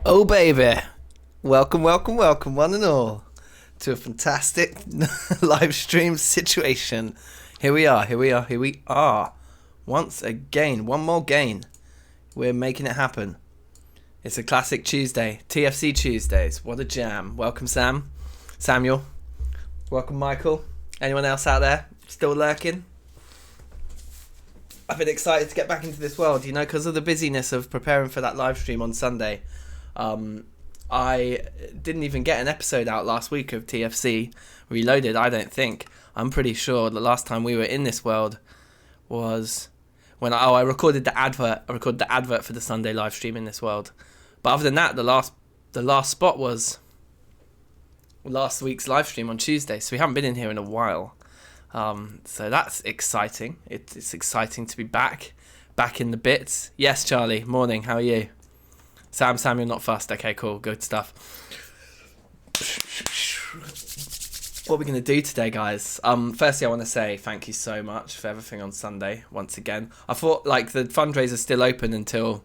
Oh baby, welcome, welcome, welcome, one and all, to a fantastic live stream situation. Here we are. Once again, one more gain. We're making it happen. It's a classic Tuesday, TFC Tuesdays. What a jam. Welcome Sam, Samuel. Welcome Michael. Anyone else out there still lurking? I've been excited to get back into this world, because of the busyness of preparing for that live stream on Sunday. I didn't even get an episode out last week of TFC Reloaded, I don't think. I'm pretty sure the last time we were in this world was when I recorded the advert. I recorded the advert for the Sunday live stream in this world. But other than that, the last spot was last week's live stream on Tuesday. So we haven't been in here in a while. So that's exciting. It's exciting to be back in the bits. Yes, Charlie. Morning. How are you? Sam, you're not fussed. Okay, cool. Good stuff. What are we going to do today, guys? Firstly, I want to say thank you so much for everything on Sunday, once again. I thought, the fundraiser's still open until...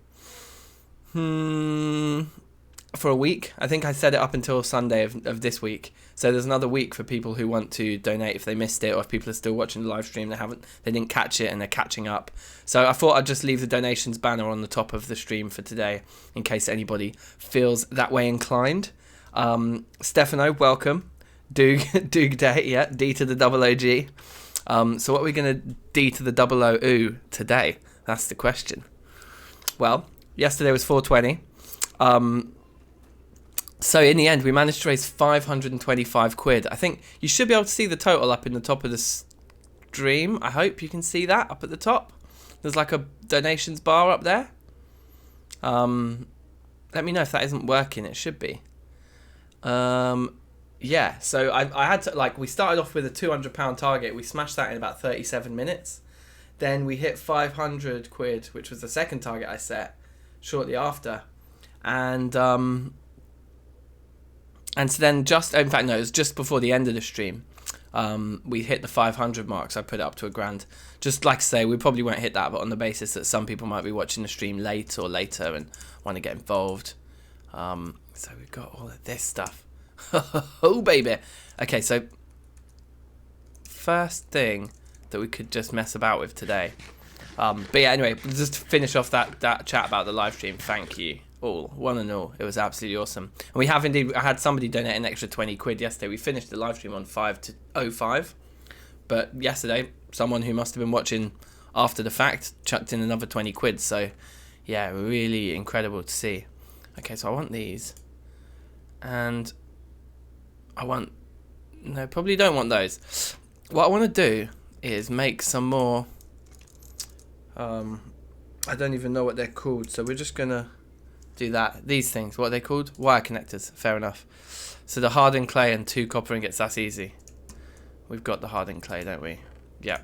for a week. I think I set it up until Sunday of this week. So there's another week for people who want to donate if they missed it, or if people are still watching the live stream, they didn't catch it and they're catching up. So I thought I'd just leave the donations banner on the top of the stream for today in case anybody feels that way inclined. Stefano, welcome. Doog Day, yeah, D to the double OG. So what are we going to D to the double O today? That's the question. Well, yesterday was 420. So in the end, we managed to raise 525 quid. I think you should be able to see the total up in the top of the stream. I hope you can see that up at the top. There's like a donations bar up there. Let me know if that isn't working. It should be. Yeah, so I had to, we started off with a £200 target. We smashed that in about 37 minutes. Then we hit 500 quid, which was the second target I set shortly after. And so then it was just before the end of the stream. We hit the 500 mark, so I put it up to £1,000. Just like I say, we probably won't hit that, but on the basis that some people might be watching the stream late or later and want to get involved. So we've got all of this stuff. Oh, baby. Okay, so first thing that we could just mess about with today. But yeah, anyway, just to finish off that chat about the live stream, thank you. All, one and all, it was absolutely awesome. And we have indeed, I had somebody donate an extra 20 quid yesterday. We finished the live stream on 5 to 05, but yesterday someone who must have been watching after the fact chucked in another 20 quid. So yeah, really incredible to see. Okay, so I want these, and probably don't want those. What I want to do is make some more, I don't even know what they're called, so we're just gonna do that. These things, what are they called? Wire connectors. Fair enough. So the hardened clay and 2 copper ingots, that's easy. We've got the hardened clay, don't we? Yeah.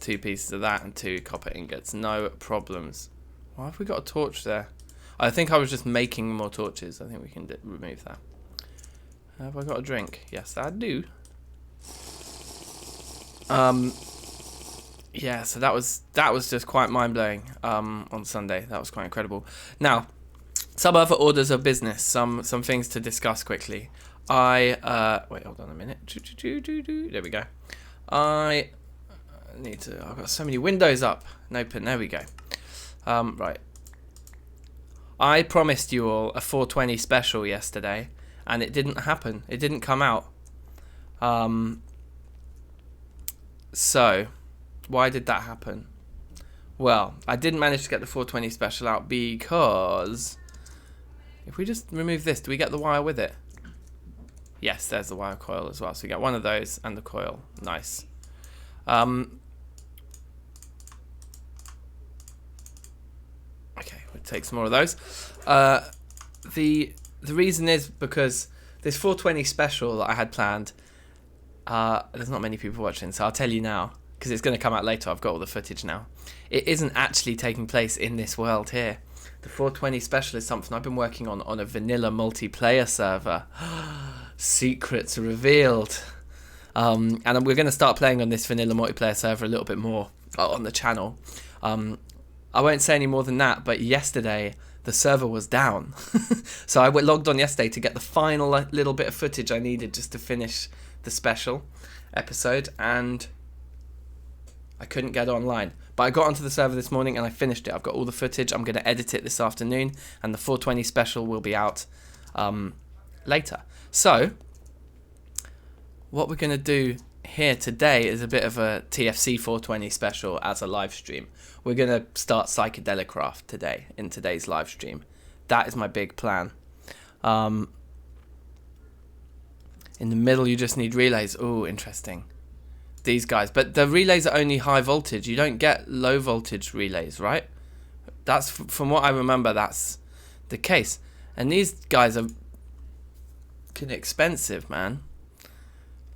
2 pieces of that and 2 copper ingots. No problems. Why have we got a torch there? I think I was just making more torches. I think we can remove that. Have I got a drink? Yes, I do. Yeah, so that was just quite mind-blowing on Sunday. That was quite incredible. Now, some other orders of business, some things to discuss quickly. Wait, hold on a minute. There we go. I've got so many windows up and open. There we go. Right. I promised you all a 420 special yesterday, and it didn't happen. It didn't come out. So, why did that happen? Well, I didn't manage to get the 420 special out because... If we just remove this, do we get the wire with it? Yes, there's the wire coil as well. So we get one of those and the coil. Nice. Okay, we'll take some more of those. The reason is because this 420 special that I had planned, there's not many people watching, so I'll tell you now, because it's going to come out later. I've got all the footage now. It isn't actually taking place in this world here. The 420 special is something I've been working on a vanilla multiplayer server. Secrets revealed. And we're going to start playing on this vanilla multiplayer server a little bit more on the channel. I won't say any more than that, but yesterday the server was down. So I logged on yesterday to get the final little bit of footage I needed just to finish the special episode, and I couldn't get online. But I got onto the server this morning and I finished it. I've got all the footage. I'm going to edit it this afternoon, and the 420 special will be out later. So what we're going to do here today is a bit of a TFC 420 special as a live stream. We're going to start Pschyedelicraft today in today's live stream. That is my big plan. In the middle you just need relays. Oh, interesting. These guys, but the relays are only high voltage. You don't get low voltage relays, right? That's from what I remember, that's the case. And these guys are expensive, man.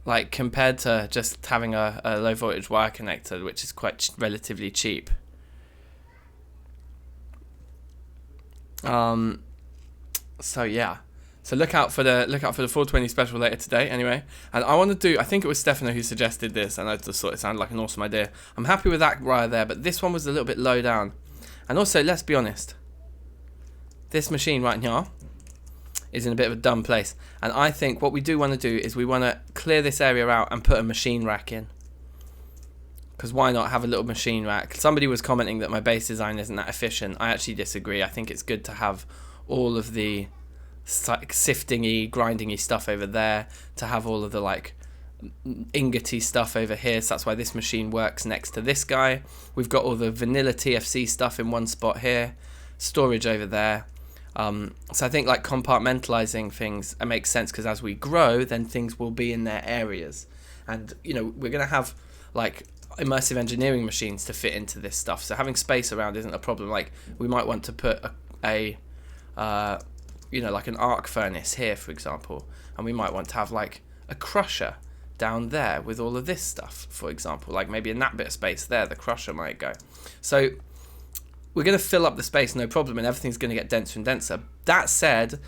Like compared to just having a low voltage wire connector, which is quite relatively cheap. So yeah. So look out for the 420 special later today, anyway. And I want to do, I think it was Stefano who suggested this, and I just thought it sounded like an awesome idea. I'm happy with that wire there, but this one was a little bit low down. And also, let's be honest, this machine right here is in a bit of a dumb place. And I think what we do want to do is we want to clear this area out and put a machine rack in. Because why not have a little machine rack? Somebody was commenting that my base design isn't that efficient. I actually disagree. I think it's good to have all of the sifting-y, grinding-y stuff over there, to have all of the like ingoty stuff over here. So that's why this machine works next to this guy. We've got all the vanilla TFC stuff in one spot here, storage over there. So I think like compartmentalizing things makes sense, because as we grow, then things will be in their areas. And you know, we're going to have like immersive engineering machines to fit into this stuff. So having space around isn't a problem. Like we might want to put a you know, like an arc furnace here, for example, and we might want to have like a crusher down there with all of this stuff, for example. Like maybe in that bit of space there, the crusher might go. So we're going to fill up the space, no problem, and everything's going to get denser and denser. That said,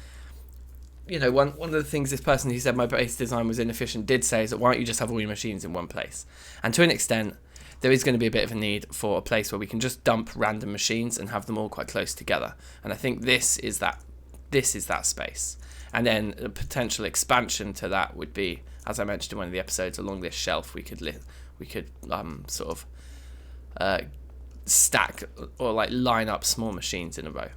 you know, one of the things this person who said my base design was inefficient did say is that why don't you just have all your machines in one place? And to an extent, there is going to be a bit of a need for a place where we can just dump random machines and have them all quite close together. And I think this is that space. And then a potential expansion to that would be, as I mentioned in one of the episodes, along this shelf we could sort of stack or like line up small machines in a row.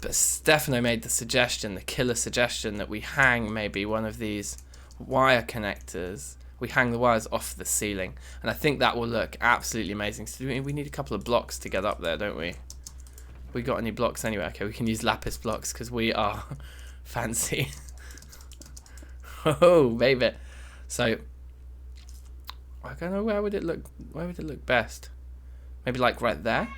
But Stefano made the killer suggestion, that we hang maybe one of these wire connectors. We hang the wires off the ceiling, and I think that will look absolutely amazing. So we need a couple of blocks to get up there, don't we? We got any blocks anyway? Okay, we can use lapis blocks because we are fancy. Oh, baby. So I don't know, where would it look best? Maybe like right there.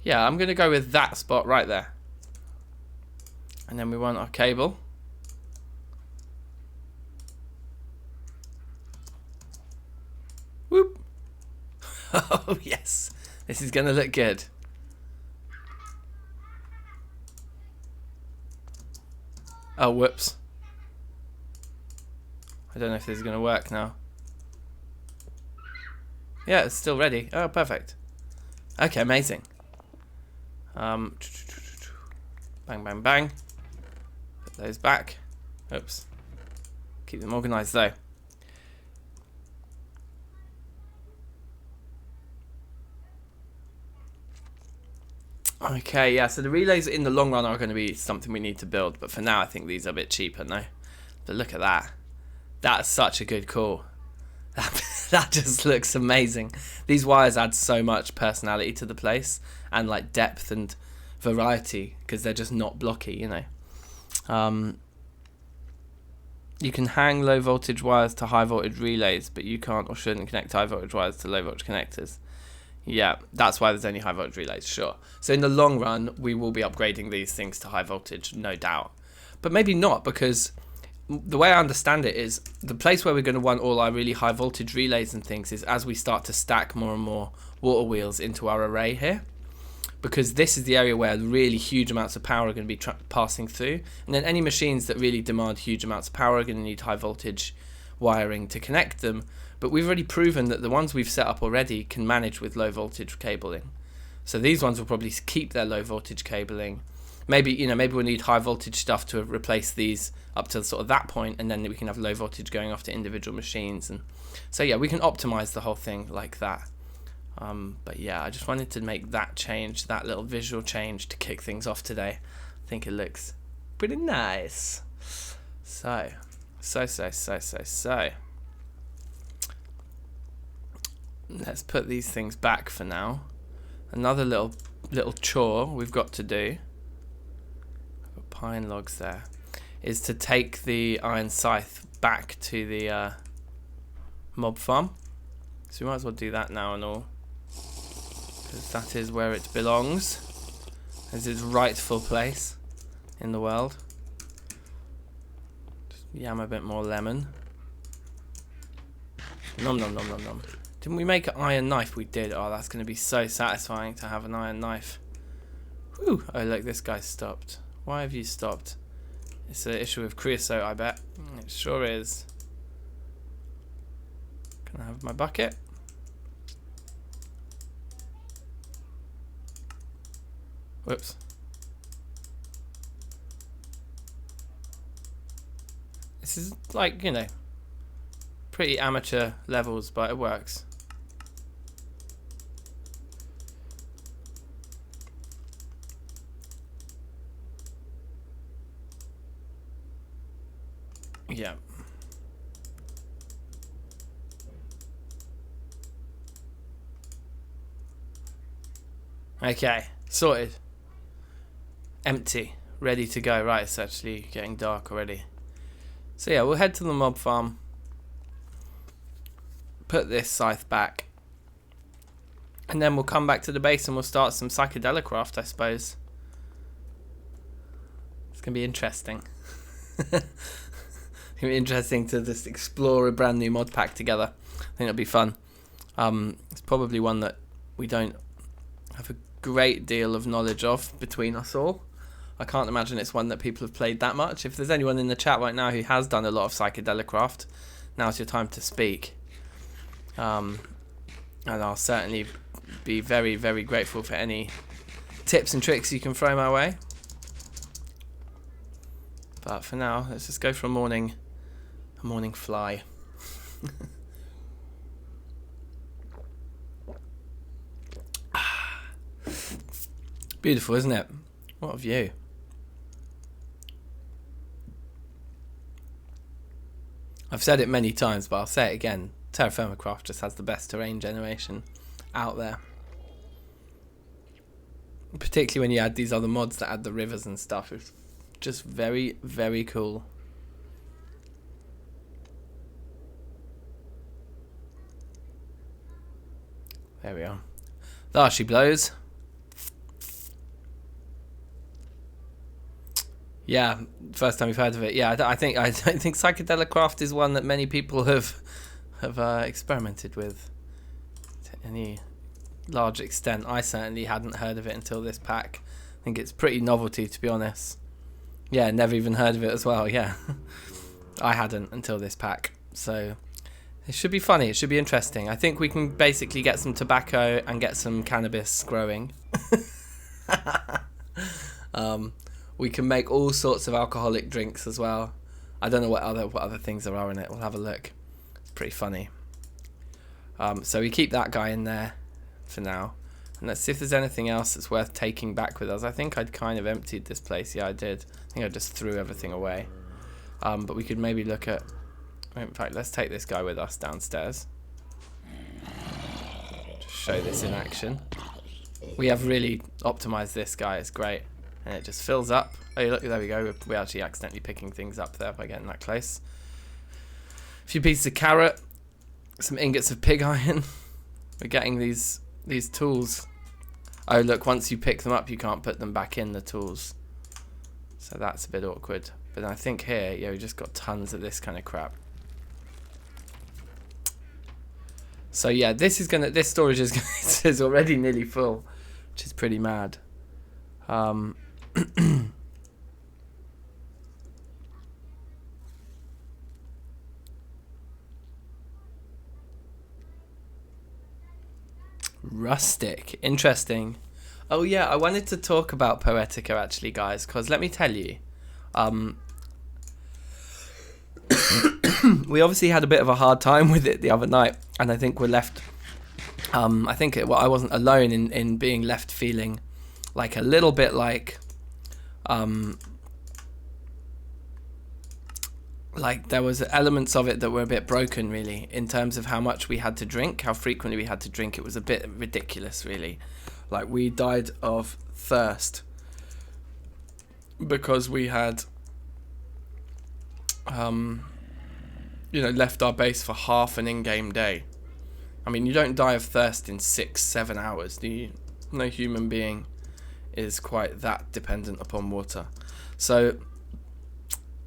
Yeah, I'm gonna go with that spot right there. And then we want our cable. Whoop. Oh yes, this is gonna look good. Oh whoops, I don't know if this is gonna work now. Yeah, it's still ready. Oh, perfect. Okay, amazing. Bang bang bang. Put those back. Oops. Keep them organized though. Okay, yeah, so the relays in the long run are going to be something we need to build, but for now I think these are a bit cheaper, no? But look at that. That's such a good call. That just looks amazing. These wires add so much personality to the place, and like depth and variety, because they're just not blocky, you know. You can hang low voltage wires to high voltage relays, but you can't or shouldn't connect high voltage wires to low voltage connectors. Yeah, that's why there's only high voltage relays, sure. So in the long run, we will be upgrading these things to high voltage, no doubt. But maybe not, because the way I understand it is the place where we're going to want all our really high voltage relays and things is as we start to stack more and more water wheels into our array here. Because this is the area where really huge amounts of power are going to be passing through. And then any machines that really demand huge amounts of power are going to need high voltage wiring to connect them, but we've already proven that the ones we've set up already can manage with low voltage cabling. So these ones will probably keep their low voltage cabling. Maybe we'll need high voltage stuff to replace these up to sort of that point, and then we can have low voltage going off to individual machines. And so yeah, we can optimize the whole thing like that. But yeah, I just wanted to make that change, that little visual change, to kick things off today. I think it looks pretty nice. So. Let's put these things back for now. Another little chore we've got to do. Got pine logs there. Is to take the iron scythe back to the mob farm. So we might as well do that now and all, because that is where it belongs. This is its rightful place in the world. Just yam a bit more lemon. Nom nom nom nom nom. Didn't we make an iron knife? We did. Oh, that's going to be so satisfying to have an iron knife. Whew. Oh, look, this guy's stopped. Why have you stopped? It's an issue with creosote, I bet. It sure is. Can I have my bucket? Whoops. This is like, pretty amateur levels, but it works. Yeah. Okay, sorted. Empty, ready to go. Right, it's actually getting dark already. So yeah, we'll head to the mob farm. Put this scythe back. And then we'll come back to the base and we'll start some Pschyedelicraft, I suppose. It's going to be interesting. It's going to be interesting to just explore a brand new mod pack together. I think it'll be fun. It's probably one that we don't have a great deal of knowledge of between us all. I can't imagine it's one that people have played that much. If there's anyone in the chat right now who has done a lot of Pschyedelicraft, now's your time to speak. And I'll certainly be very, very grateful for any tips and tricks you can throw my way. But for now, let's just go for a morning fly. Beautiful, isn't it? What a view. I've said it many times, but I'll say it again. Terrafirmacraft just has the best terrain generation out there. Particularly when you add these other mods that add the rivers and stuff. It's just very, very cool. There we are. There she blows. Yeah, first time we've heard of it. Yeah, I don't think Pschyedelicraft is one that many people have experimented with to any large extent. I certainly hadn't heard of it until this pack. I think it's pretty novelty, to be honest. Yeah, never even heard of it as well. Yeah, I hadn't until this pack. So it should be funny. It should be interesting. I think we can basically get some tobacco and get some cannabis growing. We can make all sorts of alcoholic drinks as well. I don't know what other things there are in it. We'll have a look. It's pretty funny. So we keep that guy in there for now. And let's see if there's anything else that's worth taking back with us. I think I'd kind of emptied this place. Yeah, I did. I think I just threw everything away. But we could maybe look at... In fact, let's take this guy with us downstairs. Just show this in action. We have really optimized this guy. It's great. And it just fills up. Oh, look, there we go. We're actually accidentally picking things up there by getting that close. A few pieces of carrot. Some ingots of pig iron. We're getting these tools. Oh, look, once you pick them up, you can't put them back in the tools. So that's a bit awkward. But I think here, yeah, we just got tons of this kind of crap. So yeah, this storage is already nearly full, which is pretty mad. Rustic. Interesting. Oh yeah, I wanted to talk about Poetica actually, guys, because let me tell you, we obviously had a bit of a hard time with it the other night, and I think we're left. I wasn't alone in being left feeling like a little bit like there was elements of it that were a bit broken, really, in terms of how much we had to drink, how frequently we had to drink. It was a bit ridiculous, really. Like, we died of thirst because we had, left our base for half an in-game day. I mean, you don't die of thirst in 6-7 hours, do you? No human being is quite that dependent upon water. So,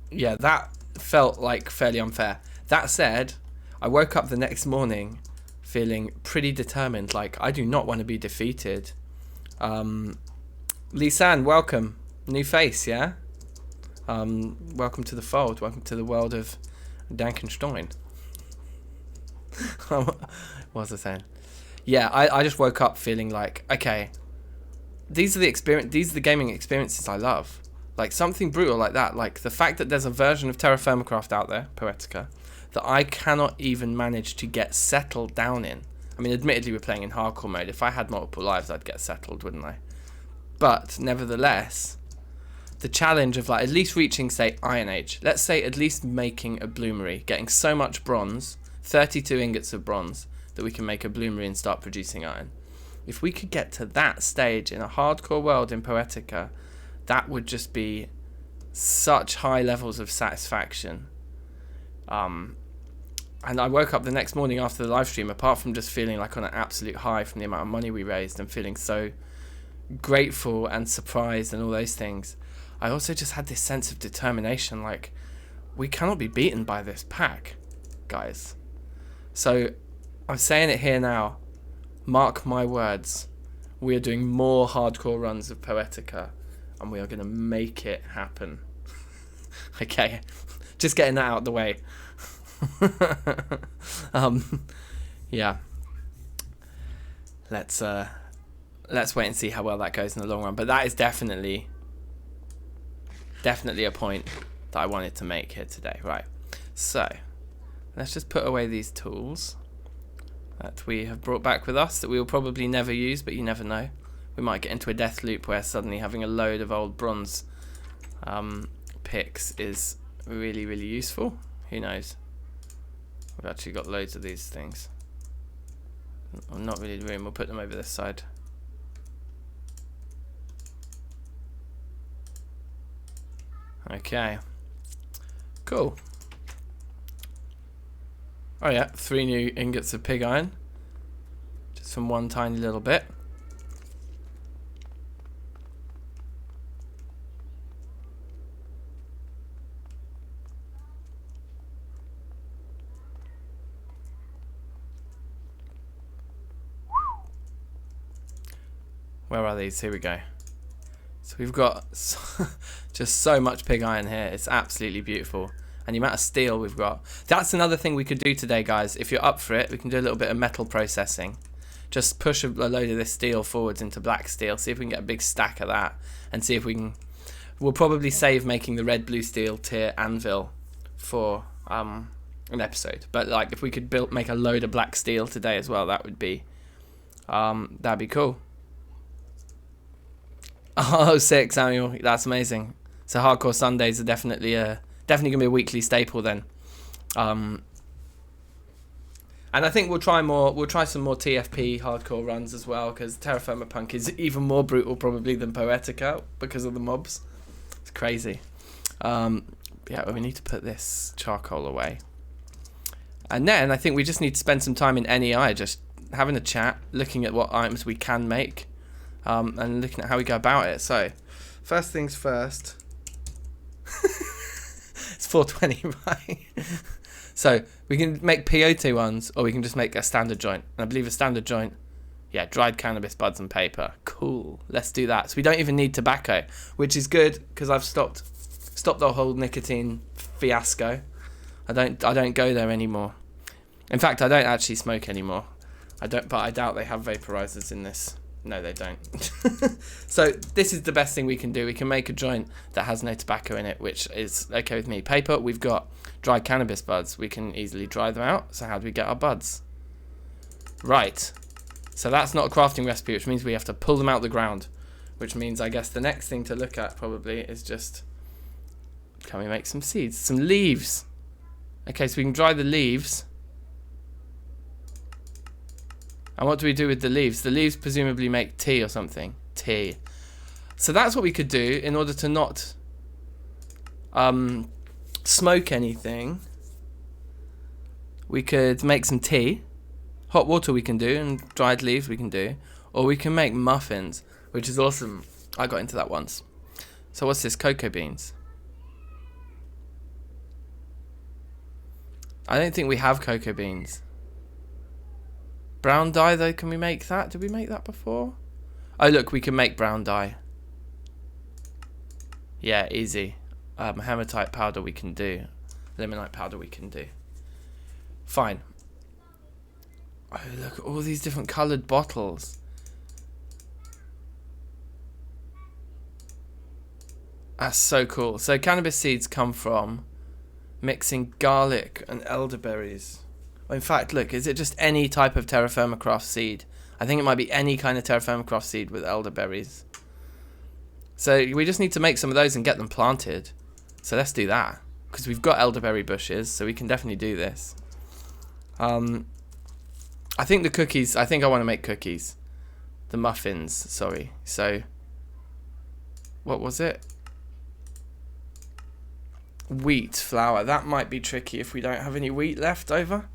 yeah, that felt like fairly unfair. That said, I woke up the next morning feeling pretty determined. Like, I do not want to be defeated. Lisanne, welcome. New face, yeah? Welcome to the fold. Welcome to the world of DankNStein. What was I saying? Yeah, I just woke up feeling like, okay, these are the gaming experiences I love. Like, something brutal like that. Like, the fact that there's a version of Terrafirmacraft out there, Poetica, that I cannot even manage to get settled down in. I mean, admittedly, we're playing in hardcore mode. If I had multiple lives, I'd get settled, wouldn't I? But, nevertheless, the challenge of, like, at least reaching, say, Iron Age. Let's say at least making a bloomery. Getting so much bronze, 32 ingots of bronze, that we can make a bloomery and start producing iron. If we could get to that stage in a hardcore world in Poetica, that would just be such high levels of satisfaction. And I woke up the next morning after the live stream, apart from just feeling like on an absolute high from the amount of money we raised and feeling so grateful and surprised and all those things, I also just had this sense of determination, like, we cannot be beaten by this pack, guys. So I'm saying it here now, mark my words, we are doing more hardcore runs of Poetica, and we are going to make it happen. Okay, just getting that out of the way. Yeah, let's wait and see how well that goes in the long run. But that is definitely a point that I wanted to make here today. Right, so let's just put away these tools that we have brought back with us that we will probably never use, but you never know. We might get into a death loop where suddenly having a load of old bronze picks is really, really useful. Who knows? We've actually got loads of these things. Well, not really the room. We'll put them over this side. Okay. Cool. Oh yeah, 3 new ingots of pig iron. Just from one tiny little bit. Where are these? Here we go. So we've got just so much pig iron here. It's absolutely beautiful. And the amount of steel we've got. That's another thing we could do today, guys. If you're up for it, we can do a little bit of metal processing. Just push a load of this steel forwards into black steel. See if we can get a big stack of that. And see if we can... We'll probably save making the red blue steel tier anvil for an episode. But like, if we could make a load of black steel today as well, that would be... that'd be cool. Oh, sick, Samuel. That's amazing. So hardcore Sundays are definitely gonna be a weekly staple then. And I think we'll try some more TFP hardcore runs as well, because Terrafirmapunk is even more brutal probably than Poetica because of the mobs. It's crazy. Yeah, we need to put this charcoal away. And then I think we just need to spend some time in NEI, just having a chat, looking at what items we can make. And looking at how we go about it. So, first things first. It's 420, right? So, we can make peyote ones, or we can just make a standard joint. And I believe a standard joint, yeah, dried cannabis buds and paper. Cool. Let's do that. So we don't even need tobacco, which is good because I've stopped the whole nicotine fiasco. I don't go there anymore. In fact, I don't actually smoke anymore. But I doubt they have vaporizers in this. No, they don't. So this is the best thing we can do. We can make a joint that has no tobacco in it, which is okay with me. Paper, we've got dried cannabis buds. We can easily dry them out. So how do we get our buds? Right. So that's not a crafting recipe, which means we have to pull them out of the ground. Which means I guess the next thing to look at probably is just, can we make some seeds? Some leaves. Okay, so we can dry the leaves. And what do we do with the leaves? The leaves presumably make tea or something. Tea. So that's what we could do in order to not smoke anything. We could make some tea. Hot water we can do, and dried leaves we can do. Or we can make muffins, which is awesome. I got into that once. So what's this? Cocoa beans. I don't think we have cocoa beans. Brown dye though, can we make that? Did we make that before? Oh look, we can make brown dye. Yeah, easy. Hematite powder we can do. Limonite powder we can do. Fine. Oh look at all these different coloured bottles. That's so cool. So cannabis seeds come from mixing garlic and elderberries. In fact, look, is it just any type of Terrafirmacraft seed? I think it might be any kind of Terrafirmacraft seed with elderberries. So we just need to make some of those and get them planted. So let's do that. Because we've got elderberry bushes, so we can definitely do this. I think the cookies, I think I want to make cookies. The muffins, sorry. So, what was it? Wheat flour. That might be tricky if we don't have any wheat left over.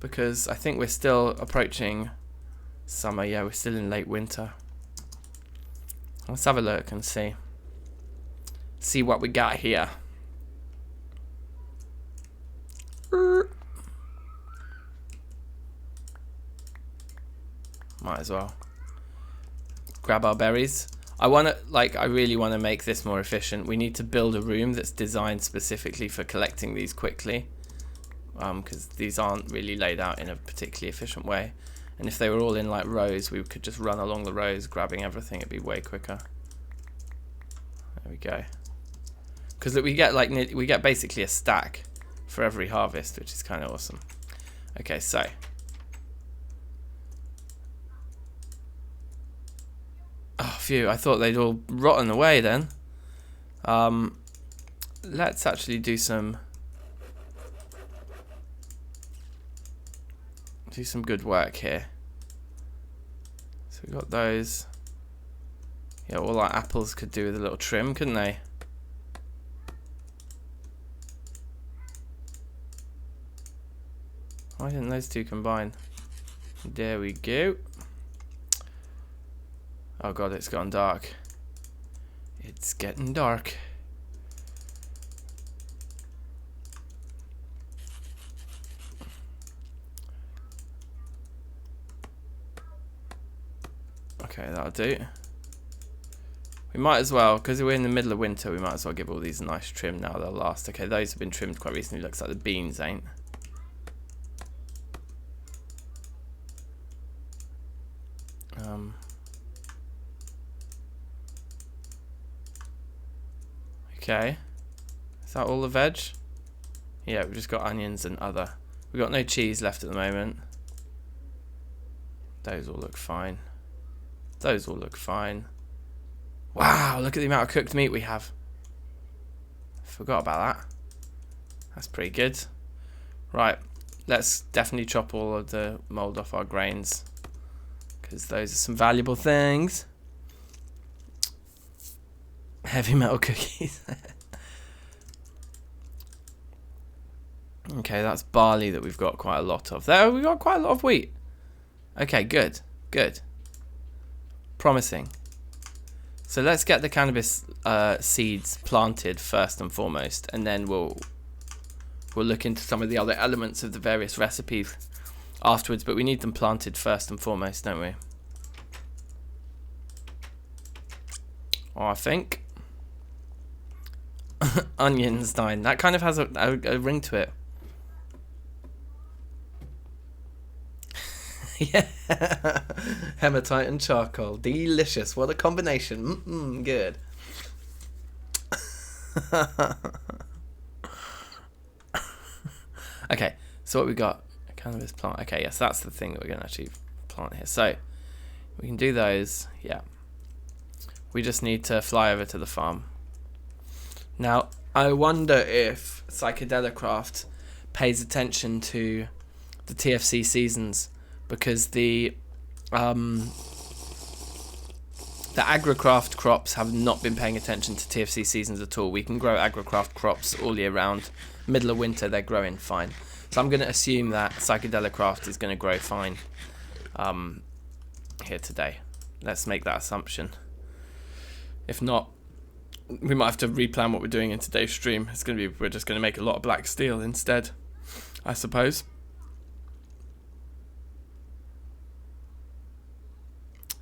Because I think we're still approaching summer. Yeah, we're still in late winter. Let's have a look and see. See what we got here. Might as well grab our berries. I really want to make this more efficient. We need to build a room that's designed specifically for collecting these quickly. Because these aren't really laid out in a particularly efficient way. And if they were all in like rows, we could just run along the rows grabbing everything. It'd be way quicker. There we go. Because we get basically a stack for every harvest, which is kind of awesome. Okay, so oh phew, I thought they'd all rotten away then. Let's actually do some good work here. So we got those. Yeah, all our apples could do with a little trim, couldn't they? Why didn't those two combine? There we go. Oh god, it's gone dark. It's getting dark. Okay, that'll do. We might as well, because we're in the middle of winter, we might as well give all these a nice trim now. They'll last. Okay, those have been trimmed quite recently. Looks like the beans ain't. Okay. Is that all the veg? Yeah, we've just got onions and other. We've got no cheese left at the moment. Those all look fine. Those all look fine. Wow, look at the amount of cooked meat we have. Forgot about that. That's pretty good. Right, let's definitely chop all of the mold off our grains, because those are some valuable things. Heavy metal cookies. Okay, that's barley that we've got quite a lot of. There, we've got quite a lot of wheat. Okay, good, good. Promising. So let's get the cannabis seeds planted first and foremost, and then we'll look into some of the other elements of the various recipes afterwards, but we need them planted first and foremost, don't we? I think. DankNStein. That kind of has a ring to it. Yeah. Hematite and charcoal. Delicious. What a combination. Good. Okay, so what we got? A cannabis plant. Okay, yes, that's the thing that we're going to actually plant here. So we can do those. Yeah. We just need to fly over to the farm. Now, I wonder if Pschyedelicraft pays attention to the TFC seasons, because the agricraft crops have not been paying attention to TFC seasons at all. We can grow agricraft crops all year round. Middle of winter, they're growing fine. So I'm going to assume that Pschyedelicraft is going to grow fine here today. Let's make that assumption. If not, we might have to replan what we're doing in today's stream. We're just going to make a lot of black steel instead, I suppose.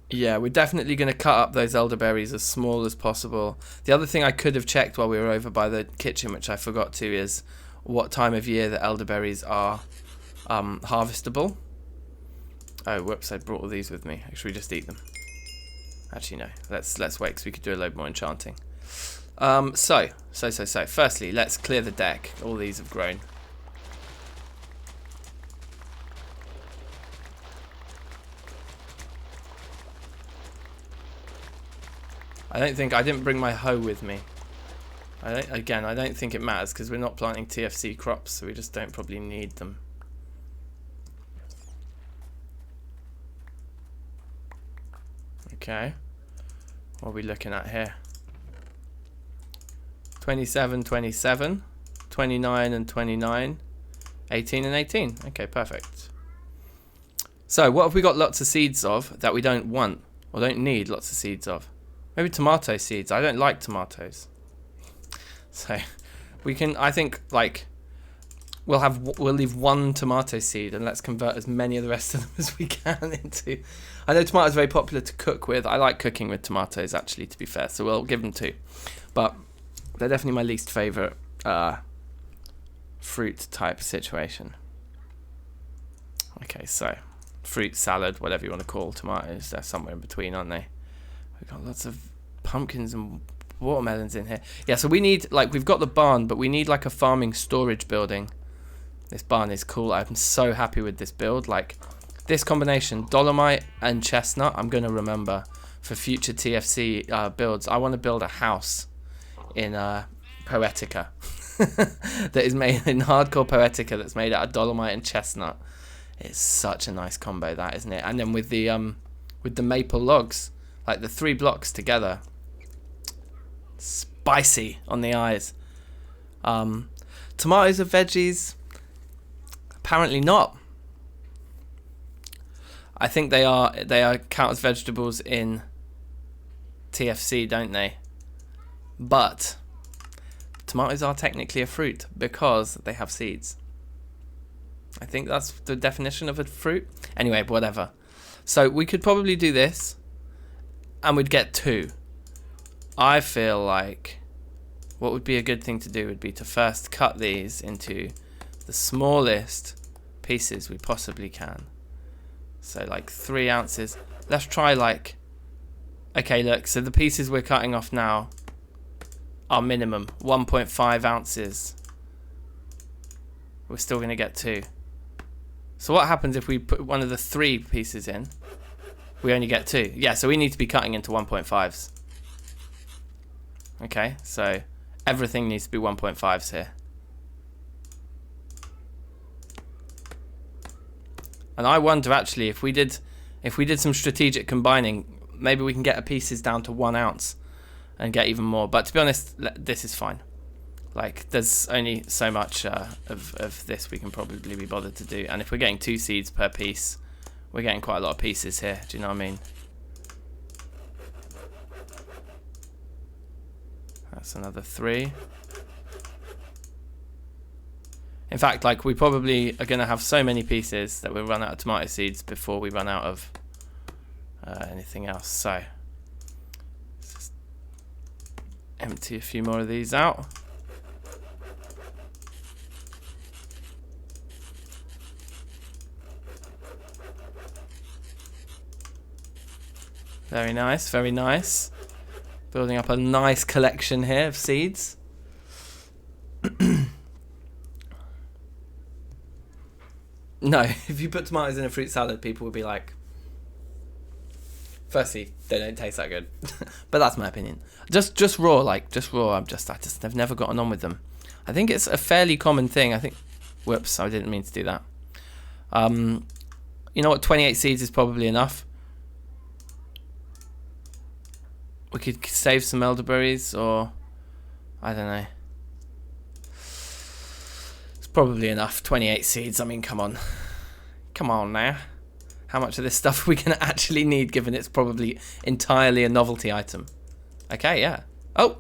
Yeah, we're definitely going to cut up those elderberries as small as possible. The other thing I could have checked while we were over by the kitchen, which I forgot to, is what time of year the elderberries are harvestable. Oh, whoops, I brought all these with me. Should we just eat them? Actually, no. Let's wait, because we could do a load more enchanting. So. Firstly, let's clear the deck. All these have grown. I didn't bring my hoe with me. I don't think it matters, because we're not planting TFC crops, so we just don't probably need them. Okay. What are we looking at here? 27, 27, 29 and 29, 18 and 18. Okay, perfect. So, what have we got lots of seeds of that we don't want or don't need lots of seeds of? Maybe tomato seeds. I don't like tomatoes. So we can, I think, like, we'll leave one tomato seed and let's convert as many of the rest of them as we can into. I know tomatoes are very popular to cook with. I like cooking with tomatoes, actually, to be fair. So we'll give them two. But they're definitely my least favourite fruit type situation. Okay, so fruit salad, whatever you want to call tomatoes. They're somewhere in between, aren't they? We've got lots of pumpkins and watermelons in here. Yeah, so we need, like, we've got the barn, but we need, like, a farming storage building. This barn is cool. I'm so happy with this build. Like, this combination, Dolomite and chestnut, I'm going to remember for future TFC builds. I want to build a house in Poetica that is made in hardcore Poetica, that's made out of Dolomite and chestnut. It's such a nice combo, that, isn't it? And then with the maple logs, like the 3 blocks together, spicy on the eyes. Tomatoes are veggies? Apparently not. I think they are count as vegetables in TFC, don't they? But tomatoes are technically a fruit because they have seeds. I think that's the definition of a fruit. Anyway, whatever. So we could probably do this and we'd get 2. I feel like what would be a good thing to do would be to first cut these into the smallest pieces we possibly can. So like 3 ounces. Let's try like, okay, look, so the pieces we're cutting off now are minimum 1.5 ounces. We're still going to get 2. So what happens if we put one of the 3 pieces in? We only get 2. Yeah, so we need to be cutting into 1.5s. Okay, so everything needs to be 1.5s here. And I wonder, actually, if we did some strategic combining, maybe we can get the pieces down to 1 ounce and get even more. But to be honest, this is fine. Like, there's only so much of this we can probably be bothered to do. And if we're getting 2 seeds per piece, we're getting quite a lot of pieces here. Do you know what I mean? That's another 3. In fact, like, we probably are going to have so many pieces that we'll run out of tomato seeds before we run out of anything else. So, let's just empty a few more of these out. Very nice, very nice. Building up a nice collection here of seeds. No, if you put tomatoes in a fruit salad, people would be like, firstly, they don't taste that good. But that's my opinion. Just raw, just raw. I've never gotten on with them. I think it's a fairly common thing. I think, whoops, I didn't mean to do that. You know what, 28 seeds is probably enough. We could save some elderberries, or I don't know. It's probably enough. 28 seeds. I mean, come on. Come on now. How much of this stuff are we going to actually need, given it's probably entirely a novelty item? Okay, yeah. Oh!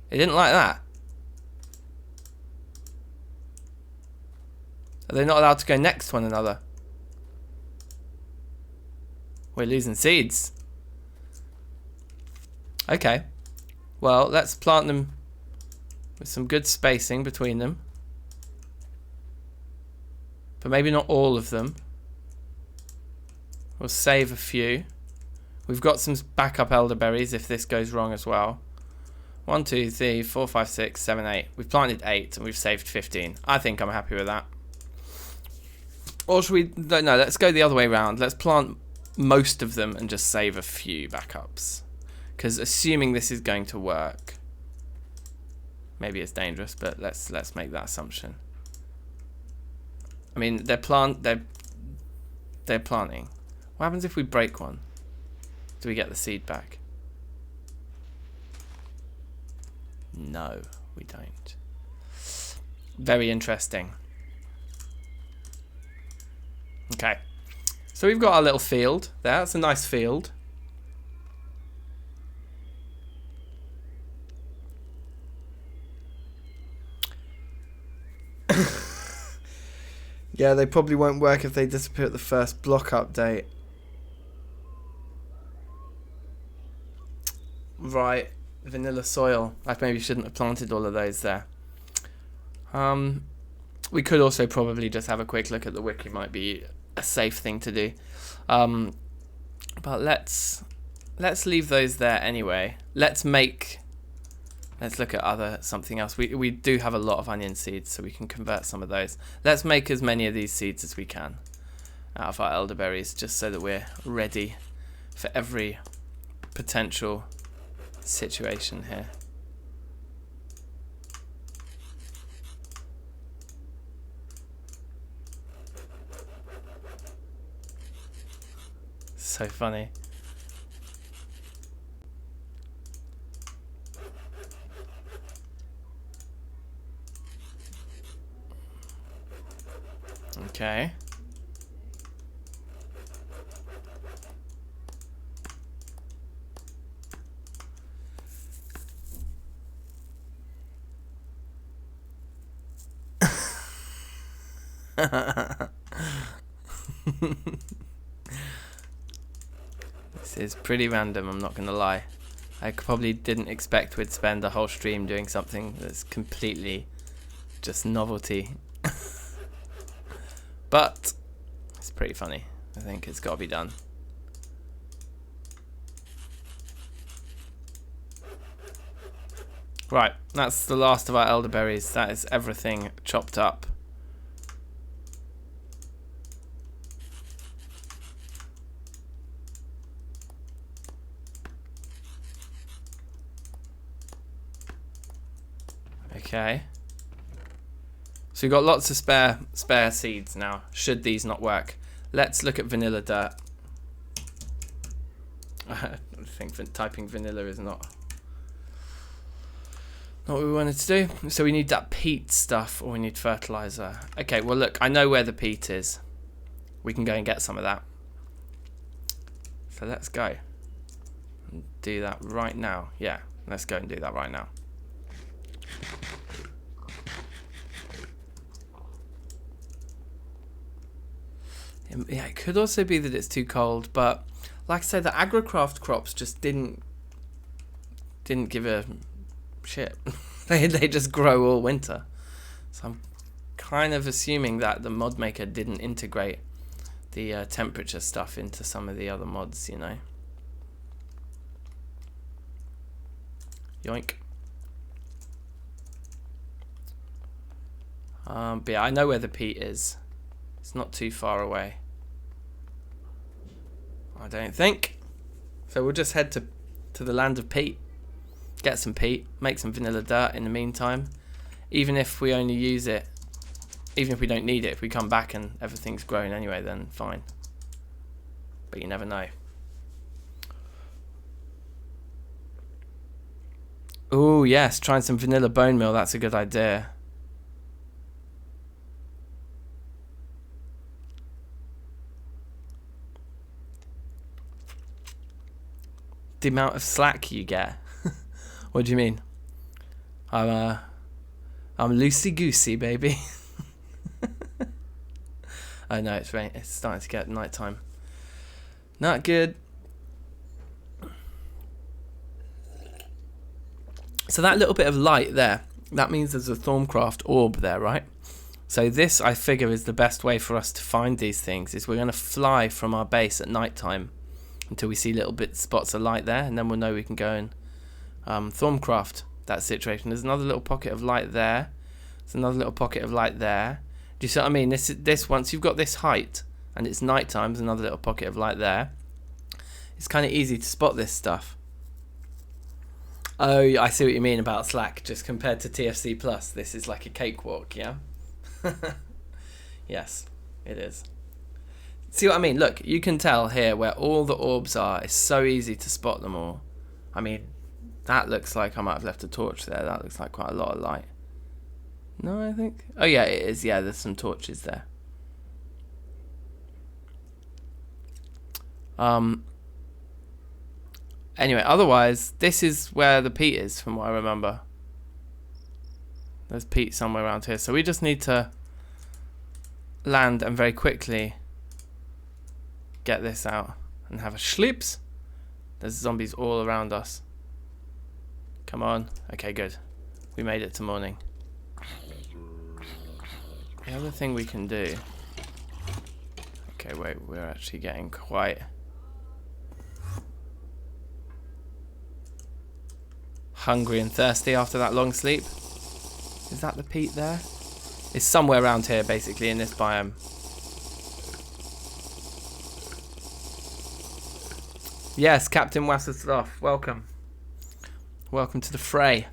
It didn't like that. Are they not allowed to go next to one another? We're losing seeds. Okay. Well, let's plant them with some good spacing between them. But maybe not all of them. We'll save a few. We've got some backup elderberries if this goes wrong as well. 1, 2, 3, 4, 5, 6, 7, 8. We've planted 8 and we've saved 15. I think I'm happy with that. Or should we... No, let's go the other way around. Let's plant most of them and just save a few backups. Because assuming this is going to work, maybe it's dangerous, but let's make that assumption. I mean, they're planting. What happens if we break one? Do we get the seed back? No, we don't. Very interesting. Okay, so we've got our little field there. That's a nice field. Yeah, they probably won't work if they disappear at the first block update. Right, vanilla soil. I maybe shouldn't have planted all of those there. We could also probably just have a quick look at the wiki. Might be a safe thing to do. But let's leave those there anyway. Let's look at something else. We do have a lot of onion seeds, so we can convert some of those. Let's make as many of these seeds as we can out of our elderberries, just so that we're ready for every potential situation here. So funny. Okay. This is pretty random, I'm not gonna lie. I probably didn't expect we'd spend a whole stream doing something that's completely just novelty. But it's pretty funny. I think it's got to be done. Right, that's the last of our elderberries. That is everything chopped up. Okay. So we've got lots of spare seeds now, should these not work. Let's look at vanilla dirt. I think typing vanilla is not what we wanted to do. So we need that peat stuff, or we need fertilizer. Okay, well look, I know where the peat is. We can go and get some of that. So let's go and do that right now. Yeah, let's go and do that right now. Yeah, it could also be that it's too cold, but like I said, the agrocraft crops just didn't give a shit. they just grow all winter. So I'm kind of assuming that the mod maker didn't integrate the temperature stuff into some of the other mods, you know. Yoink. But yeah, I know where the peat is. It's not too far away, I don't think. So we'll just head to the land of peat, get some peat, make some vanilla dirt in the meantime. Even if we only use it, even if we don't need it, if we come back and everything's grown anyway, then fine. But you never know. Oh yes, trying some vanilla bone meal, that's a good idea. The amount of slack you get. What do you mean? I'm loosey goosey, baby. I know it's rain. It's starting to get nighttime. Not good. So that little bit of light there, that means there's a Thaumcraft orb there, right? So this, I figure, is the best way for us to find these things. Is we're going to fly from our base at nighttime until we see little spots of light there, and then we'll know we can go and Thaumcraft that situation. There's another little pocket of light there. There's another little pocket of light there. Do you see what I mean? This once you've got this height and it's nighttime, there's another little pocket of light there. It's kind of easy to spot this stuff. Oh, I see what you mean about slack. Just compared to TFC Plus, this is like a cakewalk, yeah? Yes, it is. See what I mean? Look, you can tell here where all the orbs are. It's so easy to spot them all. I mean, that looks like I might have left a torch there. That looks like quite a lot of light. No, I think... Oh, yeah, it is. Yeah, there's some torches there. Anyway, otherwise, this is where the peat is, from what I remember. There's peat somewhere around here. So we just need to land and very quickly get this out and have a schlips. There's zombies all around us. Come on. Okay, good. We made it to morning. The other thing we can do... Okay, wait, we're actually getting quite... hungry and thirsty after that long sleep. Is that the peat there? It's somewhere around here, basically, in this biome. Yes, Captain Wasserstoff, welcome. Welcome to the fray.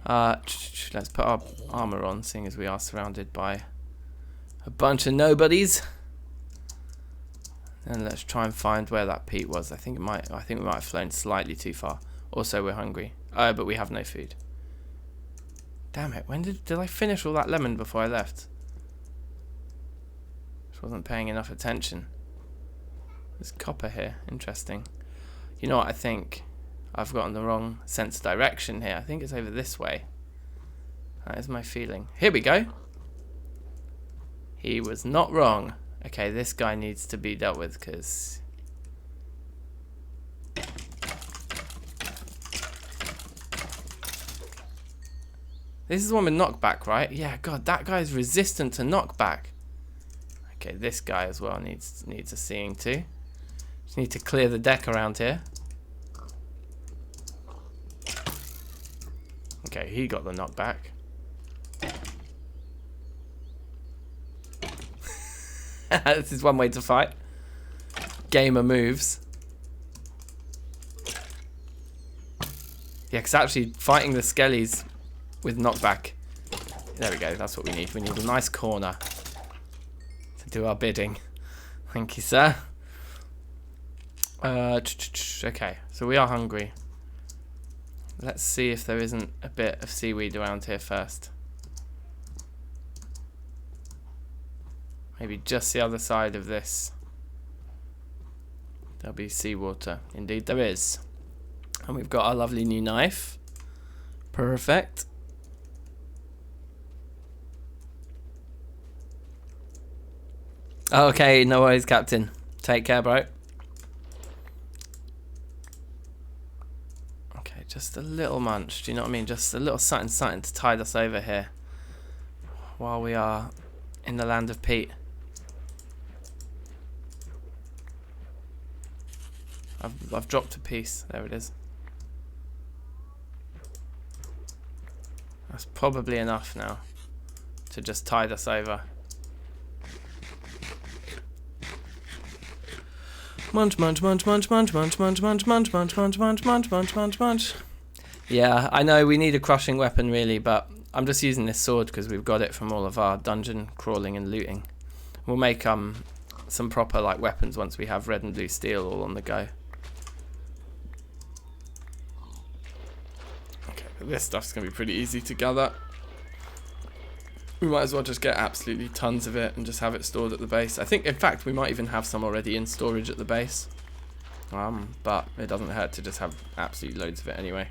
Let's put our armor on, seeing as we are surrounded by a bunch of nobodies. And let's try and find where that peat was. I think we might have flown slightly too far. Also, we're hungry. Oh, but we have no food. Damn it! When did I finish all that lemon before I left? Just wasn't paying enough attention. There's copper here. Interesting. You know what? I think I've gotten the wrong sense of direction here. I think it's over this way. That is my feeling. Here we go. He was not wrong. Okay, this guy needs to be dealt with because... This is the one with knockback, right? Yeah, God, that guy's resistant to knockback. Okay, this guy as well needs a seeing too. Just need to clear the deck around here. Okay, he got the knockback. This is one way to fight. Gamer moves. Yeah, because actually fighting the skellies with knockback. There we go, that's what we need. We need a nice corner to do our bidding. Thank you, sir. Okay, so we are hungry. Let's see if there isn't a bit of seaweed around here first. Maybe just the other side of this. There'll be seawater. Indeed there is. And we've got our lovely new knife. Perfect. Okay, no worries, Captain. Take care, bro. Okay, just a little munch. Do you know what I mean? Just a little something to tide us over here while we are in the land of peat. I've dropped a piece. There it is. That's probably enough now to just tide us over. Munch, munch, munch, munch, munch, munch, munch, munch, munch, munch, munch, munch, munch, munch, munch, munch. Yeah, I know we need a crushing weapon really, but I'm just using this sword because we've got it from all of our dungeon crawling and looting. We'll make some proper like weapons once we have red and blue steel all on the go. Okay, this stuff's gonna be pretty easy to gather. We might as well just get absolutely tons of it and just have it stored at the base. I think, in fact, we might even have some already in storage at the base. But it doesn't hurt to just have absolute loads of it anyway.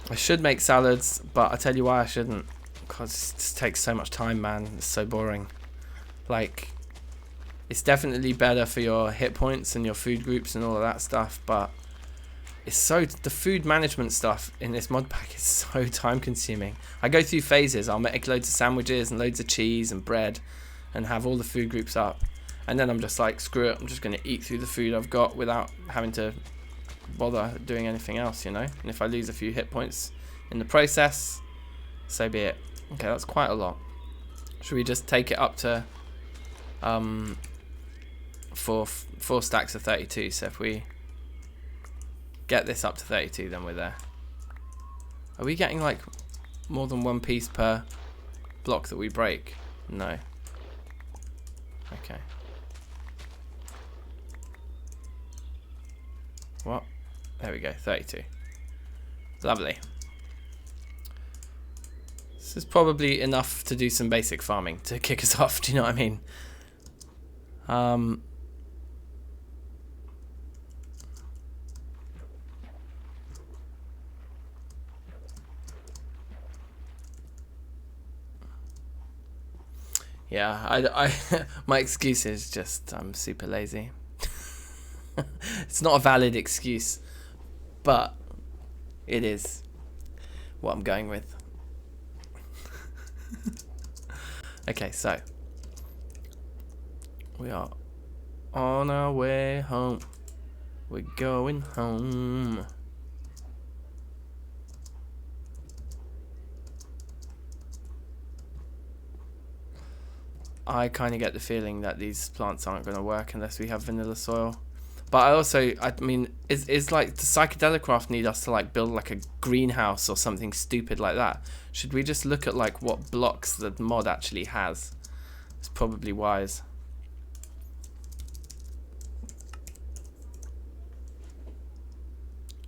I should make salads, but I tell you why I shouldn't. Because it just takes so much time, man. It's so boring. Like, it's definitely better for your hit points and your food groups and all of that stuff, but the food management stuff in this mod pack is so time consuming. I go through phases. I'll make loads of sandwiches and loads of cheese and bread and have all the food groups up, and then I'm just like, screw it, I'm just going to eat through the food I've got without having to bother doing anything else, you know. And if I lose a few hit points in the process, so be it. Okay, that's quite a lot. Should we just take it up to four stacks of 32? So if we get this up to 32, then we're there. Are we getting like more than one piece per block that we break? No. Okay. What? There we go, 32. Lovely. This is probably enough to do some basic farming to kick us off, do you know what I mean? Yeah, I my excuse is just I'm super lazy. It's not a valid excuse, but it is what I'm going with. Okay, so we are on our way home. We're going home. I kind of get the feeling that these plants aren't going to work unless we have vanilla soil. But I mean, is like, does Pschyedelicraft need us to like build like a greenhouse or something stupid like that? Should we just look at like what blocks the mod actually has? It's probably wise.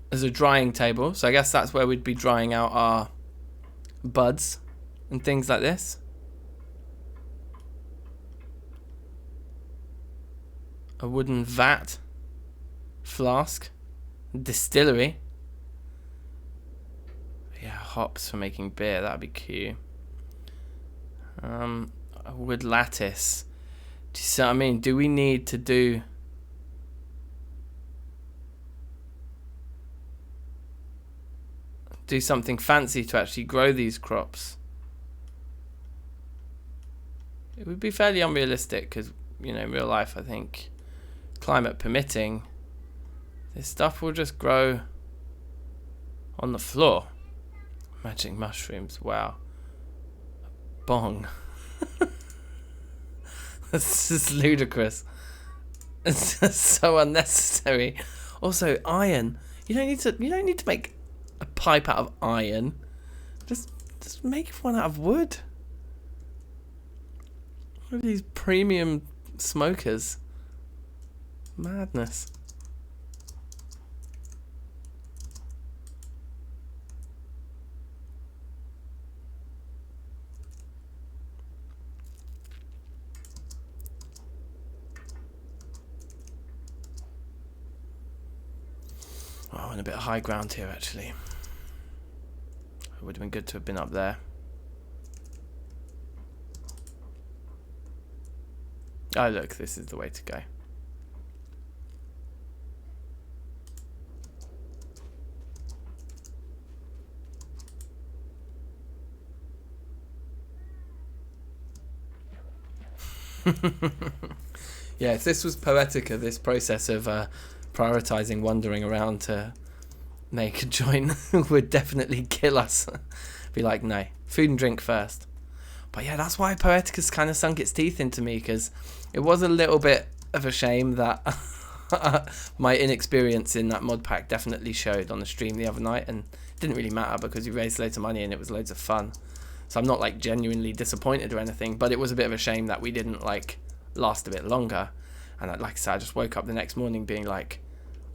There's a drying table, so I guess that's where we'd be drying out our buds and things like this. A wooden vat, flask, distillery. Yeah, hops for making beer, that'd be cute. A wood lattice. Do you see what I mean? Do we need to do something fancy to actually grow these crops? It would be fairly unrealistic because, you know, in real life, I think, climate permitting, this stuff will just grow on the floor. Magic mushrooms, wow. Bong. This is ludicrous. It's just so unnecessary. Also, iron. You don't need to make a pipe out of iron. Just make one out of wood. What are these premium smokers? Madness. Oh, I'm on a bit of high ground here, actually. It would have been good to have been up there. Oh, look, this is the way to go. Yeah, if this was Poetica, this process of prioritizing wandering around to make a joint would definitely kill us. Be like, no, food and drink first. But yeah, that's why Poetica's kind of sunk its teeth into me, because it was a little bit of a shame that my inexperience in that mod pack definitely showed on the stream the other night, and it didn't really matter because we raised loads of money and it was loads of fun. So I'm not like genuinely disappointed or anything, but it was a bit of a shame that we didn't like last a bit longer. And like I said, I just woke up the next morning being like,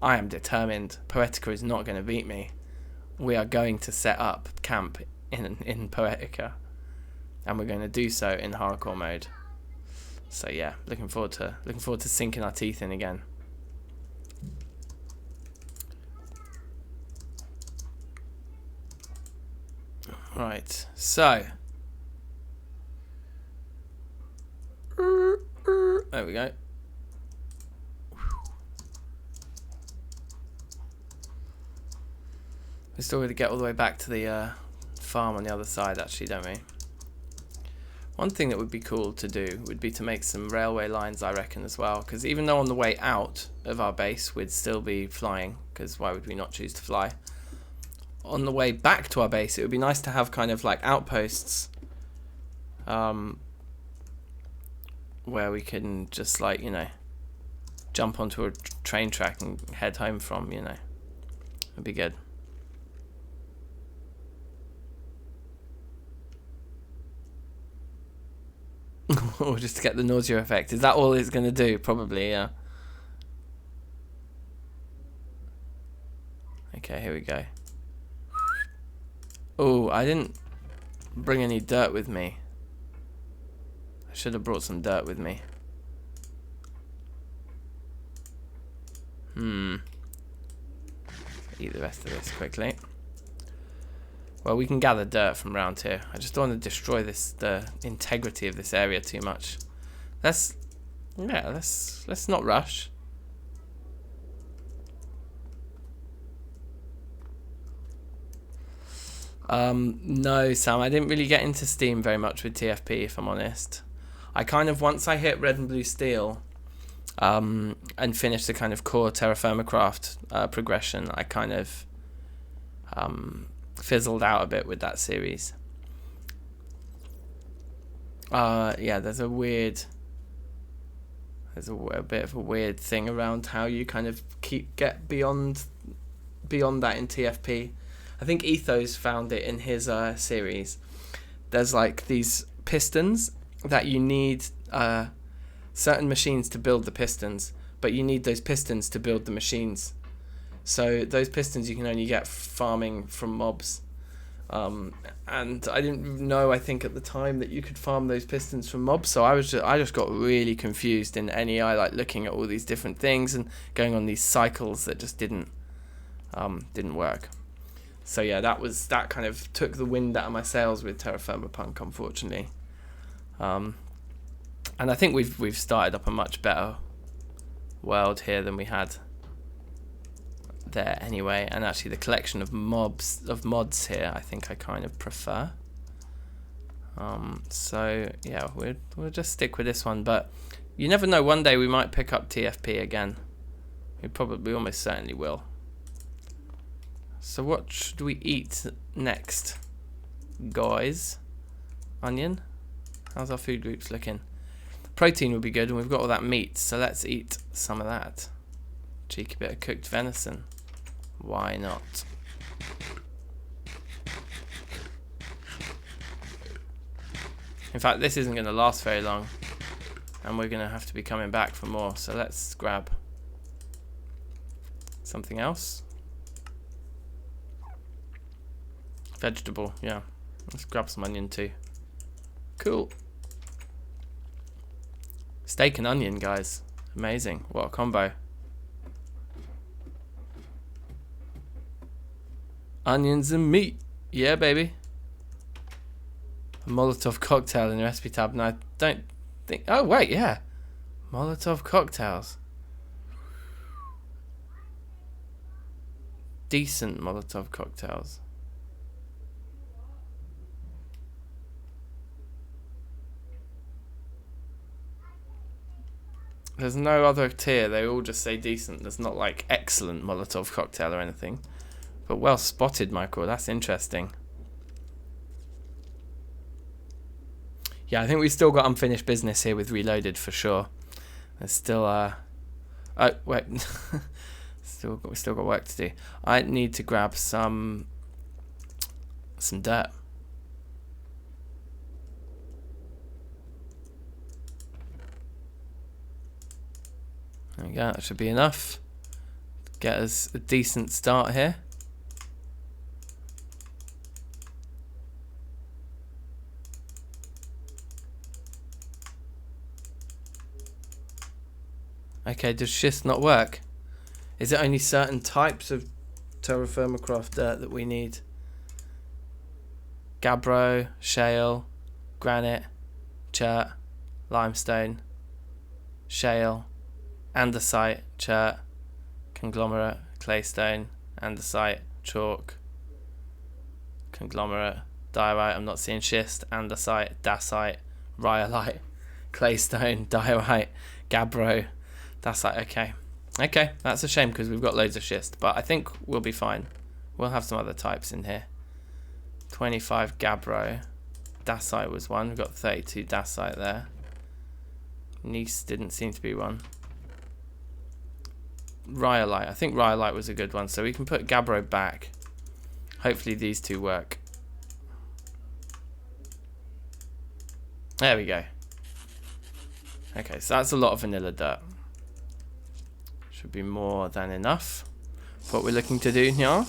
I am determined. Poetica is not going to beat me. We are going to set up camp in Poetica, and we're going to do so in hardcore mode. So yeah, looking forward to sinking our teeth in again. Right, so there we go. We still got to get all the way back to the farm on the other side, actually, don't we? One thing that would be cool to do would be to make some railway lines, I reckon, as well. Because even though on the way out of our base we'd still be flying, because why would we not choose to fly? On the way back to our base, it would be nice to have kind of like outposts, where we can just like, you know, jump onto a train track and head home from, you know. It'd be good. Or just to get the nausea effect. Is that all it's going to do? Probably, yeah. Okay, here we go. Oh, I didn't bring any dirt with me. I should have brought some dirt with me. Eat the rest of this quickly. Well, we can gather dirt from around here. I just don't want to destroy the integrity of this area too much. Let's not rush. No, Sam, I didn't really get into Steam very much with TFP, if I'm honest. I kind of, once I hit Red and Blue Steel, and finished the kind of core Terrafirmacraft progression, I kind of fizzled out a bit with that series. Yeah, there's a bit of a weird thing around how you kind of get beyond that in TFP. I think Ethos found it in his series. There's like these pistons that you need certain machines to build the pistons, but you need those pistons to build the machines. So those pistons you can only get farming from mobs. And I didn't know, I think at the time, that you could farm those pistons from mobs, so I just got really confused in NEI, like looking at all these different things and going on these cycles that just didn't work. So yeah, that kind of took the wind out of my sails with Terrafirmapunk, unfortunately. And I think we've started up a much better world here than we had there anyway, and actually the collection of mods here I think I kind of prefer. So yeah, we'll just stick with this one, but you never know, one day we might pick up TFP again. We almost certainly will. So what should we eat next, guys? Onion? How's our food groups looking? Protein would be good, and we've got all that meat, so let's eat some of that. Cheeky bit of cooked venison. Why not? In fact, this isn't going to last very long, and we're going to have to be coming back for more, so let's grab something else. Vegetable, yeah. Let's grab some onion too. Cool. Steak and onion, guys. Amazing. What a combo. Onions and meat. Yeah, baby. A Molotov cocktail in the recipe tab, and I don't think... Oh, wait, yeah. Molotov cocktails. Decent Molotov cocktails. There's no other tier. They all just say decent. There's not like excellent Molotov cocktail or anything. But well spotted, Michael. That's interesting. Yeah, I think we've still got unfinished business here with Reloaded for sure. There's still oh wait, we still got work to do. I need to grab some dirt. There we go. That should be enough to get us a decent start here. Okay, does schist not work? Is it only certain types of Terrafirmacraft dirt that we need? Gabbro, shale, granite, chert, limestone, shale, andesite, chert, conglomerate, claystone, andesite, chalk, conglomerate, diorite, I'm not seeing schist, andesite, dacite, rhyolite, claystone, diorite, gabbro. That's like, okay, that's a shame because we've got loads of schist, but I think we'll be fine. We'll have some other types in here. 25 gabbro. Dacite was one. We've got 32 dacite there. Gneiss didn't seem to be one. Rhyolite. I think rhyolite was a good one, so we can put gabbro back. Hopefully these two work. There we go. Okay, so that's a lot of vanilla dirt. Should be more than enough for what we're looking to do here.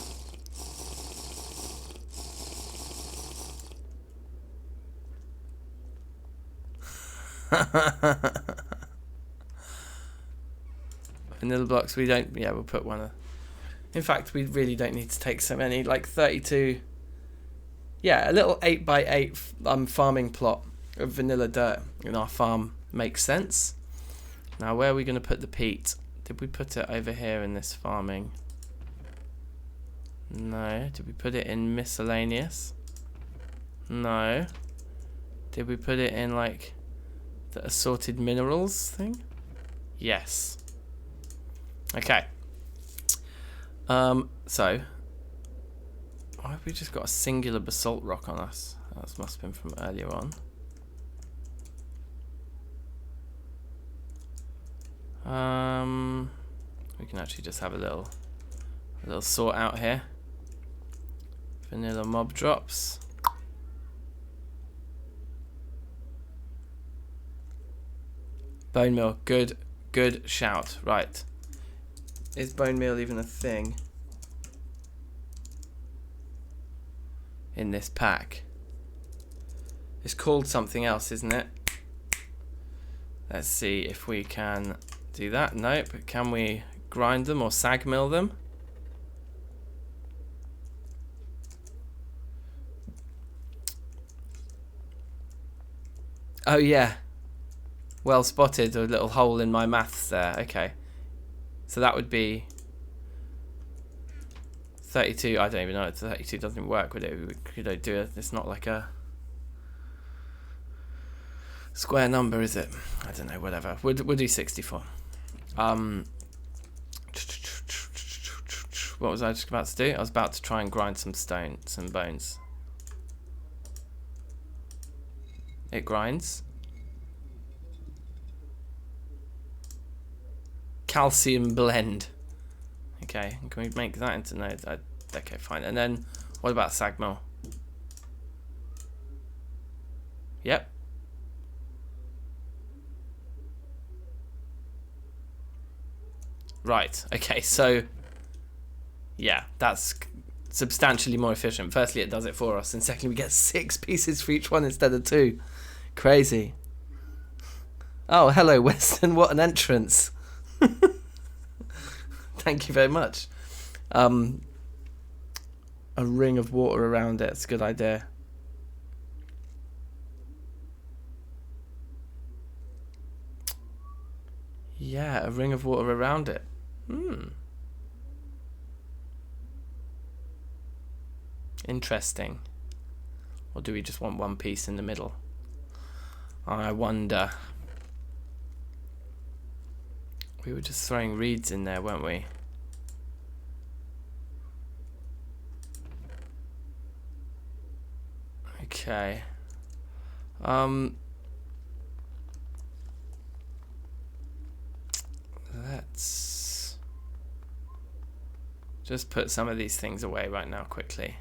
Vanilla blocks, we don't, yeah, we'll put one. In fact, we really don't need to take so many, like 32. Yeah, a little 8x8 farming plot of vanilla dirt in our farm makes sense. Now, where are we going to put the peat? Did we put it over here in this farming? No. Did we put it in miscellaneous? No. Did we put it in like the assorted minerals thing? Yes. Okay. So why have we just got a singular basalt rock on us? That must have been from earlier on. We can actually just have a little sort out here. Vanilla mob drops. Bone meal, good shout. Right. Is bone meal even a thing in this pack? It's called something else, isn't it? Let's see if we can do that. Nope. Can we grind them or sag mill them? Oh yeah. Well spotted. A little hole in my maths there. Okay. So that would be 32. I don't even know. 32 doesn't even work with it. Could I do it? It's not like a square number, is it? I don't know. Whatever. We'll do 64. What was I just about to do? I was about to try and grind some bones. It grinds. Calcium blend. Okay, can we make that into no? Okay, fine. And then what about sag mill? Yep. Right. Okay. So yeah, that's substantially more efficient. Firstly, it does it for us, and secondly, we get 6 pieces for each one instead of 2. Crazy. Oh, hello, Weston. What an entrance. Thank you very much. A ring of water around it. It's a good idea. Yeah, a ring of water around it. Interesting. Or do we just want one piece in the middle? I wonder. We were just throwing reeds in there, weren't we? Okay. Let's just put some of these things away right now quickly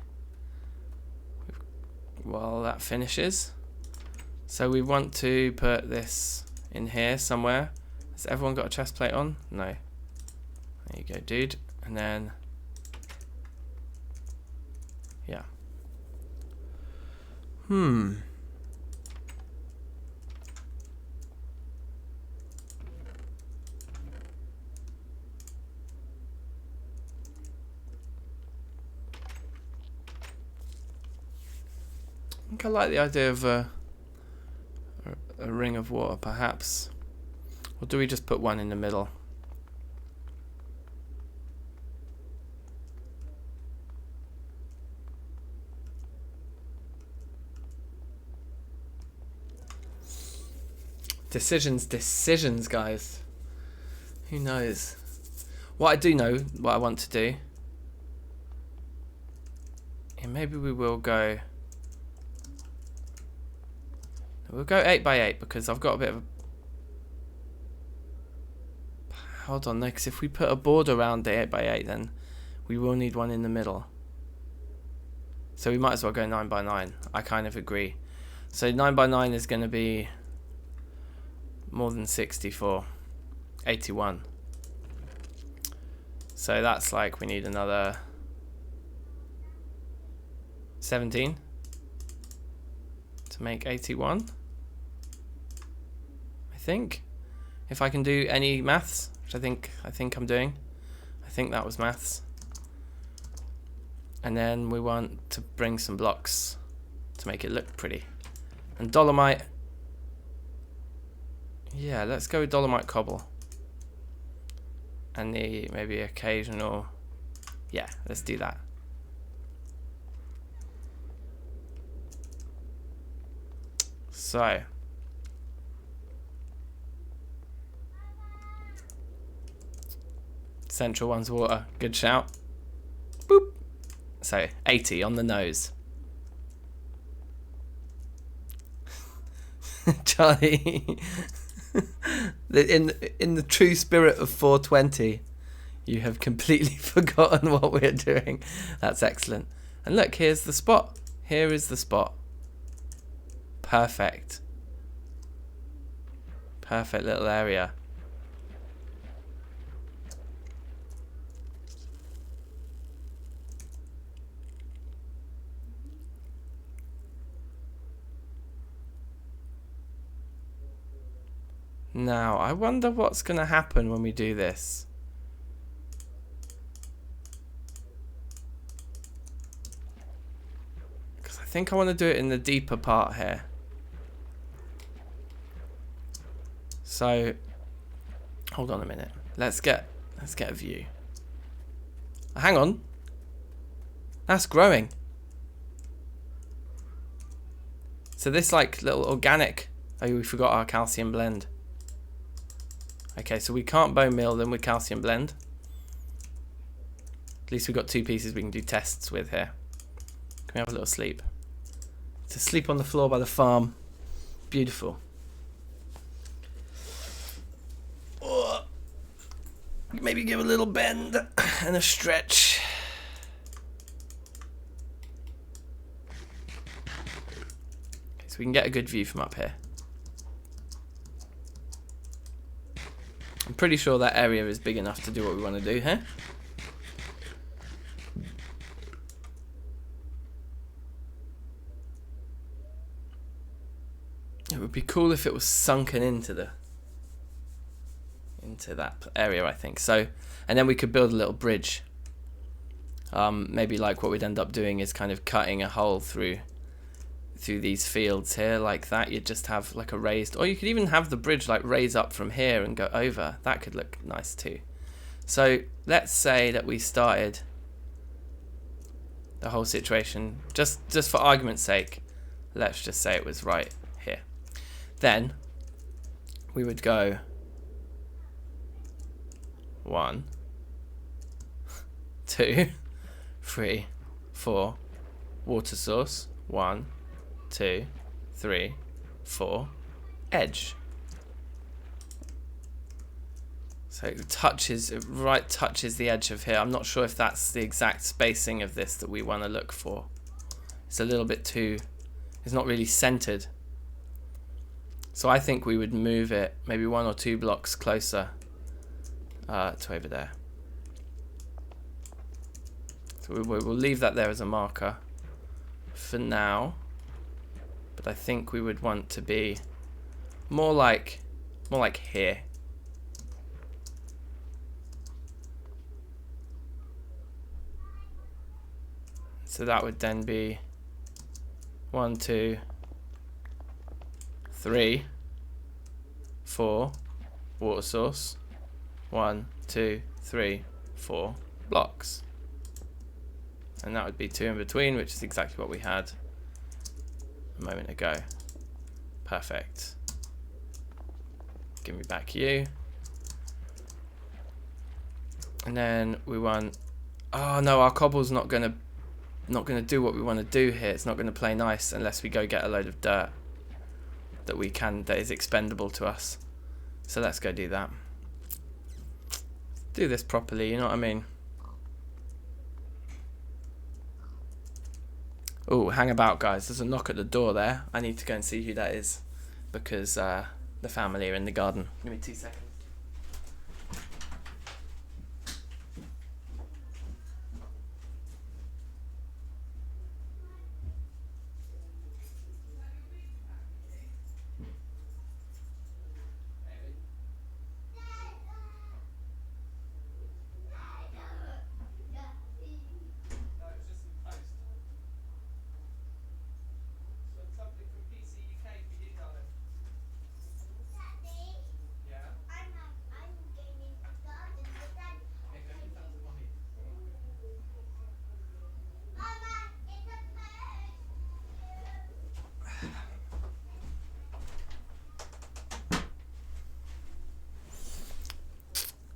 while that finishes. So we want to put this in here somewhere. Has everyone got a chest plate on? No. There you go, dude. And then, yeah. I think I like the idea of a ring of water, perhaps. Or do we just put one in the middle? Decisions, guys. Who knows? What I do know, what I want to do, and maybe we will go. We'll go 8x8 because I've got a bit of a... Hold on, no, because if we put a board around the 8x8, then we will need one in the middle. So we might as well go 9x9. I kind of agree. So 9x9 is going to be more than 64. 81. So that's like we need another 17 to make 81. I think, if I can do any maths, which I think I'm doing. I think that was maths. And then we want to bring some blocks to make it look pretty. And Dolomite. Yeah, let's go with Dolomite cobble. And the maybe occasional. Yeah, let's do that. So central one's water. Good shout. Boop. So 80 on the nose. Charlie, in the true spirit of 420, you have completely forgotten what we're doing. That's excellent. And look, here's the spot. Here is the spot. Perfect. Perfect little area. Now, I wonder what's going to happen when we do this. Because I think I want to do it in the deeper part here. So, hold on a minute. Let's get a view. Hang on. That's growing. So this like little organic. Oh, we forgot our calcium blend. Okay, so we can't bone meal them with calcium blend. At least we've got two pieces we can do tests with here. Can we have a little sleep? To sleep on the floor by the farm. Beautiful. Oh, maybe give a little bend and a stretch. Okay, so we can get a good view from up here. I'm pretty sure that area is big enough to do what we want to do here. It would be cool if it was sunken into that area, I think. So, and then we could build a little bridge. Maybe like what we'd end up doing is kind of cutting a hole through these fields here like that. You'd just have like a raised, or you could even have the bridge like raise up from here and go over. That could look nice too. So let's say that we started the whole situation, just for argument's sake, let's just say it was right here. Then we would go 1, 2, 3, 4. Water source. 1, 2, 3, 4. Edge. So it touches, it right touches the edge of here. I'm not sure if that's the exact spacing of this that we want to look for. It's a little bit too, it's not really centered. So I think we would move it maybe 1 or 2 blocks closer to over there. So we'll leave that there as a marker for now. But I think we would want to be more like here. So that would then be 1, 2, 3, 4, water source. 1, 2, 3, 4 blocks. And that would be 2 in between, which is exactly what we had a moment ago. Perfect. Give me back you. And then we want, oh no, our cobble's not gonna do what we want to do here. It's not gonna play nice unless we go get a load of dirt that is expendable to us. So let's go do that. Do this properly, you know what I mean? Oh, hang about, guys. There's a knock at the door there. I need to go and see who that is because the family are in the garden. Give me 2 seconds.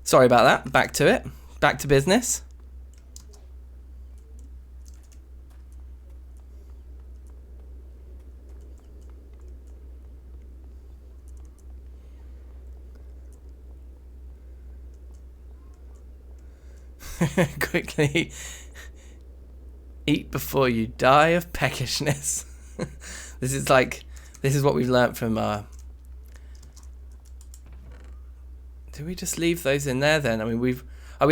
Sorry about that. Back to it. Back to business. Quickly. Eat before you die of peckishness. This is what we've learnt from do we just leave those in there then? I mean, we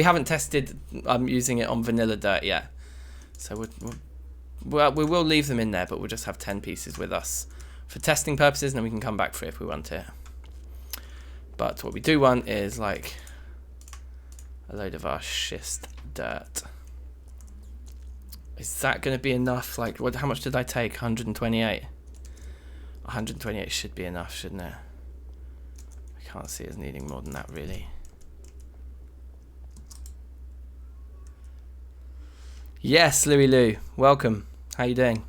haven't tested using it on vanilla dirt yet, so we will leave them in there, but we'll just have 10 pieces with us for testing purposes, and then we can come back for it if we want it. But what we do want is like a load of our schist dirt. Is that going to be enough? Like, how much did I take? 128. 128 should be enough, shouldn't it? Can't see us needing more than that, really. Yes, Louis Lou, welcome. How you doing?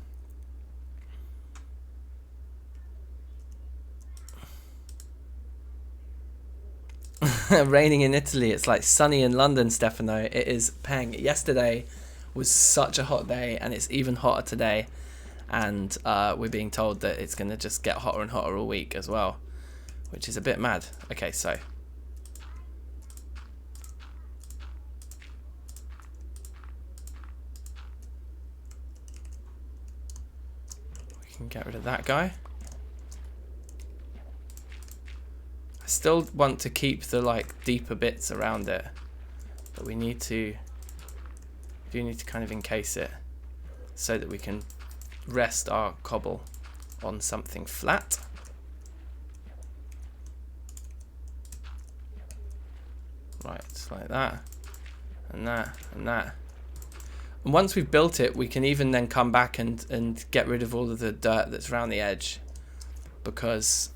Raining in Italy. It's like sunny in London, Stefano. It is peng. Yesterday was such a hot day, and it's even hotter today. And we're being told that it's going to just get hotter and hotter all week as well, which is a bit mad. Okay, so we can get rid of that guy. I still want to keep the like deeper bits around it, but we do need to kind of encase it so that we can rest our cobble on something flat. Right, like that, and that, and that. And once we've built it, we can even then come back and get rid of all of the dirt that's around the edge, because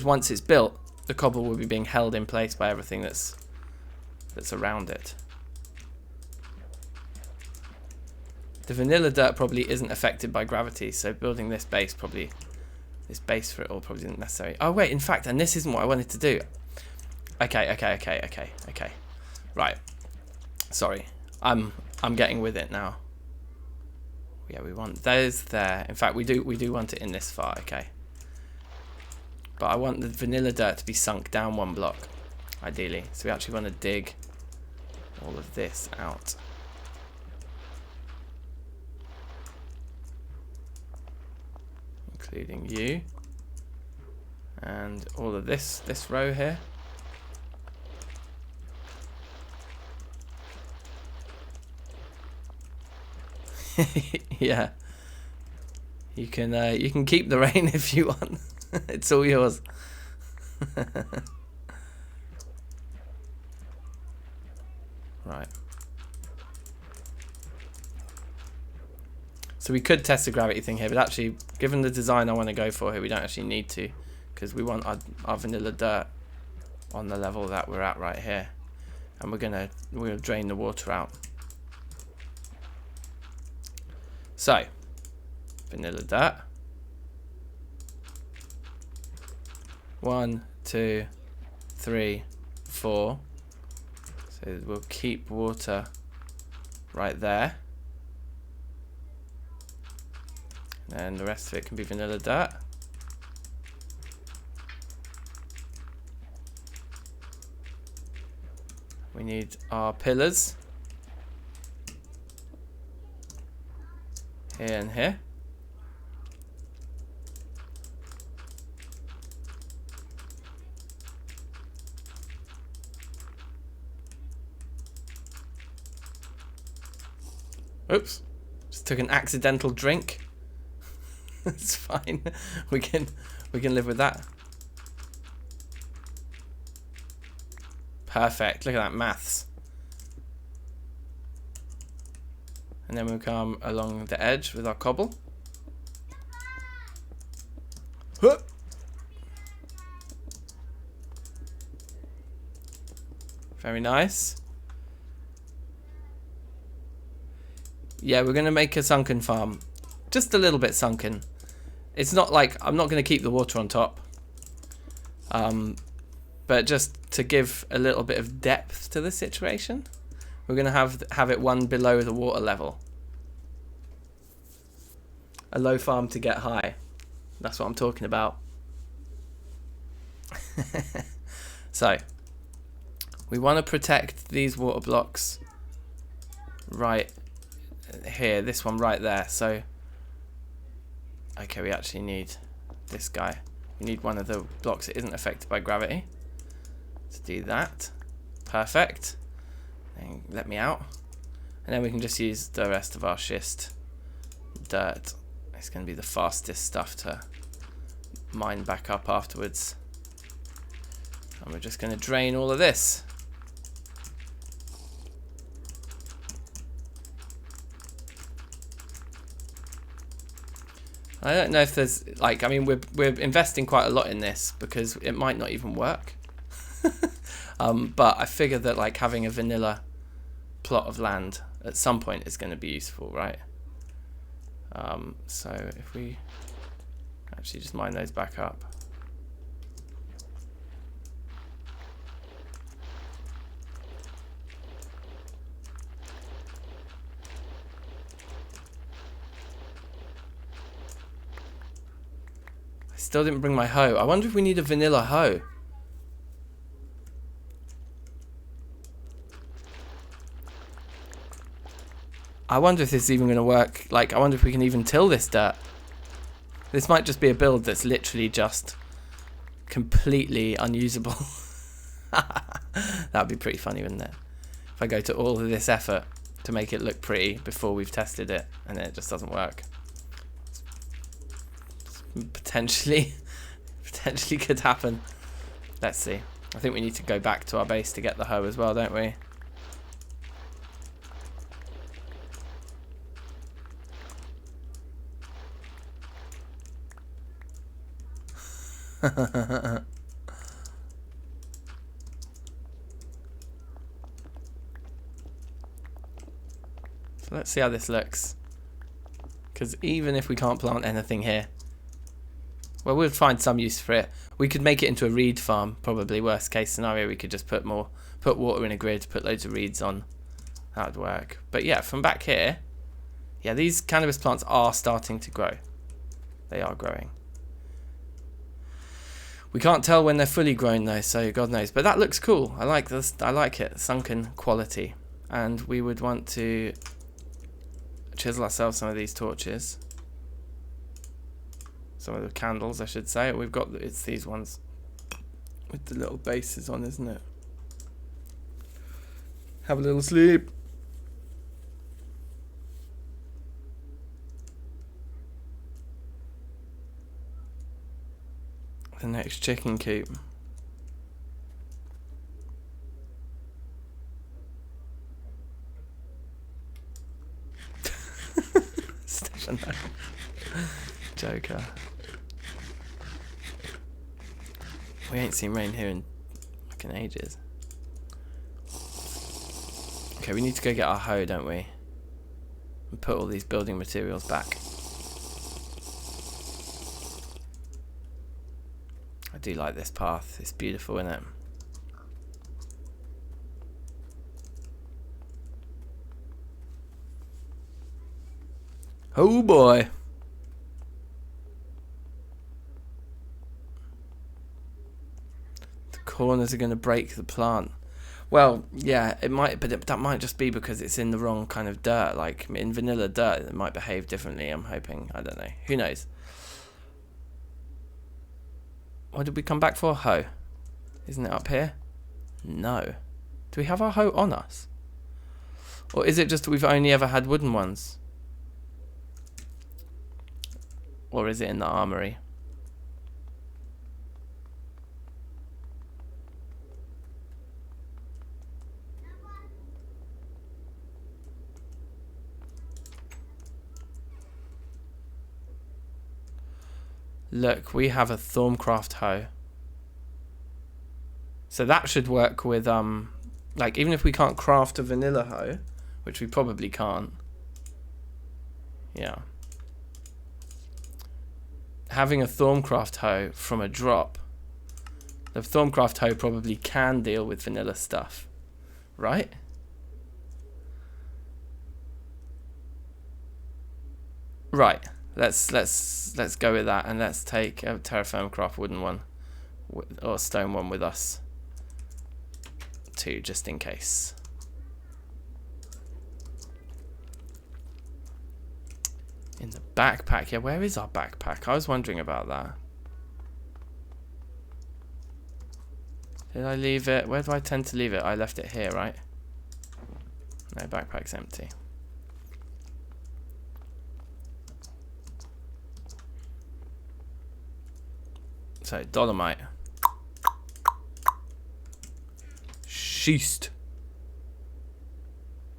once it's built, the cobble will be being held in place by everything that's around it. The vanilla dirt probably isn't affected by gravity, so building this base probably this base for it all probably isn't necessary. Oh wait, in fact, and this isn't what I wanted to do. Okay. Right. Sorry. I'm getting with it now. Yeah, we want those there. In fact, we do want it in this far, okay. But I want the vanilla dirt to be sunk down 1 block, ideally. So we actually want to dig all of this out. Including you. And all of this row here. Yeah. You can keep the rain if you want. It's all yours. Right. So we could test the gravity thing here, but actually, given the design I want to go for here, we don't actually need to, because we want our vanilla dirt on the level that we're at right here, and we're gonna drain the water out. So, vanilla dirt. 1, 2, 3, 4. So we'll keep water right there. And the rest of it can be vanilla dirt. We need our pillars. Here and here. Oops, just took an accidental drink. It's fine. We can live with that. Perfect. Look at that maths. And then we'll come along the edge with our cobble. Huh. Very nice. Yeah, we're going to make a sunken farm. Just a little bit sunken. It's not like I'm not going to keep the water on top. But just to give a little bit of depth to the situation, we're going to have it one below the water level. A low farm to get high. That's what I'm talking about. So, we want to protect these water blocks right here, this one right there. So, okay, we actually need this guy. We need one of the blocks that isn't affected by gravity. Let's do that. Perfect. And let me out. And then we can just use the rest of our schist dirt. It's going to be the fastest stuff to mine back up afterwards. And we're just going to drain all of this. I don't know if there's, like, I mean, we're investing quite a lot in this because it might not even work. But I figure that, like, having a vanilla plot of land at some point is going to be useful, right? So if we actually just mine those back up. I still didn't bring my hoe. I wonder if we need a vanilla hoe. I wonder if this is even going to work. Like, I wonder if we can even till this dirt. This might just be a build that's literally just completely unusable. That'd be pretty funny, wouldn't it? If I go to all of this effort to make it look pretty before we've tested it and then it just doesn't work. Potentially could happen. Let's see. I think we need to go back to our base to get the hoe as well, don't we? So let's see how this looks. Because even if we can't plant anything here, Well, we'll find some use for it. We could make it into a reed farm, probably. Worst case scenario, we could just put water in a grid, put loads of reeds on. That would work. But yeah, from back here, yeah, these cannabis plants are starting to grow. They are growing. We can't tell when they're fully grown though, so God knows. But that looks cool. I like this. I like it. Sunken quality. And we would want to chisel ourselves some of these torches. Some of the candles, I should say. We've got, it's these ones with the little bases on, isn't it? Have a little sleep. The next chicken coop. Stefano. Joker. We ain't seen rain here in fucking ages. Okay, we need to go get our hoe, don't we? And put all these building materials back. I do like this path. It's beautiful, isn't it? Oh boy. The corners are going to break the plant. Well, yeah, it might, but that might just be because it's in the wrong kind of dirt. Like in vanilla dirt, it might behave differently. I'm hoping. I don't know. Who knows? What did we come back for? Hoe. Isn't it up here? No. Do we have our hoe on us? Or is it just that we've only ever had wooden ones? Or is it in the armory? Look, we have a Thermacraft hoe. So that should work with, like, even if we can't craft a vanilla hoe, which we probably can't. Yeah. Having a Thermacraft hoe from a drop. The Thermacraft hoe probably can deal with vanilla stuff. Right? Right. Let's go with that, and let's take a Terrafirmacraft wooden one or stone one with us too, just in case. In the backpack, yeah. Where is our backpack? I was wondering about that. Did I leave it? Where do I tend to leave it? I left it here, right? No, backpack's empty. So, Dolomite. Schist.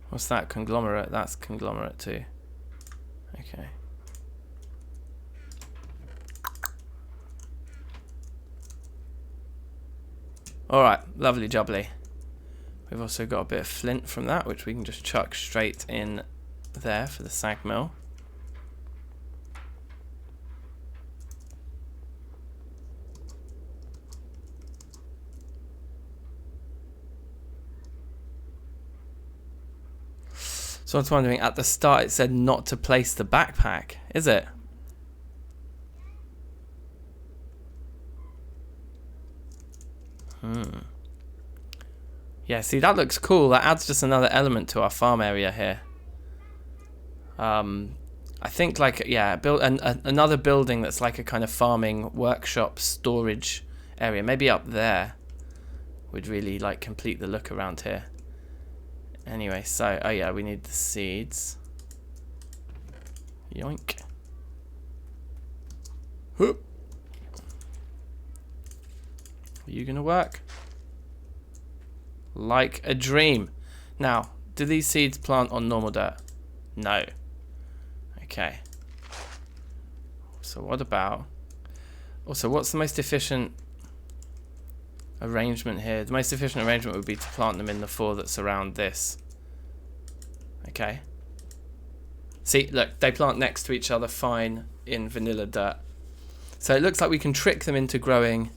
What's that? Conglomerate? That's conglomerate too. Okay. Alright, lovely jubbly. We've also got a bit of flint from that, which we can just chuck straight in there for the sag mill. So I was wondering, at the start it said not to place the backpack, is it? Yeah, see, that looks cool. That adds just another element to our farm area here. I think, like, yeah, build another building that's like a kind of farming workshop storage area. Maybe up there would really, like, complete the look around here. Anyway, so, oh yeah, we need the seeds. Yoink. Whoop. Are you gonna work? Like a dream. Now, do these seeds plant on normal dirt? No. Okay. So what about... Also, what's the most efficient arrangement here? The most efficient arrangement would be to plant them in the 4 that surround this. Okay. See, look, they plant next to each other fine in vanilla dirt. So it looks like we can trick them into growing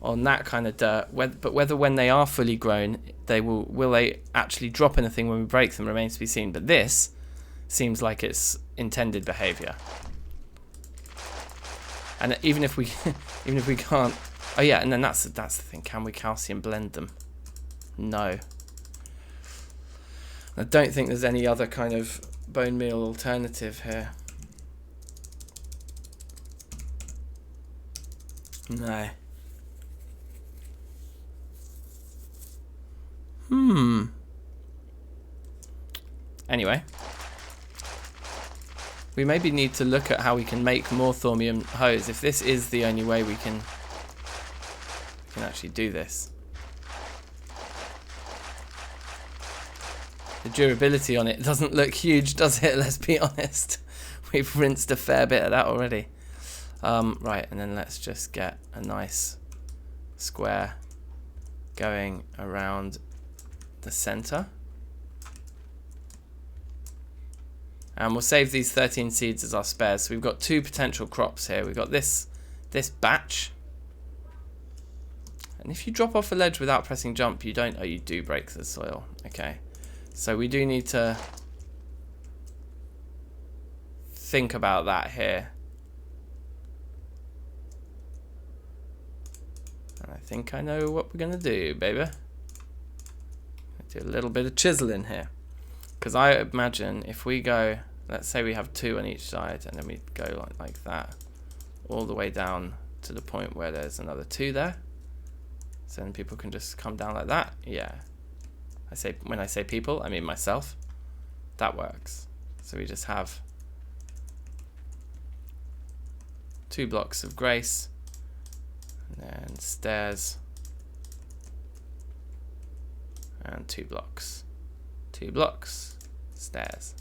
on that kind of dirt, but whether when they are fully grown, will they actually drop anything when we break them remains to be seen. But this seems like it's intended behavior. And even if we can't, oh yeah, and then that's the thing. Can we calcium blend them? No. I don't think there's any other kind of bone meal alternative here. No. Anyway, we maybe need to look at how we can make more thormium hose. If this is the only way we can actually do this. The durability on it doesn't look huge, does it? Let's be honest. We've rinsed a fair bit of that already. Right, and then let's just get a nice square going around the center. And we'll save these 13 seeds as our spares. So we've got 2 potential crops here. We've got this batch. And if you drop off a ledge without pressing jump, you don't... Oh, you do break the soil. Okay. So we do need to think about that here. And I think I know what we're going to do, baby. Do a little bit of chiseling here. Because I imagine if we go, let's say we have 2 on each side, and then we go like that, all the way down to the point where there's another 2 there. So then people can just come down like that. Yeah. When I say people, I mean myself. That works. So we just have 2 blocks of grace, and then stairs, and 2 blocks. 2 blocks, stairs.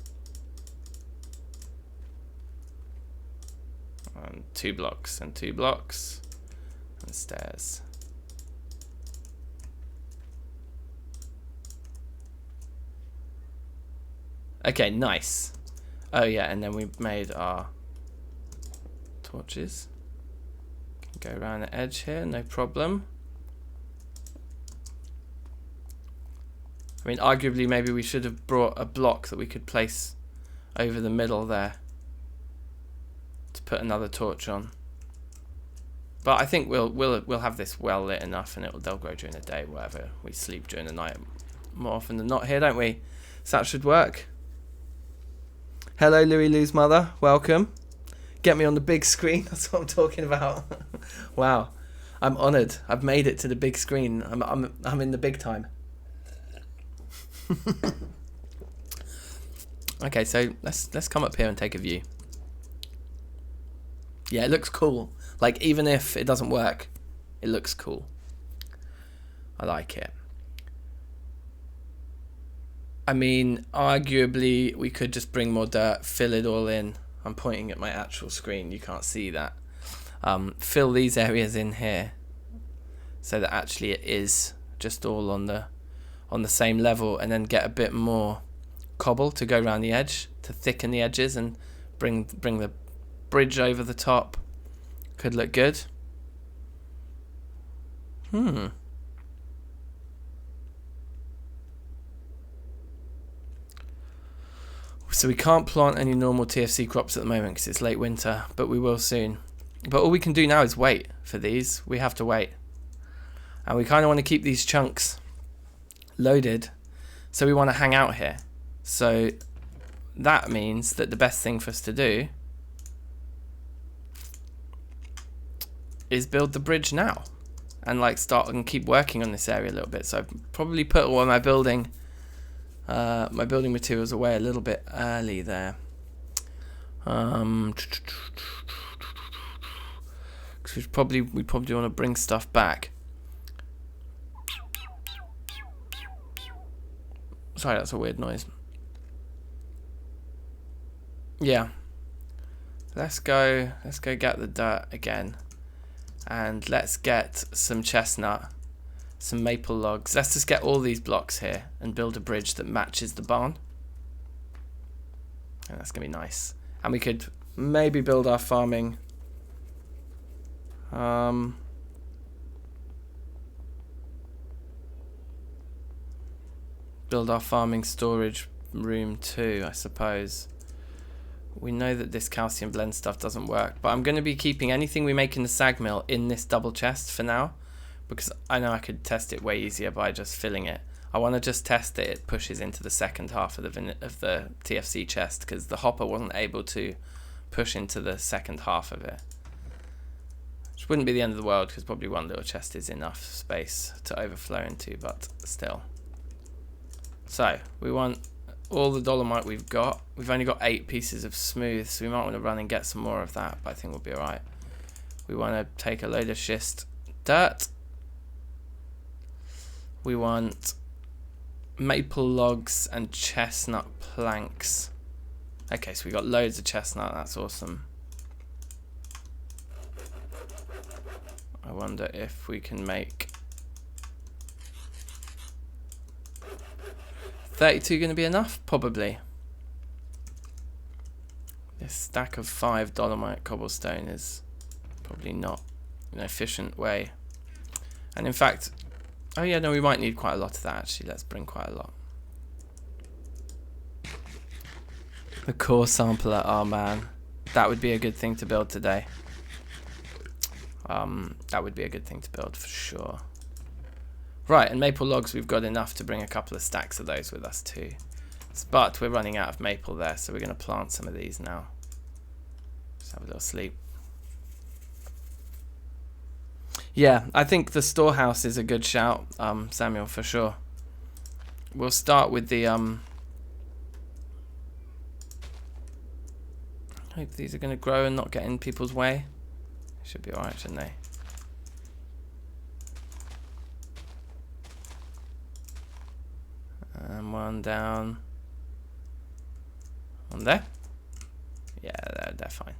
And 2 blocks, and 2 blocks, and stairs. Okay, nice. Oh yeah, and then we've made our torches. Can go around the edge here, no problem. I mean, arguably, maybe we should have brought a block that we could place over the middle there to put another torch on. But I think we'll have this well lit enough, and they'll grow during the day, whatever. We sleep during the night more often than not here, don't we? So that should work. Hello, Louis Lou's mother. Welcome. Get me on the big screen. That's what I'm talking about. Wow, I'm honoured. I've made it to the big screen. I'm in the big time. Okay, so let's come up here and take a view. Yeah, it looks cool. Like, even if it doesn't work, it looks cool. I like it. I mean, arguably, we could just bring more dirt, fill it all in. I'm pointing at my actual screen. You can't see that. Fill these areas in here so that actually it is just all on the same level, and then get a bit more cobble to go around the edge to thicken the edges and bring the bridge over the top. Could look good. So we can't plant any normal TFC crops at the moment because it's late winter, but we will soon. But all we can do now is wait for these. We have to wait. And we kind of want to keep these chunks loaded, so we want to hang out here. So that means that the best thing for us to do is build the bridge now and like start and keep working on this area a little bit. So I've probably put all my building materials away a little bit early there. Because we probably want to bring stuff back. Sorry, that's a weird noise. Yeah. Let's go get the dirt again. And let's get some chestnut, some maple logs. Let's just get all these blocks here and build a bridge that matches the barn. And that's going to be nice. And we could maybe build our farming Build our farming storage room too, I suppose. We know that this calcium blend stuff doesn't work, but I'm going to be keeping anything we make in the sag mill in this double chest for now, because I know I could test it way easier by just filling it. I want to just test that it pushes into the second half of the TFC chest, because the hopper wasn't able to push into the second half of it. Which wouldn't be the end of the world, because probably one little chest is enough space to overflow into, but still. So, we want all the dolomite we've got. We've only got 8 pieces of smooth, so we might want to run and get some more of that, but I think we'll be alright. We want to take a load of schist dirt. We want maple logs and chestnut planks. Okay, so we got loads of chestnut, that's awesome. I wonder if we can make 32 going to be enough? Probably. This stack of 5 dolomite cobblestone is probably not an efficient way. And in fact, oh yeah, no, we might need quite a lot of that actually. Let's bring quite a lot. The core sampler, oh man. That would be a good thing to build today. That would be a good thing to build for sure. Right, and maple logs, we've got enough to bring a couple of stacks of those with us too. But we're running out of maple there, so we're going to plant some of these now. Just have a little sleep. Yeah, I think the storehouse is a good shout, Samuel, for sure. We'll start with the... I hope these are going to grow and not get in people's way. Should be alright, shouldn't they? And one down. One there. Yeah, they're fine.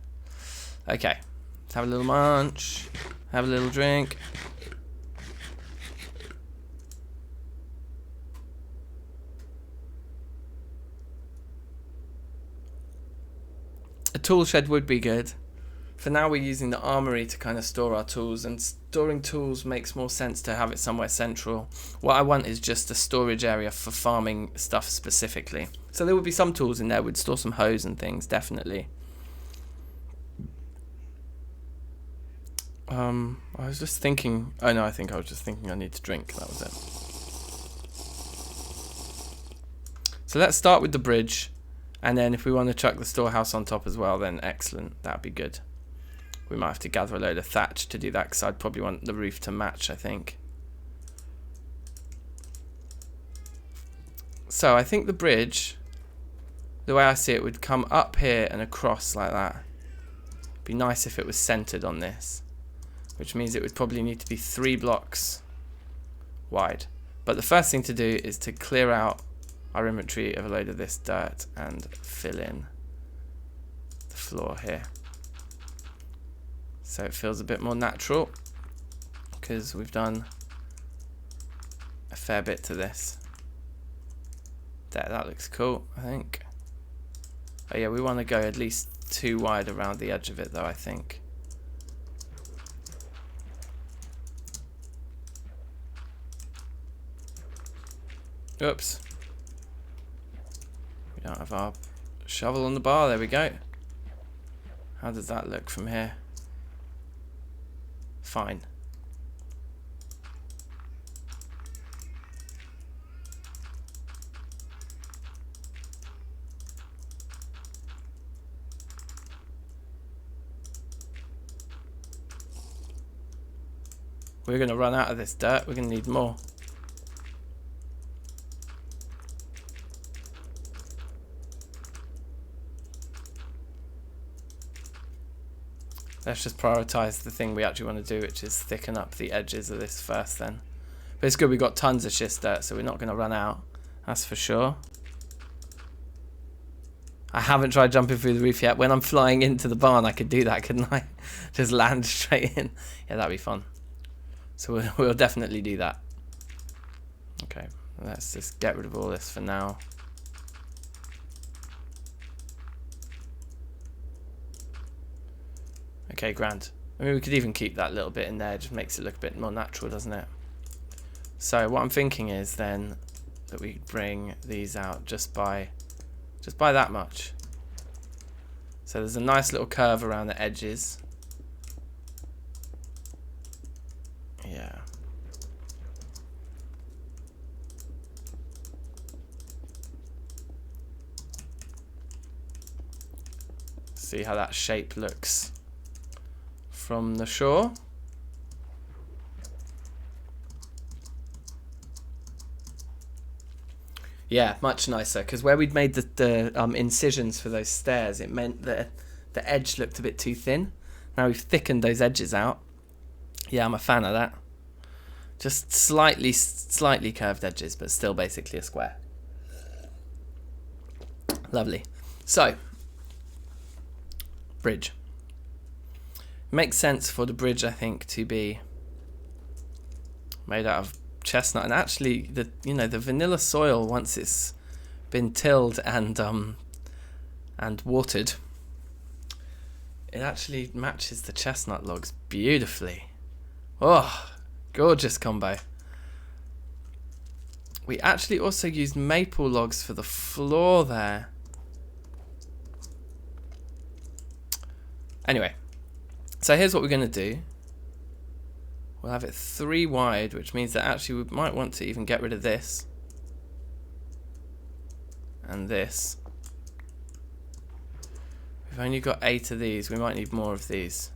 Okay, let's have a little munch. Have a little drink. A tool shed would be good. For now we're using the armory to kind of store our tools, and storing tools makes more sense to have it somewhere central. What I want is just a storage area for farming stuff specifically. So there would be some tools in there. We'd store some hoes and things, definitely. I was just thinking, oh no, I think I was just thinking I need to drink, that was it. So let's start with the bridge, and then if we want to chuck the storehouse on top as well, then excellent, that'd be good. We might have to gather a load of thatch to do that, because I'd probably want the roof to match, I think. So I think the bridge, the way I see it, would come up here and across like that. It'd be nice if it was centered on this, which means it would probably need to be 3 blocks wide. But the first thing to do is to clear out our inventory of a load of this dirt and fill in the floor here. So it feels a bit more natural, because we've done a fair bit to this. There, that looks cool, I think. Oh yeah, we want to go at least 2 wide around the edge of it though, I think. Oops. We don't have our shovel on the bar, there we go. How does that look from here? Fine. We're going to run out of this dirt. We're going to need more. Let's just prioritize the thing we actually want to do, which is thicken up the edges of this first then. But it's good, we've got tons of schist dirt, so we're not going to run out. That's for sure. I haven't tried jumping through the roof yet. When I'm flying into the barn, I could do that, couldn't I? Just land straight in. Yeah, that'd be fun. So we'll definitely do that. Okay, let's just get rid of all this for now. Okay, grand. I mean, we could even keep that little bit in there. It just makes it look a bit more natural, doesn't it? So what I'm thinking is then that we bring these out just by that much. So there's a nice little curve around the edges. Yeah. See how that shape looks from the shore. Yeah, much nicer, because where we'd made the incisions for those stairs, it meant that the edge looked a bit too thin. Now we've thickened those edges out. Yeah, I'm a fan of that. Just slightly curved edges, but still basically a square. Lovely. So, bridge. Makes sense for the bridge, I think, to be made out of chestnut, and actually the vanilla soil, once it's been tilled and watered, it actually matches the chestnut logs beautifully. Oh, gorgeous combo. We actually also used maple logs for the floor there. Anyway, so here's what we're going to do. We'll have it 3 wide, which means that actually we might want to even get rid of this. And this. We've only got 8 of these. We might need more of these.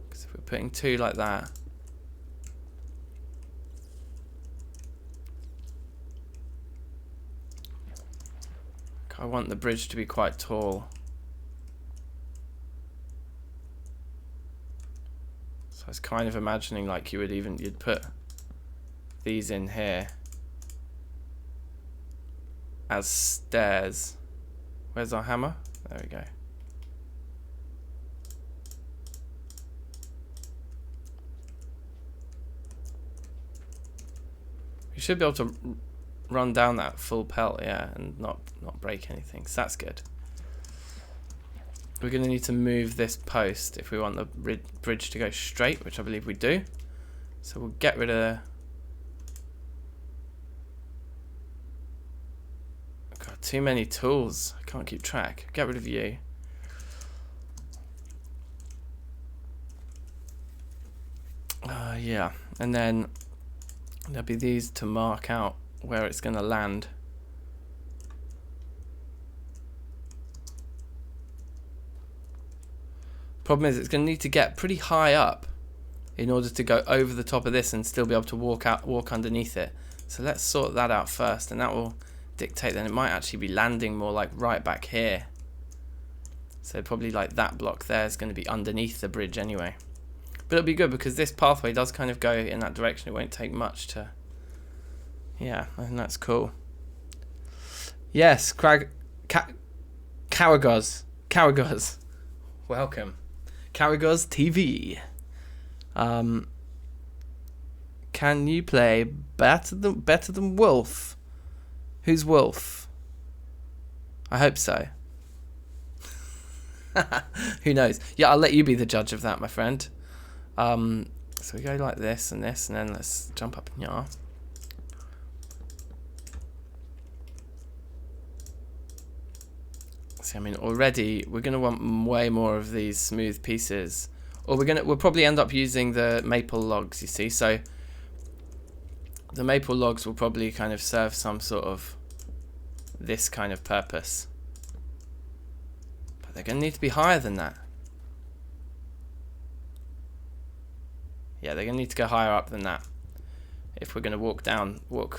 Because if we're putting 2 like that. I want the bridge to be quite tall. I was kind of imagining like you'd put these in here as stairs. Where's our hammer? There we go. You should be able to run down that full pelt, yeah, and not break anything. So that's good. We're going to need to move this post if we want the bridge to go straight, which I believe we do. So we'll get rid of... I've got too many tools. I can't keep track. Get rid of you. Yeah. And then there'll be these to mark out where it's going to land. Problem is, it's going to need to get pretty high up in order to go over the top of this and still be able to walk underneath it. So let's sort that out first, and that will dictate. Then it might actually be landing more like right back here. So probably like that block there is going to be underneath the bridge anyway. But it'll be good because this pathway does kind of go in that direction. It won't take much to... Yeah, I think that's cool. Yes, Caragos. Welcome. Caragos TV. Can you play better than Wolf? Who's Wolf? I hope so. Who knows? Yeah, I'll let you be the judge of that, my friend. So we go like this, and then let's jump up in here. I mean, already we're going to want way more of these smooth pieces, or we'll probably end up using the maple logs, you see. So the maple logs will probably kind of serve some sort of this kind of purpose, but they're going to need to be higher than that. Yeah, they're going to need to go higher up than that if we're going to walk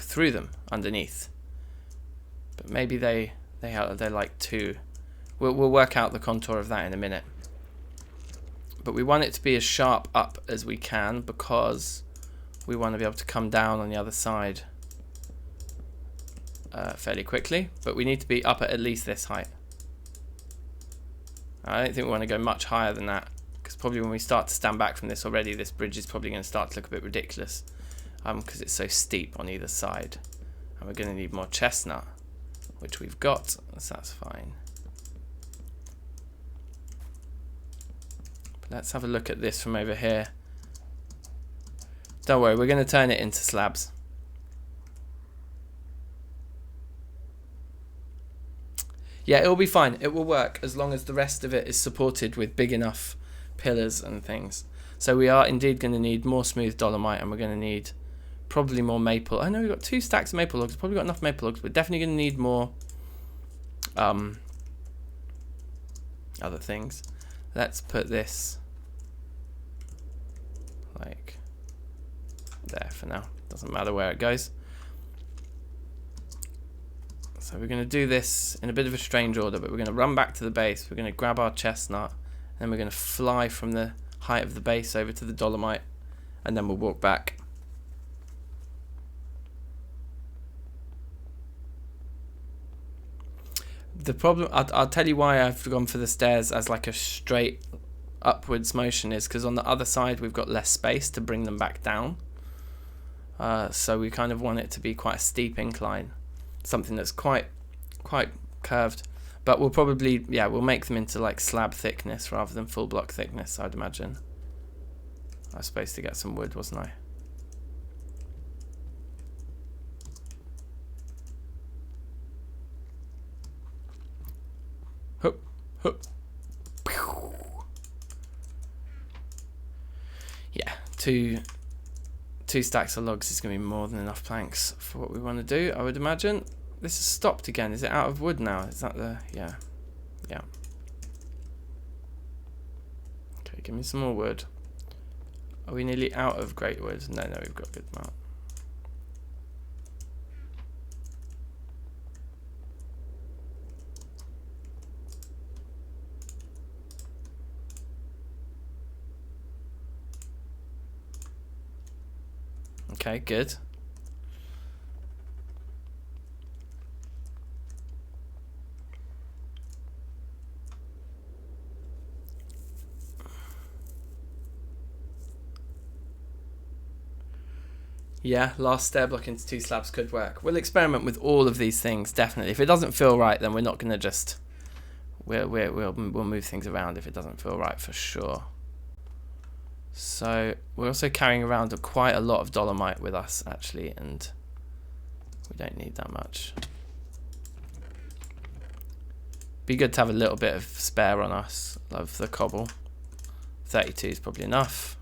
through them underneath. But maybe they're like 2. We'll work out the contour of that in a minute. But we want it to be as sharp up as we can because we want to be able to come down on the other side fairly quickly. But we need to be up at least this height. I don't think we want to go much higher than that, because probably when we start to stand back from this already, this bridge is probably going to start to look a bit ridiculous because it's so steep on either side. And we're going to need more chestnut, which we've got, so that's fine. let's have a look at this from over here. Don't worry, we're going to turn it into slabs. Yeah, it'll be fine. It will work as long as the rest of it is supported with big enough pillars and things. So we are indeed going to need more smooth dolomite, and we're going to need probably more maple. I know we've got 2 stacks of maple logs. Probably got enough maple logs. We're definitely going to need more other things. Let's put this like there for now. Doesn't matter where it goes. So we're going to do this in a bit of a strange order, but we're going to run back to the base. We're going to grab our chestnut, and then we're going to fly from the height of the base over to the dolomite, and then we'll walk back. The problem, I'll tell you why I've gone for the stairs as like a straight upwards motion, is because on the other side we've got less space to bring them back down. So we kind of want it to be quite a steep incline. Something that's quite curved, but we'll probably, yeah, we'll make them into like slab thickness rather than full block thickness, I'd imagine. I was supposed to get some wood, wasn't I? Hup, hup. Yeah, two stacks of logs is going to be more than enough planks for what we want to do, I would imagine. This has stopped again. Is it out of wood now? Is that the... yeah. Yeah. Okay, give me some more wood. Are we nearly out of great wood? No, we've got a good amount. Okay, good. Yeah, last stair block into 2 slabs could work. We'll experiment with all of these things, definitely. If it doesn't feel right, then we're not going to just... We'll move things around if it doesn't feel right, for sure. So we're also carrying around quite a lot of dolomite with us, actually, and we don't need that much. Be good to have a little bit of spare on us of the cobble. 32 is probably enough.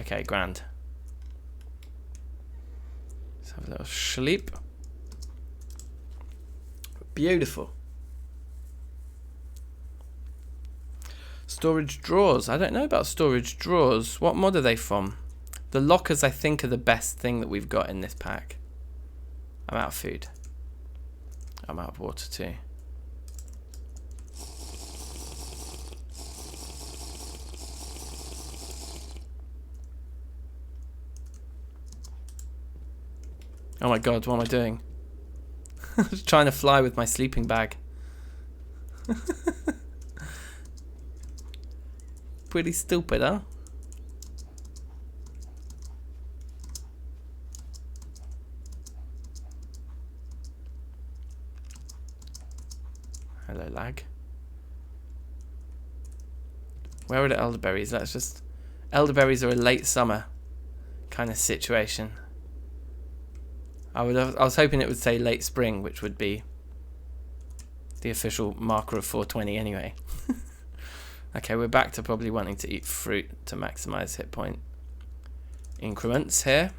Okay, grand. Let's have a little sleep. Beautiful. Storage drawers. I don't know about storage drawers. What mod are they from? The lockers, I think, are the best thing that we've got in this pack. I'm out of food. I'm out of water too. Oh my god, what am I doing? I was trying to fly with my sleeping bag. Pretty stupid, huh? Hello, lag. Where are the elderberries? Let's just... Elderberries are a late summer kind of situation. I was hoping it would say late spring, which would be the official marker of 420 anyway. Okay, we're back to probably wanting to eat fruit to maximize hit point increments here.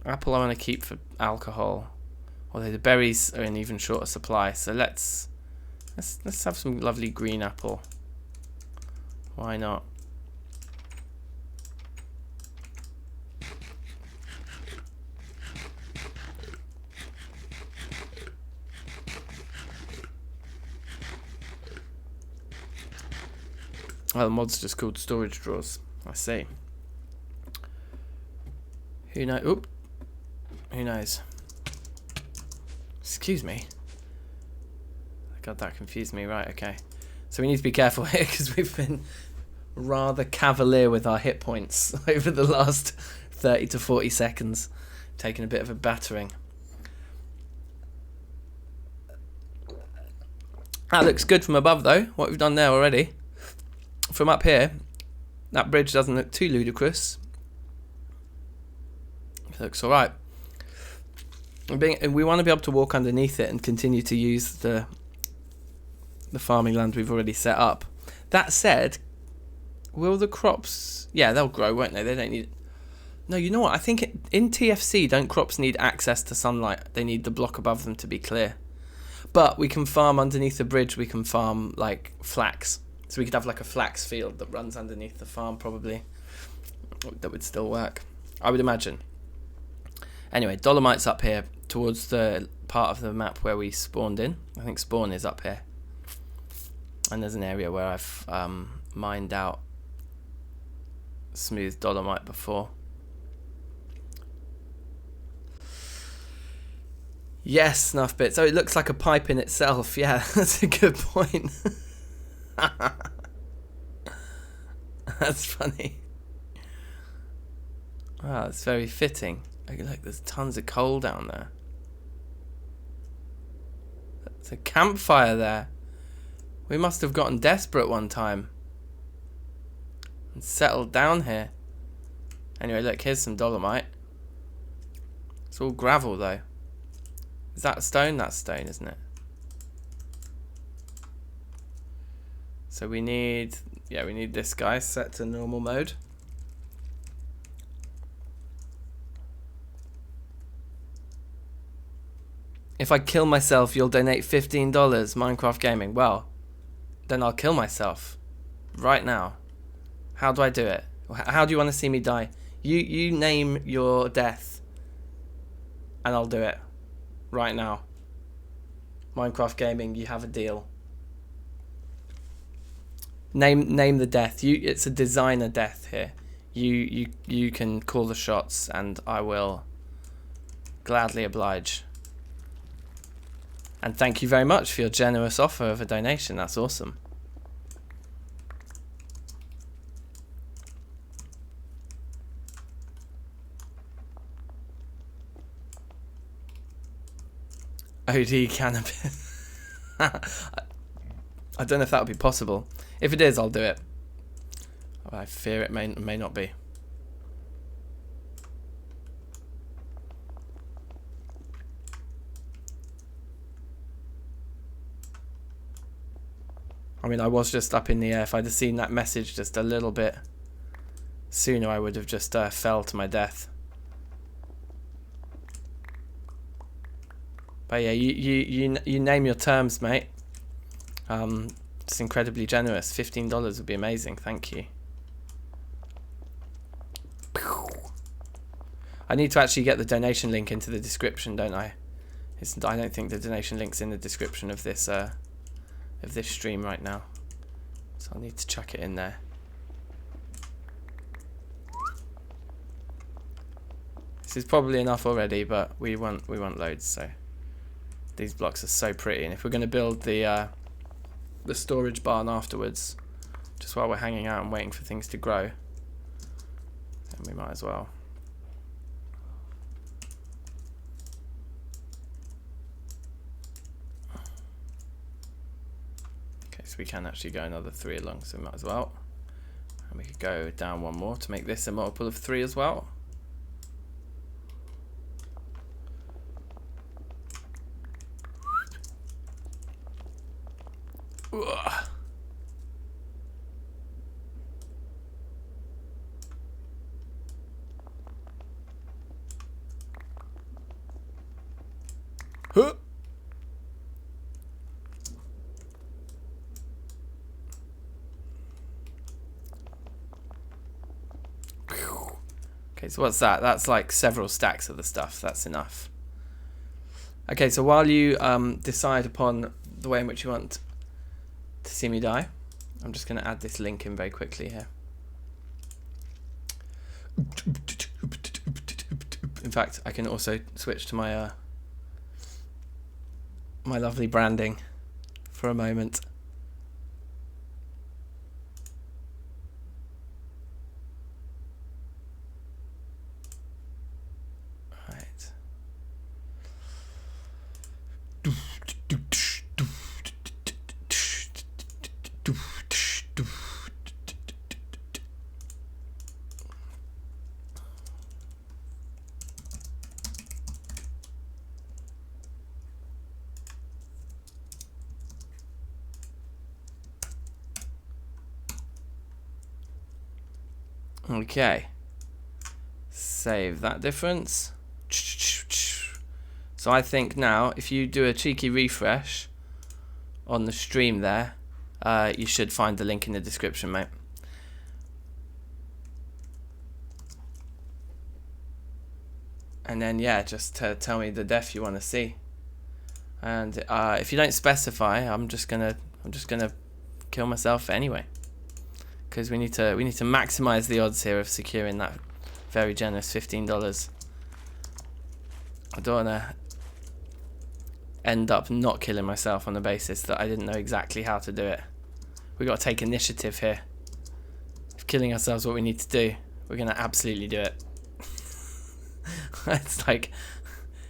Apple I want to keep for alcohol, although the berries are in even shorter supply. So let's have some lovely green apple. Why not? Oh, the mod's just called storage drawers. I see. Who knows? Oop. Who knows? Excuse me. God, that confused me. Right, okay. So we need to be careful here because we've been rather cavalier with our hit points over the last 30 to 40 seconds. Taking a bit of a battering. That looks good from above though, what we've done there already. from up here, that bridge doesn't look too ludicrous. It looks alright. We want to be able to walk underneath it and continue to use the farming land we've already set up. That said, will the crops... Yeah, they'll grow, won't they? They don't need... No, you know what? I think in TFC, don't crops need access to sunlight? They need the block above them to be clear. But we can farm underneath the bridge. We can farm, like, flax. So we could have, like, a flax field that runs underneath the farm, probably. That would still work, I would imagine. Anyway, Dolomites up here towards the part of the map where we spawned in. I think spawn is up here. And there's an area where I've mined out smooth Dolomite before. Yes, snuff bits. Oh, it looks like a pipe in itself. Yeah, that's a good point. That's funny. Wow, it's very fitting. Look, there's tons of coal down there. There's a campfire there. We must have gotten desperate one time and settled down here. Anyway, look, here's some dolomite. It's all gravel, though. Is that stone? That's stone, isn't it? So we need... Yeah, we need this guy set to normal mode. If I kill myself, you'll donate $15, Minecraft Gaming. Well, then I'll kill myself. Right now. How do I do it? How do you want to see me die? You name your death. And I'll do it. Right now. Minecraft Gaming, you have a deal. Name the death. It's a designer death here. You can call the shots and I will gladly oblige. And thank you very much for your generous offer of a donation. That's awesome. OD cannabis. I don't know if that would be possible. If it is, I'll do it. I fear it may not be. I mean, I was just up in the air. If I'd have seen that message just a little bit sooner, I would have just fell to my death. But yeah, you name your terms, mate. It's incredibly generous. $15 would be amazing. Thank you. I need to actually get the donation link into the description, don't I? I don't think the donation link's in the description of this stream right now, so I'll need to chuck it in there. This is probably enough already, but we want loads. So these blocks are so pretty, and if we're going to build the storage barn afterwards, just while we're hanging out and waiting for things to grow, then we might as well. So we can actually go another 3 along, so we might as well. And we could go down 1 more to make this a multiple of 3 as well. Ugh. Huh. Okay, so what's that? That's like several stacks of the stuff. That's enough. Okay, so while you decide upon the way in which you want to see me die, I'm just going to add this link in very quickly here. In fact, I can also switch to my my lovely branding for a moment. Okay. Save that difference. So I think now, if you do a cheeky refresh on the stream there, you should find the link in the description, mate. And then, yeah, just tell me the def you want to see. And if you don't specify, I'm just gonna kill myself anyway, because we need to maximize the odds here of securing that very generous $15. I don't wanna end up not killing myself on the basis that I didn't know exactly how to do it. We got to take initiative here. If killing ourselves is what we need to do, we're gonna absolutely do it. It's like,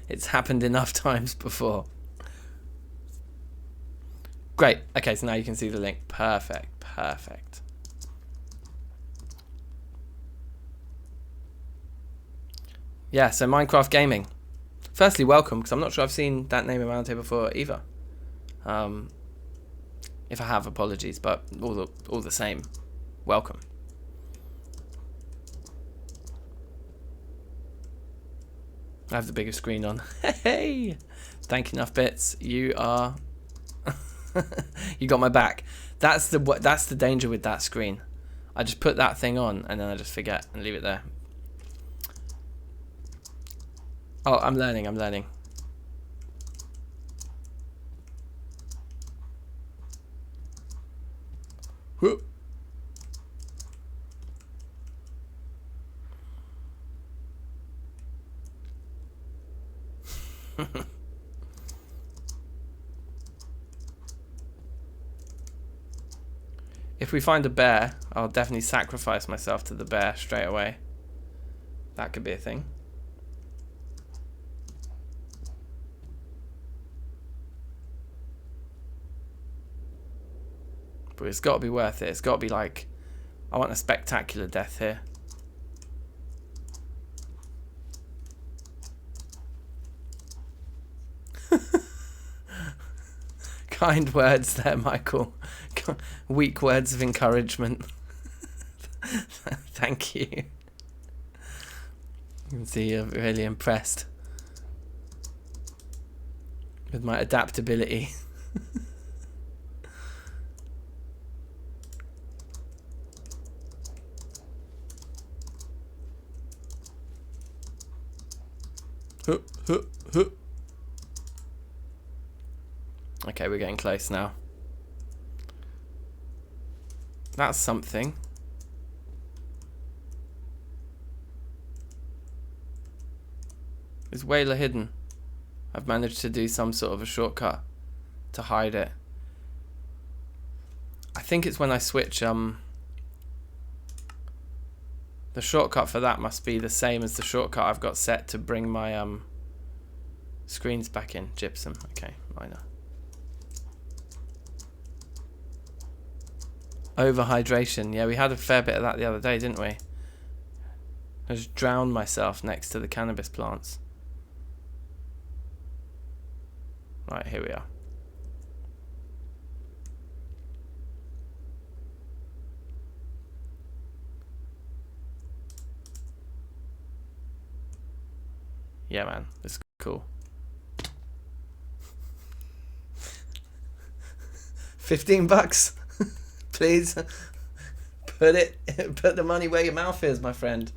it's happened enough times before. Great. Okay, so now you can see the link. Perfect. Perfect. Yeah, so Minecraft Gaming. Firstly, welcome, because I'm not sure I've seen that name around here before either. If I have, apologies, but all the same, welcome. I have the bigger screen on. Hey! Thank you, Enough Bits. You are... you got my back. That's the danger with that screen. I just put that thing on and then I just forget and leave it there. Oh, I'm learning. Whoop. If we find a bear, I'll definitely sacrifice myself to the bear straight away. That could be a thing. But it's got to be worth it. It's got to be like, I want a spectacular death here. Kind words there, Michael. Weak words of encouragement. Thank you. You can see you're really impressed with my adaptability. Okay, we're getting close now. That's something. Is Whaler hidden? I've managed to do some sort of a shortcut to hide it. I think it's when I switch, the shortcut for that must be the same as the shortcut I've got set to bring my screens back in. Gypsum, okay, minor. Overhydration, yeah, we had a fair bit of that the other day, didn't we? I just drowned myself next to the cannabis plants. Right, here we are. Yeah, man, it's cool. 15 bucks. Please put the money where your mouth is, my friend.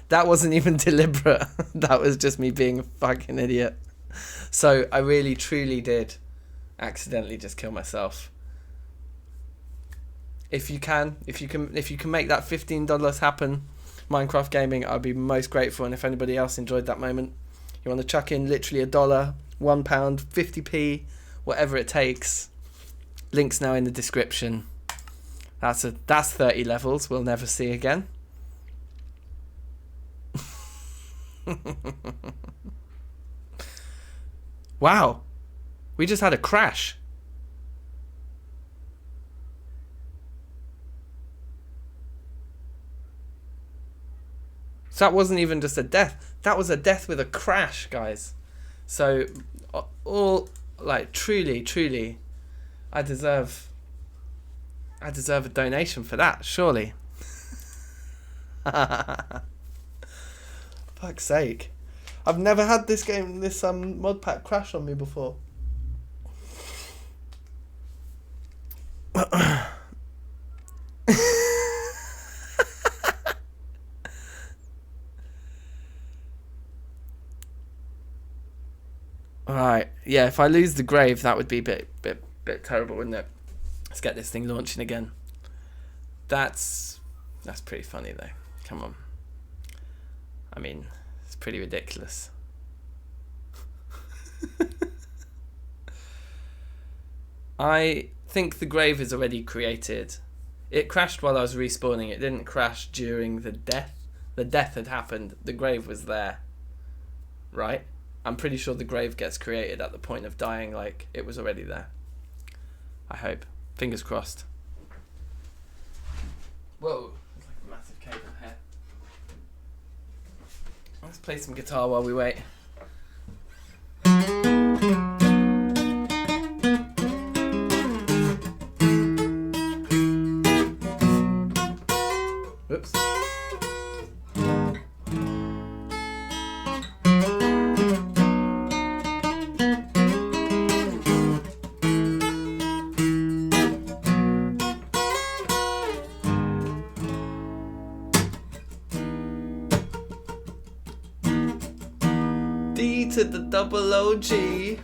That wasn't even deliberate. That was just me being a fucking idiot. So I really truly did accidentally just kill myself. If you can make that $15 happen, Minecraft Gaming, I'd be most grateful. And if anybody else enjoyed that moment, you want to chuck in literally $1, £1, 50p, whatever it takes. Links now in the description. That's 30 levels we'll never see again. Wow, we just had a crash. So that wasn't even just a death. That was a death with a crash, guys. So all, like, truly, I deserve a donation for that, surely. Fuck's sake. I've never had this mod pack crash on me before. Alright, yeah, if I lose the grave, that would be a bit terrible, wouldn't it? Let's get this thing launching again. That's pretty funny though. Come on. I mean, it's pretty ridiculous. I think the grave is already created. It crashed while I was respawning. It didn't crash during the death. The death had happened. The grave was there. Right? I'm pretty sure the grave gets created at the point of dying, like it was already there. I hope. Fingers crossed. Whoa, there's like a massive cable here. Let's play some guitar while we wait. Whoops. D to the double OG.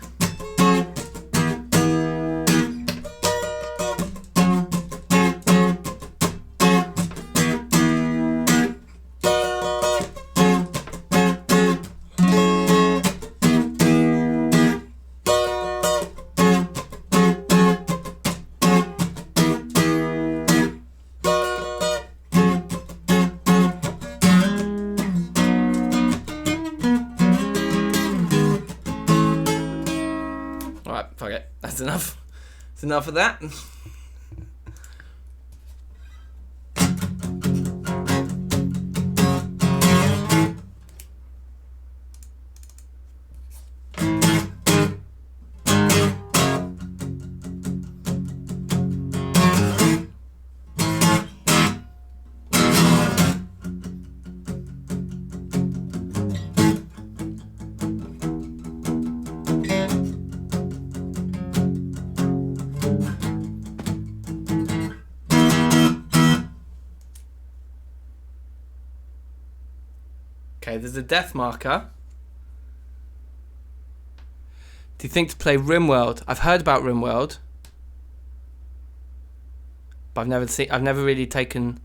Fuck it. That's enough. That's enough of that. Okay, there's a death marker. Do you think to play RimWorld? I've heard about RimWorld, but I've never really taken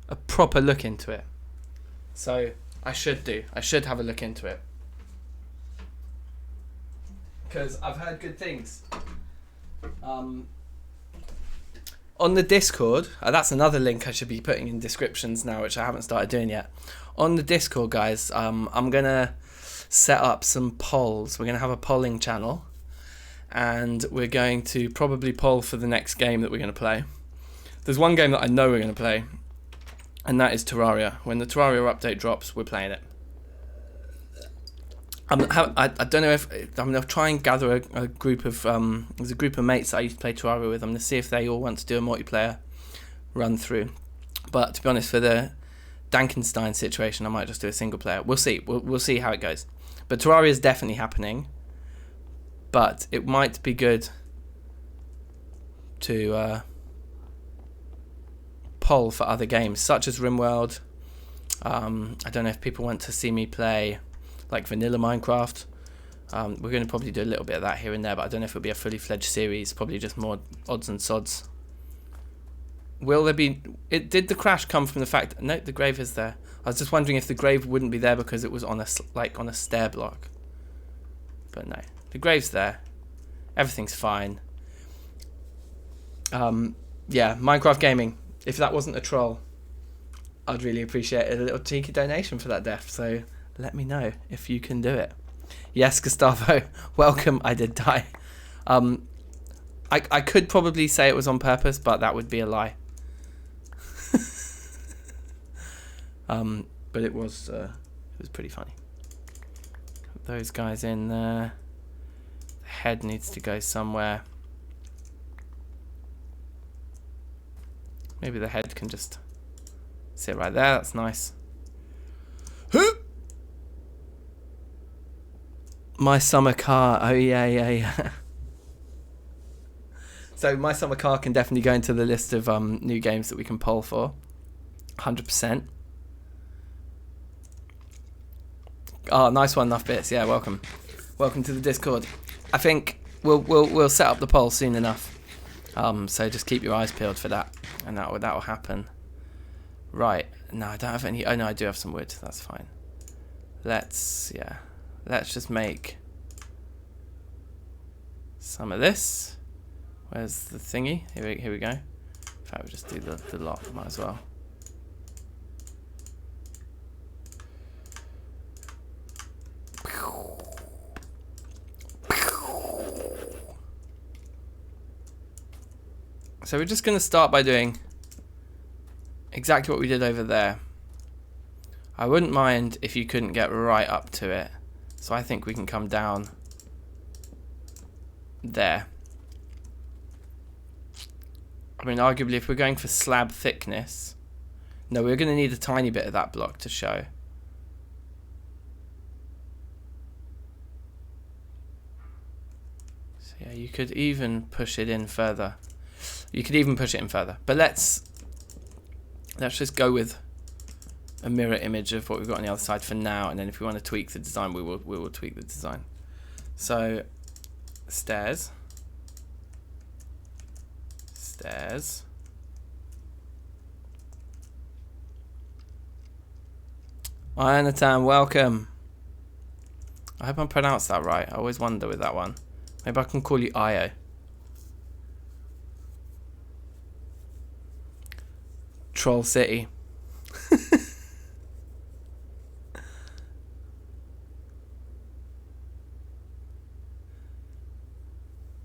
a proper look into it. So I should have a look into it. Because I've heard good things. On the Discord, that's another link I should be putting in descriptions now, which I haven't started doing yet. On the Discord, guys, I'm going to set up some polls. We're going to have a polling channel, and we're going to probably poll for the next game that we're going to play. There's one game that I know we're going to play, and that is Terraria. When the Terraria update drops, we're playing it. I don't know if I'm going to try and gather a group of there's a group of mates that I used to play Terraria with. I'm going to see if they all want to do a multiplayer run through. But to be honest, for the DankNStein situation, I might just do a single player. We'll see. We'll see how it goes. But Terraria is definitely happening. But it might be good to poll for other games, such as RimWorld. I don't know if people want to see me play like vanilla Minecraft. We're going to probably do a little bit of that here and there, but I don't know if it'll be a fully fledged series. Probably just more odds and sods. Will there be... Did the crash come from the fact... No, the grave is there. I was just wondering if the grave wouldn't be there because it was on a stair block. But no. The grave's there. Everything's fine. Yeah, Minecraft Gaming. If that wasn't a troll, I'd really appreciate a little cheeky donation for that death. So let me know if you can do it. Yes, Gustavo. Welcome. I did die. I could probably say it was on purpose, but that would be a lie. But it was pretty funny. Put those guys in there. The head needs to go somewhere. Maybe the head can just See it right there, that's nice. My summer car, oh yeah. So my summer car can definitely go into the list of new games that we can poll for. 100%. Oh, nice one, Enough Bits. Yeah, welcome. Welcome to the Discord. I think we'll set up the poll soon enough. So just keep your eyes peeled for that, and that will happen. Right. No, I don't have any. Oh no, I do have some wood. That's fine. Let's just make some of this. Where's the thingy? Here we go. In fact, we'll just do the lot. Might as well. So we're just going to start by doing exactly what we did over there. I wouldn't mind if you couldn't get right up to it. So I think we can come down there. I mean, arguably, if we're going for slab thickness... No, we're going to need a tiny bit of that block to show. So yeah, you could even push it in further. You could even push it in further. But let's just go with a mirror image of what we've got on the other side for now. And then if we want to tweak the design, we will tweak the design. So, stairs. Stairs. Ironatan, welcome. I hope I pronounced that right. I always wonder with that one. Maybe I can call you Io. Troll City.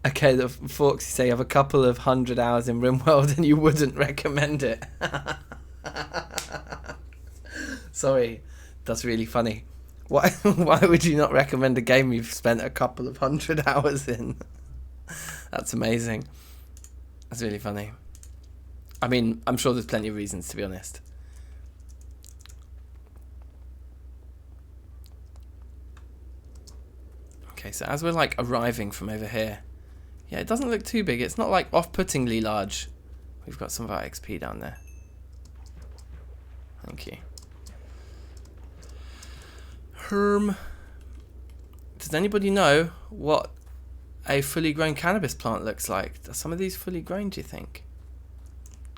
Okay, the Forks, you say you have a couple of 100 hours in RimWorld and you wouldn't recommend it. Sorry, that's really funny. Why would you not recommend a game you've spent a couple of 100 hours in? That's amazing. That's really funny. I mean, I'm sure there's plenty of reasons, to be honest. Okay, so as we're like arriving from over here, yeah, it doesn't look too big. It's not like off-puttingly large. We've got some of our XP down there. Thank you. Does anybody know what a fully grown cannabis plant looks like? Are some of these fully grown, do you think?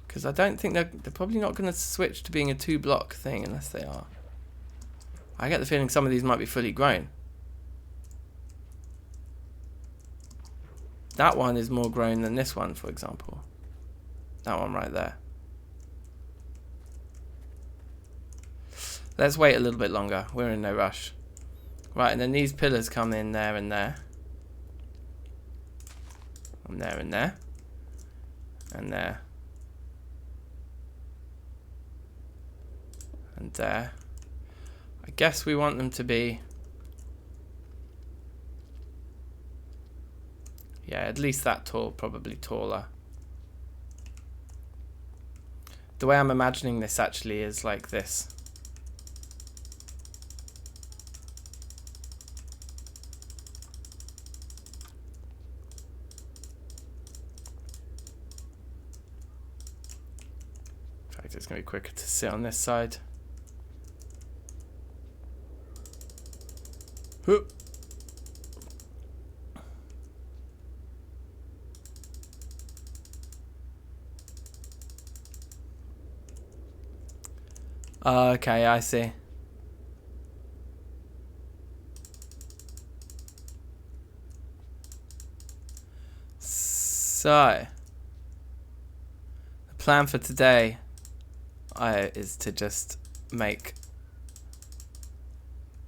Because I don't think they're probably not going to switch to being a 2-block thing unless they are. I get the feeling some of these might be fully grown. That one is more grown than this one, for example. That one right there. Let's wait a little bit longer. We're in no rush. Right, and then these pillars come in there and there. And there and there. And there. And there. I guess we want them to be... Yeah, at least that tall, probably taller. The way I'm imagining this actually is like this. In fact, it's going to be quicker to sit on this side. Whoop. Okay, I see. So, the plan for today is to just make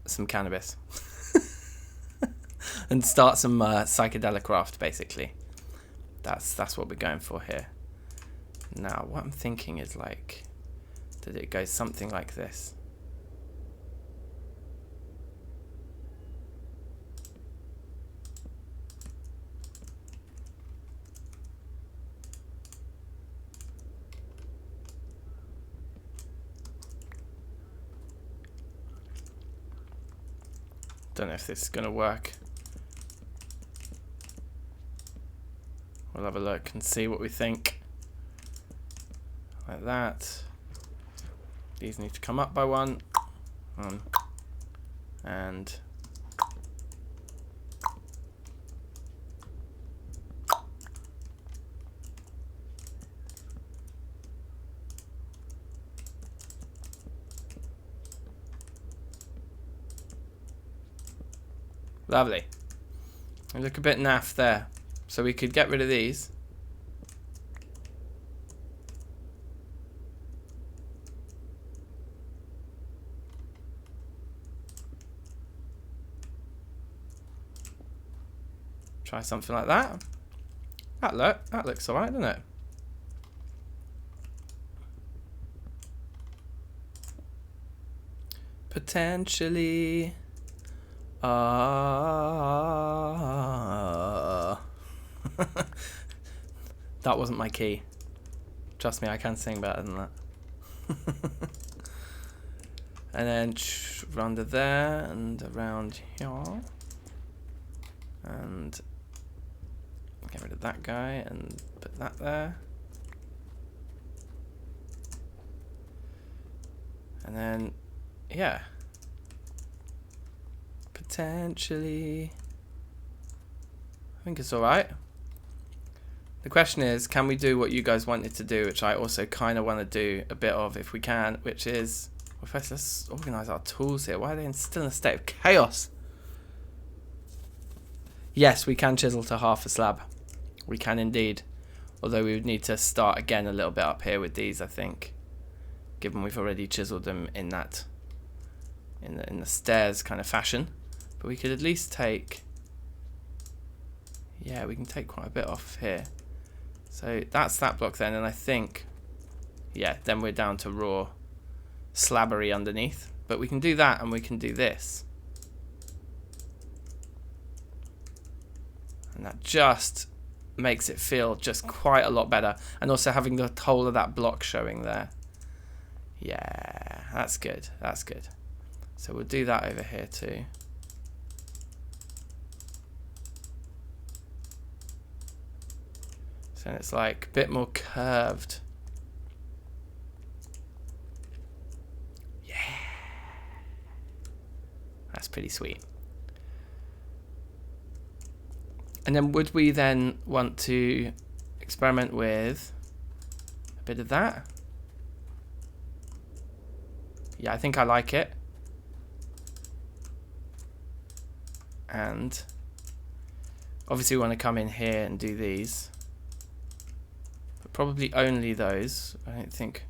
some cannabis and start some Pschyedelicraft, basically. That's what we're going for here. Now, what I'm thinking is like that it goes something like this. Don't know if this is going to work. We'll have a look and see what we think. Like that. These need to come up by one. And lovely. They look a bit naff there. So we could get rid of these. Try something like that. That looks alright, doesn't it? Potentially. That wasn't my key. Trust me, I can sing better than that. And then under there and around here. And get rid of that guy and put that there. And then, yeah. Potentially. I think it's alright. The question is, can we do what you guys wanted to do, which I also kind of want to do a bit of if we can, which is, well, first let's organise our tools here. Why are they still in a state of chaos? Yes, we can chisel to half a slab. We can indeed. Although we would need to start again a little bit up here with these, I think. Given we've already chiseled them in that, in the stairs kind of fashion. But we could at least take, yeah, we can take quite a bit off here. So that's that block then, and I think, yeah, then we're down to raw slabbery underneath. But we can do that, and we can do this. And that just makes it feel just quite a lot better. And also having the whole of that block showing there. Yeah, that's good. That's good. So we'll do that over here too. So it's like a bit more curved. Yeah. That's pretty sweet. And then would we then want to experiment with a bit of that? Yeah, I think I like it. And obviously we want to come in here and do these. But probably only those. I don't think.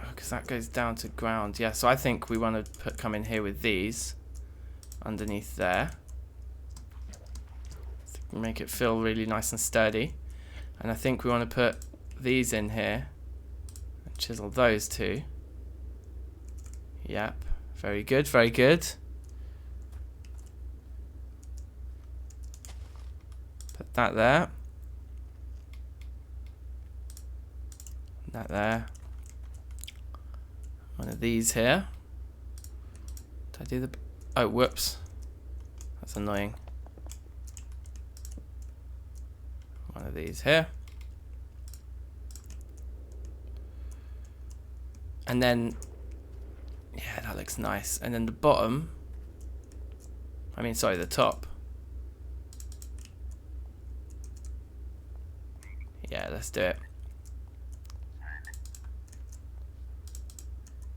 Because that goes down to ground. Yeah, so I think we want to come in here with these underneath there. Make it feel really nice and sturdy. And I think we want to put these in here and chisel those two. Yep, very good, very good. Put that there. That there. One of these here. Did I do the... Oh, whoops. That's annoying. One of these here. And then... Yeah, that looks nice. And then the bottom... I mean, sorry, the top. Yeah, let's do it.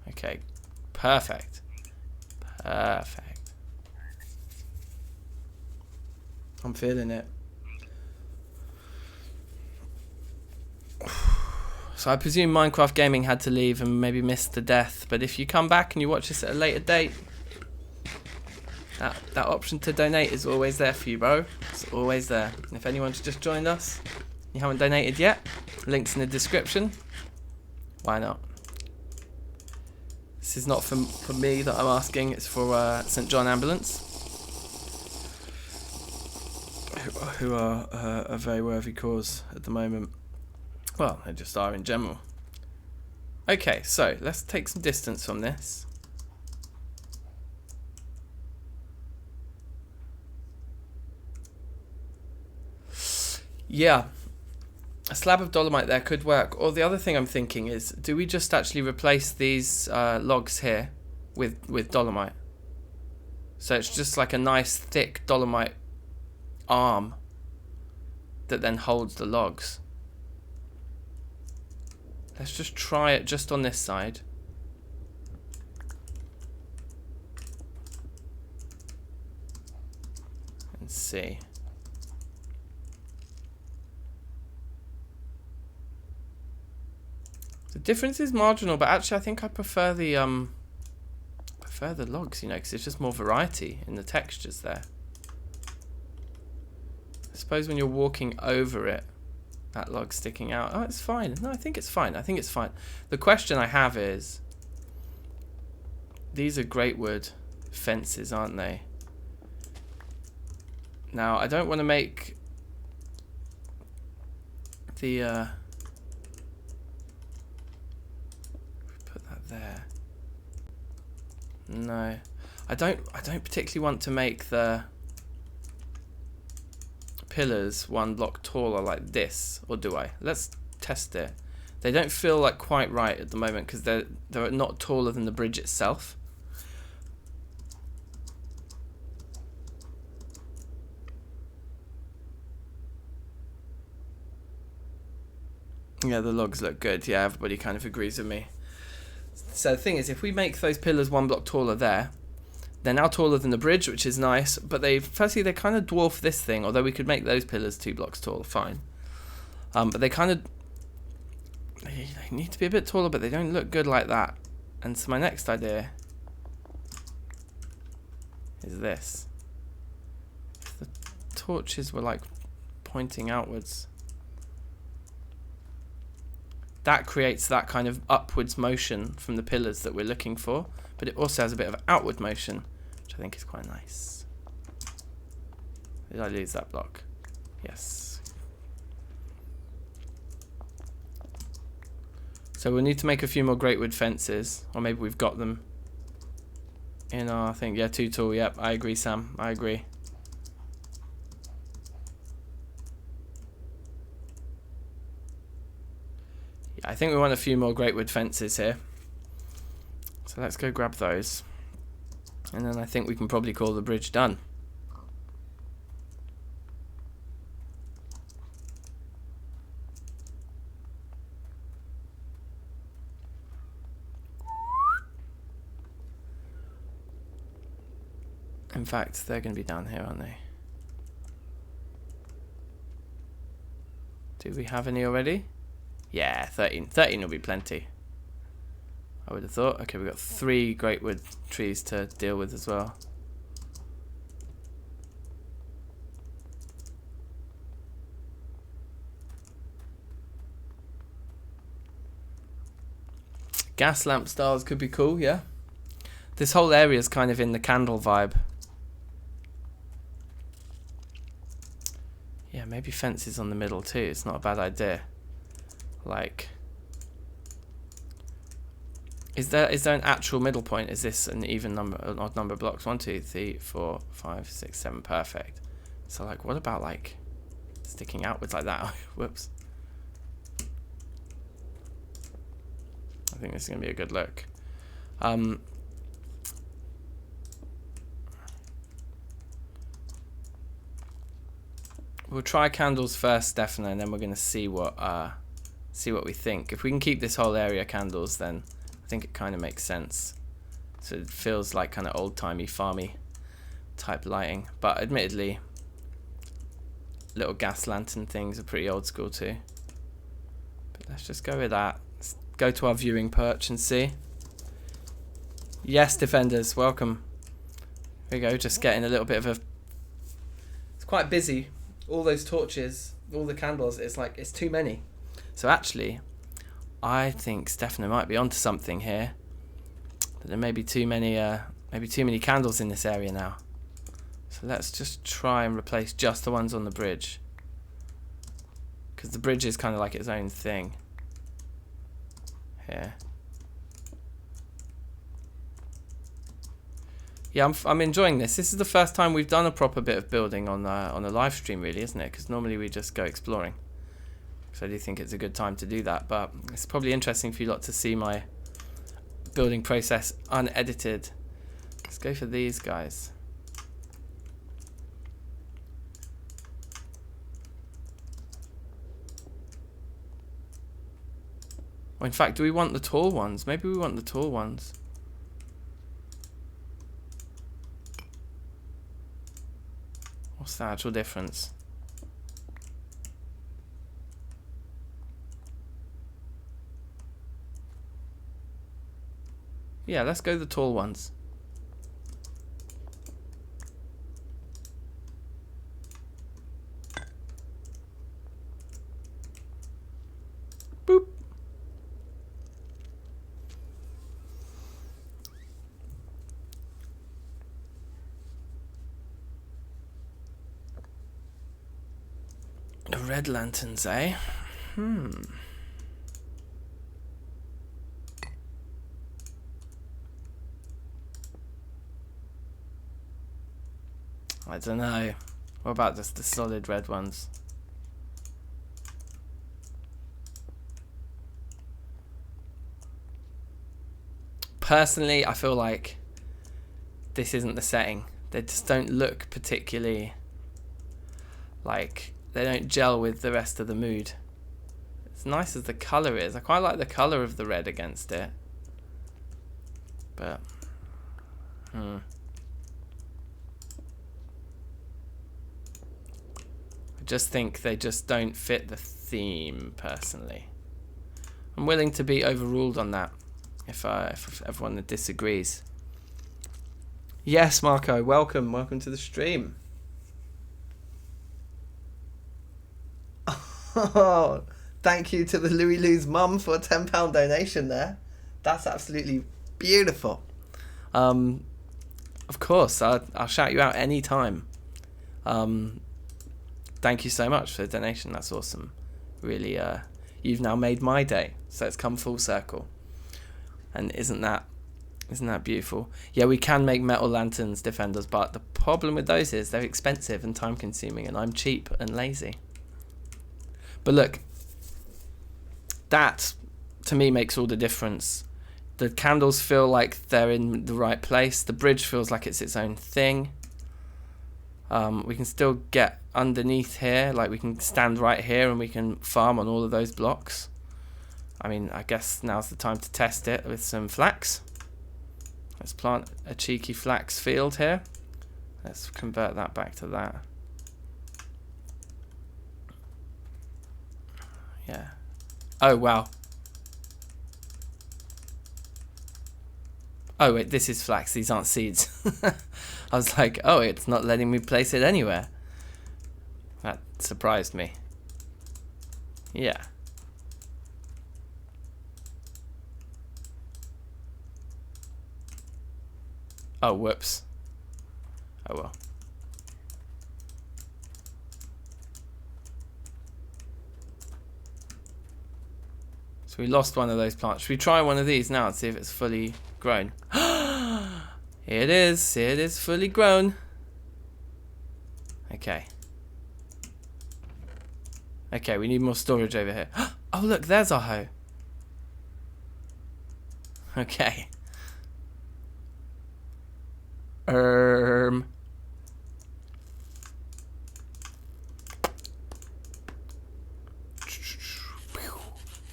Okay, perfect. Perfect. I'm feeling it. So I presume Minecraft Gaming had to leave and maybe missed the death, but if you come back and you watch this at a later date, that option to donate is always there for you, bro. It's always there. And if anyone's just joined us, you haven't donated yet, links in the description. Why not? This is not for me that I'm asking, it's for St. John Ambulance, who are a very worthy cause at the moment. Well, they just are in general. Okay, so let's take some distance from this. Yeah, a slab of dolomite there could work. Or the other thing I'm thinking is, do we just actually replace these logs here with dolomite? So it's just like a nice thick dolomite arm that then holds the logs. Let's just try it just on this side. And see. The difference is marginal, but actually I think I prefer the logs, you know, because there's just more variety in the textures there. I suppose when you're walking over it, that log's sticking out. Oh, it's fine. No, I think it's fine. I think it's fine. The question I have is, these are great wood fences, aren't they? Now, I don't want to make the put that there. No, I don't particularly want to make the pillars one block taller like this, or do I? Let's test it. They don't feel like quite right at the moment because they're not taller than the bridge itself. Yeah, the logs look good. Yeah, everybody kind of agrees with me. So the thing is, if we make those pillars one block taller there, they're now taller than the bridge, which is nice, but they kind of dwarf this thing, although we could make those pillars 2 blocks taller, fine. But they kind of, they need to be a bit taller, but they don't look good like that. And so my next idea is this. If the torches were like pointing outwards, that creates that kind of upwards motion from the pillars that we're looking for, but it also has a bit of outward motion, which I think is quite nice. Did I lose that block? Yes. So we'll need to make a few more great wood fences, or maybe we've got them in our thing. Yeah, too tall. Yep, I agree, Sam. I agree. Yeah, I think we want a few more great wood fences here. So let's go grab those. And then I think we can probably call the bridge done. In fact, they're going to be down here, aren't they? Do we have any already? Yeah, 13. 13 will be plenty, I would have thought. Okay, we've got 3 great wood trees to deal with as well. Gas lamp styles could be cool, yeah. This whole area is kind of in the candle vibe. Yeah, maybe fences on the middle too. It's not a bad idea. Like, is there an actual middle point? Is this an even number, an odd number of blocks? 1, 2, 3, 4, 5, 6, 7. Perfect. So like, what about like sticking outwards like that? Whoops. I think this is gonna be a good look. We'll try candles first, Stefano, and then we're gonna see what we think. If we can keep this whole area candles, then I think it kind of makes sense. So it feels like kind of old-timey, farmy type lighting. But admittedly, little gas lantern things are pretty old school too. But let's just go with that. Let's go to our viewing perch and see. Yes, defenders, welcome. Here we go, just getting a little bit of a... It's quite busy. All those torches, all the candles, it's like, it's too many. So actually, I think Stefano might be onto something here. But there may be too many candles in this area now. So let's just try and replace just the ones on the bridge, because the bridge is kind of like its own thing. Here, Yeah, I'm enjoying this. This is the first time we've done a proper bit of building on a live stream, really, isn't it? Because normally we just go exploring. So I do think it's a good time to do that. But it's probably interesting for you lot to see my building process unedited. Let's go for these guys. Or in fact, do we want the tall ones? Maybe we want the tall ones. What's the actual difference? Yeah, let's go the tall ones. Boop. The red lanterns, eh? I don't know. What about just the solid red ones? Personally, I feel like this isn't the setting. They just don't look particularly like they don't gel with the rest of the mood. As nice as the colour is, I quite like the colour of the red against it. But I just think they just don't fit the theme, personally. I'm willing to be overruled on that if everyone disagrees. Yes, Marco, welcome to the stream. Oh, thank you to the Louis Lou's mum for a £10 donation there. That's absolutely beautiful. Of course, I'll shout you out any time. Thank you so much for the donation. That's awesome. Really, you've now made my day. So it's come full circle. And isn't that beautiful? Yeah, we can make metal lanterns, defenders, but the problem with those is they're expensive and time consuming, and I'm cheap and lazy. But look, that to me makes all the difference. The candles feel like they're in the right place. The bridge feels like it's its own thing. We can still get underneath here, like we can stand right here and we can farm on all of those blocks. I mean, I guess now's the time to test it with some flax. Let's plant a cheeky flax field here. Let's convert that back to that. Yeah. Oh, wow. Oh, wait, this is flax. These aren't seeds. I was like, oh, it's not letting me place it anywhere. That surprised me. Yeah. Oh, whoops. Oh, well. So we lost one of those plants. Should we try one of these now and see if it's fully grown? It is fully grown. Okay. Okay, we need more storage over here. Oh, look, there's our hoe. Okay.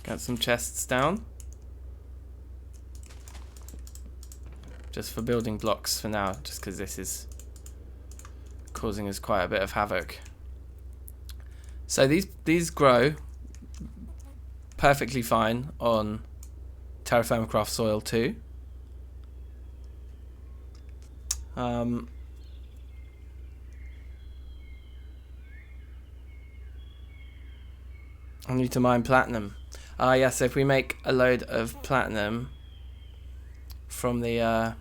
Got some chests down. Just for building blocks for now, just because this is causing us quite a bit of havoc. So these grow perfectly fine on Terrafirmacraft soil too. I need to mine platinum. Yeah, so if we make a load of platinum from the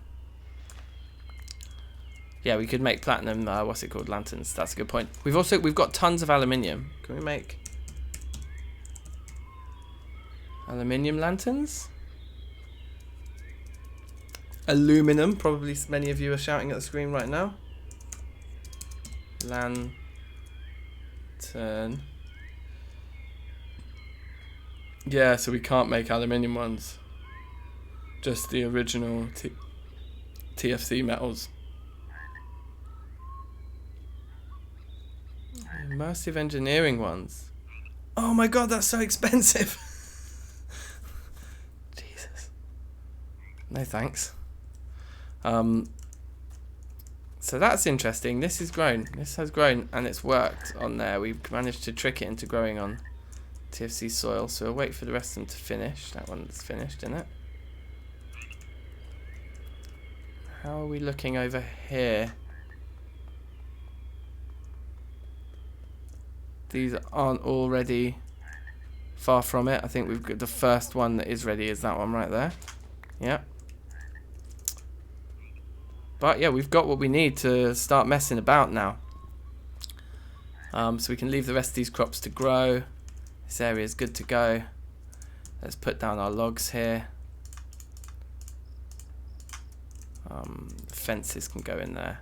yeah, we could make platinum what's it called, lanterns. That's a good point. We've got tons of aluminium. Can we make aluminium lanterns? Aluminum, probably many of you are shouting at the screen right now. Lantern. Yeah, so we can't make aluminium ones. Just the original TFC metals. Immersive engineering ones. Oh my god, that's so expensive. Jesus. No thanks. So that's interesting. This has grown. This has grown and it's worked on there. We've managed to trick it into growing on TFC soil. So we'll wait for the rest of them to finish. That one's finished, isn't it? How are we looking over here? These aren't already far from it. I think we've got the first one that is ready is that one right there. Yeah. But yeah, we've got what we need to start messing about now. So we can leave the rest of these crops to grow. This area is good to go. Let's put down our logs here. The fences can go in there.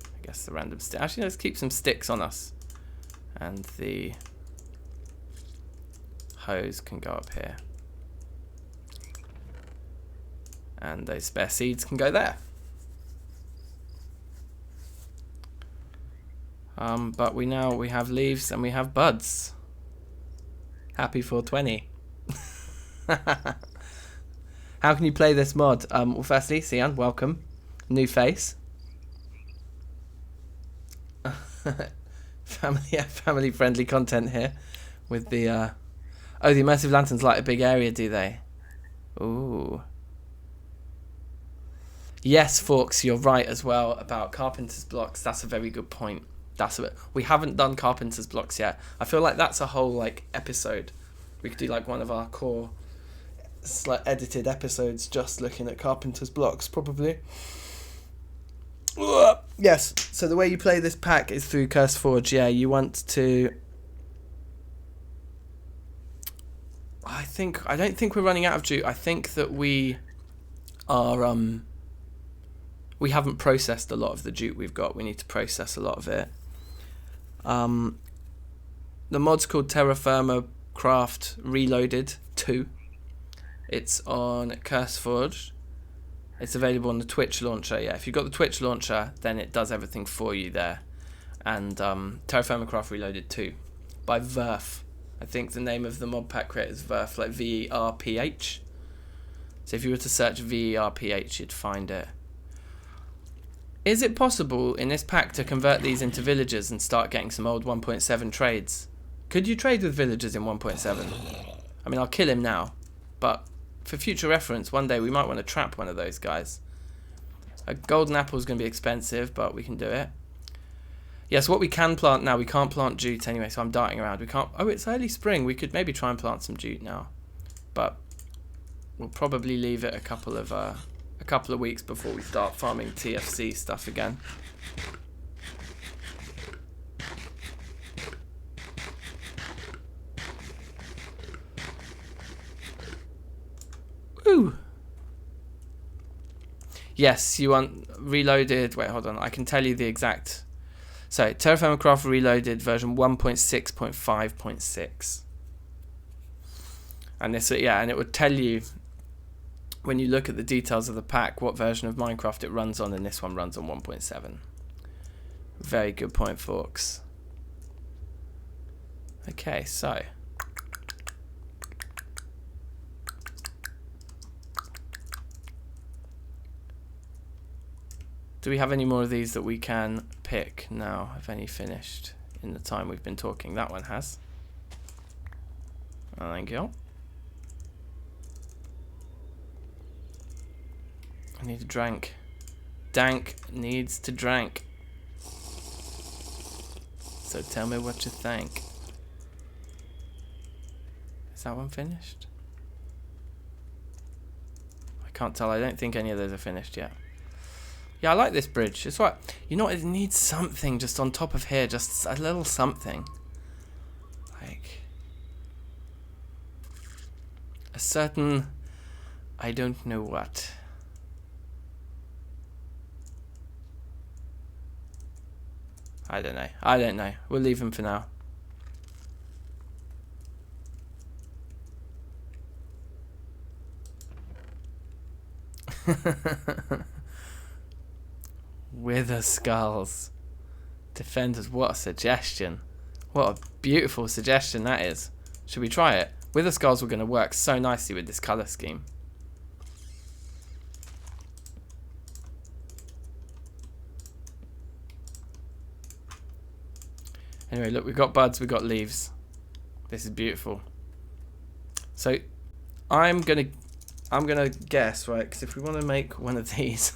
I guess the random stick. Actually, let's keep some sticks on us. And the hose can go up here. And those spare seeds can go there. But we have leaves and we have buds. Happy 420. How can you play this mod? Well, firstly, Sian, welcome. New face. Family friendly content here with the the immersive lanterns light a big area, do they? Ooh. Yes, Forks, you're right as well about carpenter's blocks. That's a very good point. We haven't done carpenter's blocks yet. I feel like that's a whole like episode. We could do like one of our core like edited episodes just looking at carpenter's blocks probably. Yes, so the way you play this pack is through CurseForge. Yeah, you want to... I don't think we're running out of jute. I think that we are... we haven't processed a lot of the jute we've got. We need to process a lot of it. The mod's called Terrafirmacraft Reloaded 2. It's on CurseForge. It's available on the Twitch launcher. Yeah, if you've got the Twitch launcher, then it does everything for you there. And Terrafirmacraft Reloaded 2 by Verf. I think the name of the mod pack creator is Verf, like VERPH. So if you were to search VERPH, you'd find it. Is it possible in this pack to convert these into villagers and start getting some old 1.7 trades? Could you trade with villagers in 1.7? I mean, I'll kill him now, but for future reference, one day we might want to trap one of those guys. A golden apple is going to be expensive, but we can do it. Yes, what we can plant now, we can't plant jute anyway, so I'm darting around. We can't. Oh, it's early spring. We could maybe try and plant some jute now, but we'll probably leave it a couple of weeks before we start farming TFC stuff again. Woo! Yes, you want Reloaded. Wait, hold on. I can tell you the exact. So, Terrafirmacraft Reloaded version 1.6.5.6. And this, yeah, and it would tell you when you look at the details of the pack what version of Minecraft it runs on, and this one runs on 1.7. Very good point, Forks. Okay, so do we have any more of these that we can pick now? Have any finished in the time we've been talking? That one has. Oh, thank you. I need a drink. Dank needs to drink. So tell me what you think. Is that one finished? I can't tell. I don't think any of those are finished yet. Yeah, I like this bridge. It's right. You know what? It needs something just on top of here. Just a little something. Like a certain... I don't know what. I don't know. I don't know. We'll leave them for now. Wither skulls. Defenders, what a suggestion. What a beautiful suggestion that is. Should we try it? Wither skulls were going to work so nicely with this colour scheme. Anyway, look, we've got buds, we've got leaves. This is beautiful. So, I'm gonna guess, right? Because if we want to make one of these,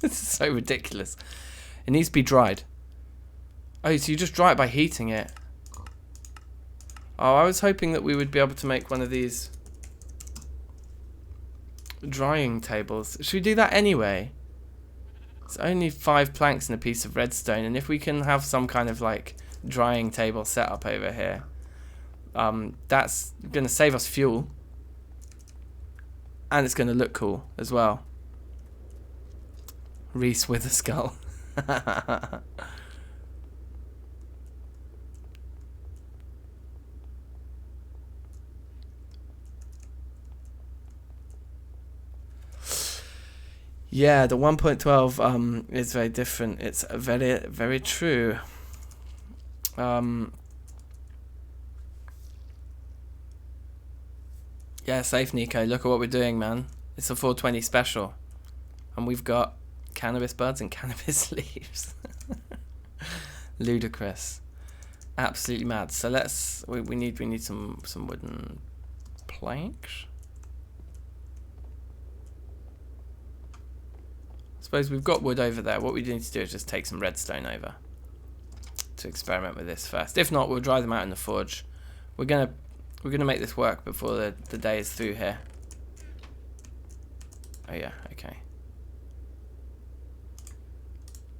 this is so ridiculous. It needs to be dried. Oh, so you just dry it by heating it. Oh, I was hoping that we would be able to make one of these drying tables. Should we do that anyway? It's only 5 planks and a piece of redstone, and if we can have some kind of like drying table set up over here, that's going to save us fuel, and it's going to look cool as well. Reese with a skull. Yeah, the 1.12 is very different. It's very, very true. Yeah, safe, Nico. Look at what we're doing, man. It's a 420 special, and we've got cannabis buds and cannabis leaves. Ludicrous, absolutely mad. So let's. We need some wooden planks. I suppose we've got wood over there. What we need to do is just take some redstone over to experiment with this first. If not, we'll dry them out in the forge. We're gonna make this work before the day is through here. Oh yeah, okay.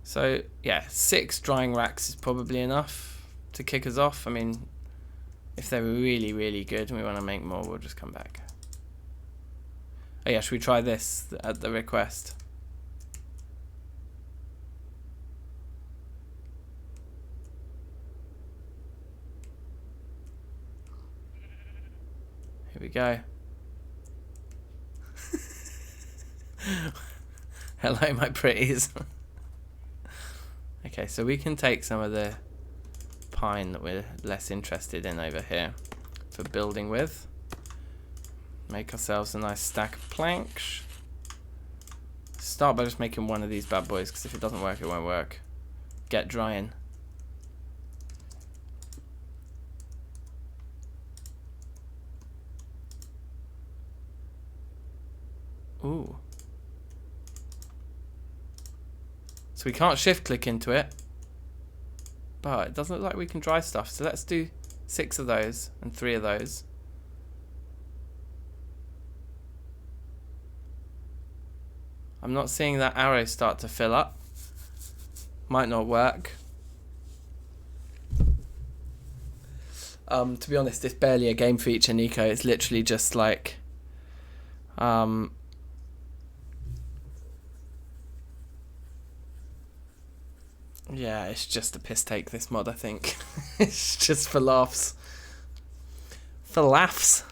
So yeah, 6 drying racks is probably enough to kick us off. I mean, if they're really, really good and we want to make more, we'll just come back. Oh yeah, should we try this at the request? Here we go. Hello, my pretties. Okay, so we can take some of the pine that we're less interested in over here for building with. Make ourselves a nice stack of planks. Start by just making one of these bad boys, because if it doesn't work, it won't work. Get drying. Ooh. So we can't shift click into it, but it doesn't look like we can dry stuff. So let's do 6 of those and 3 of those. I'm not seeing that arrow start to fill up. Might not work. To be honest, it's barely a game feature, Nico. It's literally just like yeah, it's just a piss take, this mod, I think. It's just for laughs. For laughs.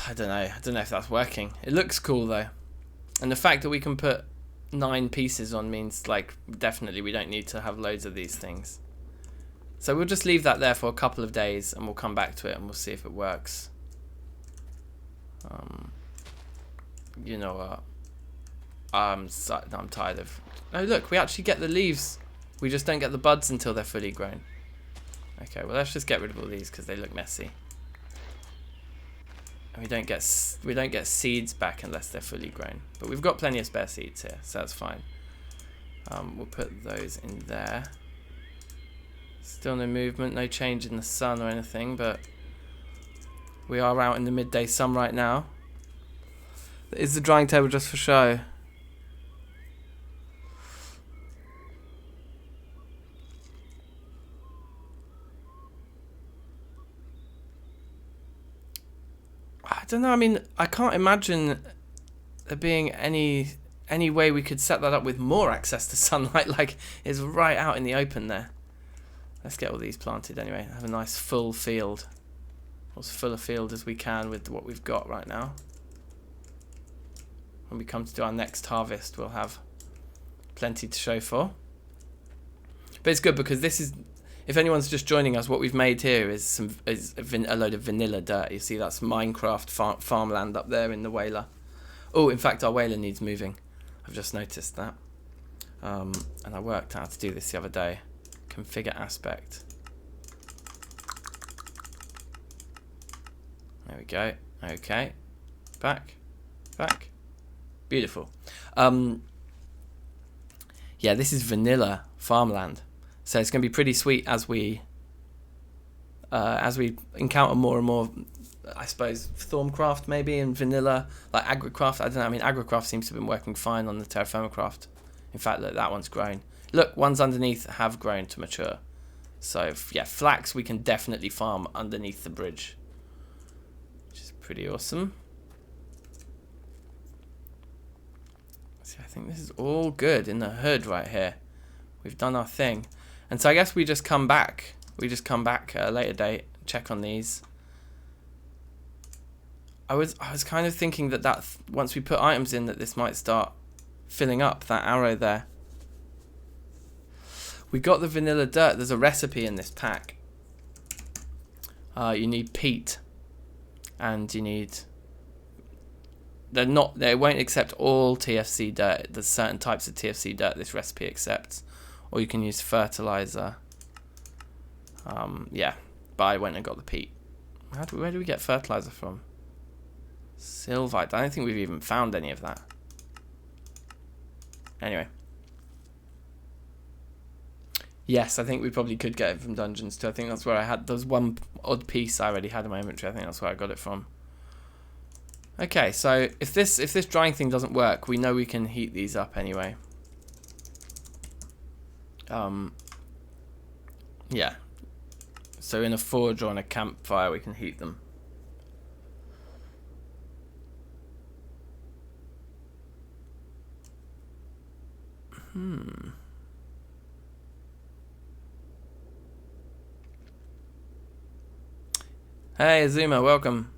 I don't know if that's working. It looks cool though. And the fact that we can put 9 pieces on means like definitely we don't need to have loads of these things. So we'll just leave that there for a couple of days and we'll come back to it and we'll see if it works. You know what? I'm tired of... Oh look, we actually get the leaves. We just don't get the buds until they're fully grown. Okay, well let's just get rid of all these because they look messy. And we don't get seeds back unless they're fully grown. But we've got plenty of spare seeds here, so that's fine. We'll put those in there. Still no movement, no change in the sun or anything, but we are out in the midday sun right now. Is the drying table just for show? don't know. I mean, I can't imagine there being any way we could set that up with more access to sunlight. Like, it's right out in the open there. Let's get all these planted anyway. Have a nice full field. As full a field as we can with what we've got right now. When we come to do our next harvest, we'll have plenty to show for. But it's good because this is, if anyone's just joining us, what we've made here is a load of vanilla dirt. You see, that's Minecraft farmland up there in the whaler. Oh, in fact, our whaler needs moving. I've just noticed that. And I worked out how to do this the other day. Configure aspect. There we go. Okay. Back. Beautiful. Yeah, this is vanilla farmland. So it's going to be pretty sweet as we encounter more and more, I suppose, Thorncraft maybe, and vanilla, like Agricraft. I don't know. I mean, Agricraft seems to have been working fine on the Terrafirmacraft. In fact, look, that one's grown. Look, ones underneath have grown to mature. So, yeah, flax we can definitely farm underneath the bridge, which is pretty awesome. So I think this is all good in the hood right here. We've done our thing. And so I guess we just come back. We just come back at a later date, check on these. I was kind of thinking that once we put items in, that this might start filling up, that arrow there. We got the vanilla dirt. There's a recipe in this pack. You need peat, and you need. They won't accept all TFC dirt. There's certain types of TFC dirt this recipe accepts, or you can use fertilizer. Yeah, but I went and got the peat. Where do we get fertilizer from? Sylvite. I don't think we've even found any of that. Anyway. Yes, I think we probably could get it from dungeons too. I think that's where I had. There's one odd piece I already had in my inventory. I think that's where I got it from. Okay, so if this drying thing doesn't work, we know we can heat these up anyway. Yeah. So in a forge or on a campfire, we can heat them. Hey, Azuma, welcome.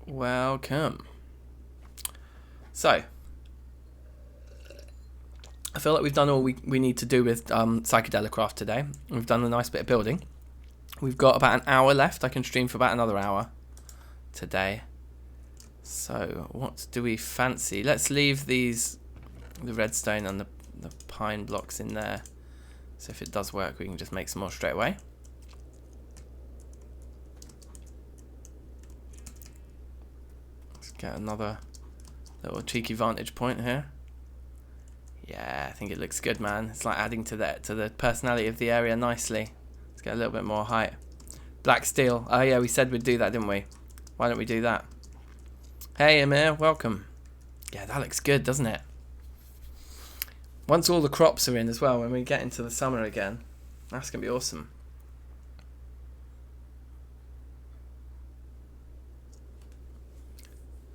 Welcome. So, I feel like we've done all we need to do with Pschyedelicraft today. We've done a nice bit of building. We've got about an hour left. I can stream for about another hour today. So, what do we fancy? Let's leave the redstone and the pine blocks in there. So if it does work, we can just make some more straight away. Let's get another little cheeky vantage point here. Yeah, I think it looks good, man. It's like adding to the personality of the area nicely. Let's get a little bit more height. Black steel. Oh yeah, we said we'd do that, didn't we? Why don't we do that? Hey Amir, welcome. Yeah, that looks good, doesn't it? Once all the crops are in as well, when we get into the summer again, that's going to be awesome.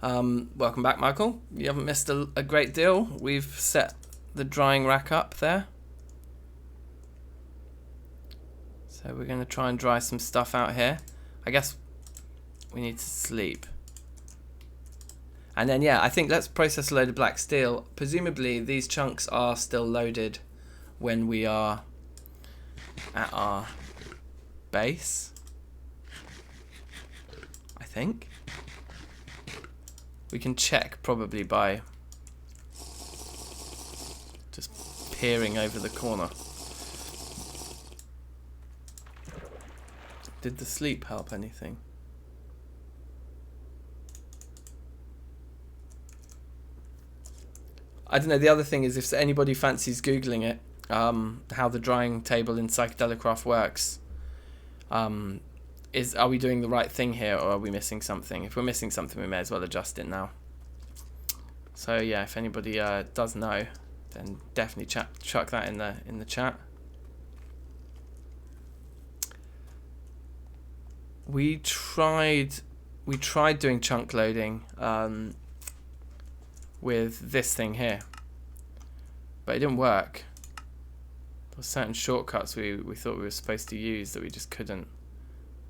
Welcome back, Michael. You haven't missed a great deal. We've set the drying rack up there. So we're going to try and dry some stuff out here. I guess we need to sleep. And then, yeah, I think let's process a load of black steel. Presumably, these chunks are still loaded when we are at our base. I think. We can check probably by just peering over the corner. Did the sleep help anything? I don't know, the other thing is if anybody fancies Googling it, how the drying table in Pschyedelicraft works, are we doing the right thing here or are we missing something? If we're missing something, we may as well adjust it now. So yeah, if anybody does know, then definitely chuck that in the chat. we tried doing chunk loading with this thing here, but it didn't work. There were certain shortcuts we thought we were supposed to use that we just couldn't.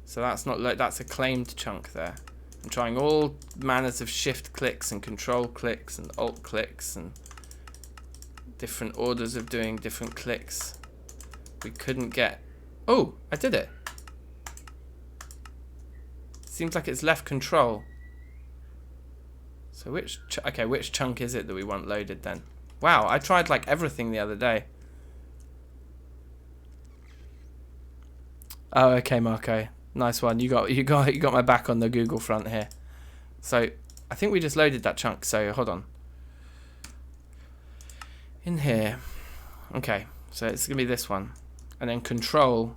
So that's not that's a claimed chunk there. I'm trying all manners of shift clicks and control clicks and alt clicks and different orders of doing different clicks. We couldn't get... Oh, I did it. Seems like it's left control. So which chunk is it that we want loaded then? Wow, I tried like everything the other day. Oh, okay, Marco. Nice one. You got my back on the Google front here. So I think we just loaded that chunk. So hold on. In here. Okay. So it's gonna be this one, and then control,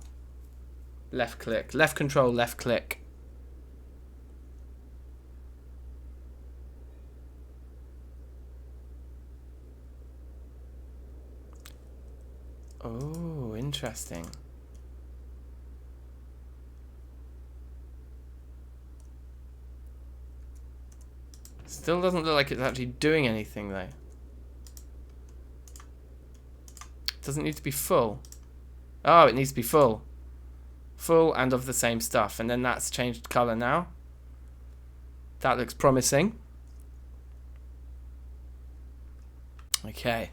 left click, left control, left click. Oh, interesting. Still doesn't look like it's actually doing anything though. Doesn't need to be full. Oh, it needs to be full. Full and of the same stuff. And then that's changed color now. That looks promising. Okay.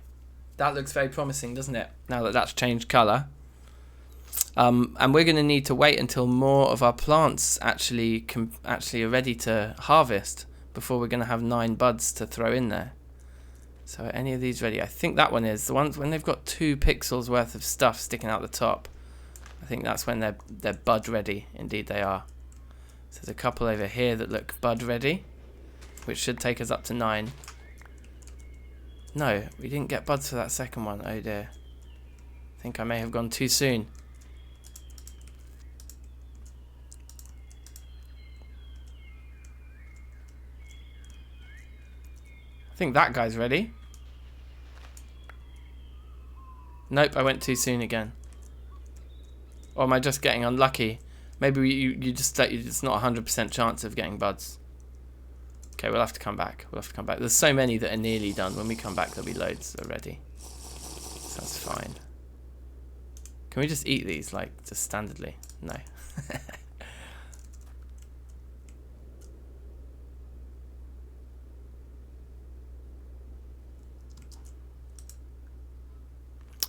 That looks very promising, doesn't it? Now that that's changed color. And we're going to need to wait until more of our plants actually are ready to harvest before we're going to have 9 buds to throw in there. So are any of these ready? I think that one is. The ones when they've got 2 pixels worth of stuff sticking out the top. I think that's when they're bud ready. Indeed they are. So there's a couple over here that look bud ready, which should take us up to 9. No, we didn't get buds for that second one. Oh dear. I think I may have gone too soon. I think that guy's ready. Nope, I went too soon again. Or am I just getting unlucky? Maybe you just it's not 100% chance of getting buds. Okay, we'll have to come back. There's so many that are nearly done. When we come back, there'll be loads that are ready. So that's fine. Can we just eat these, like, just standardly? No.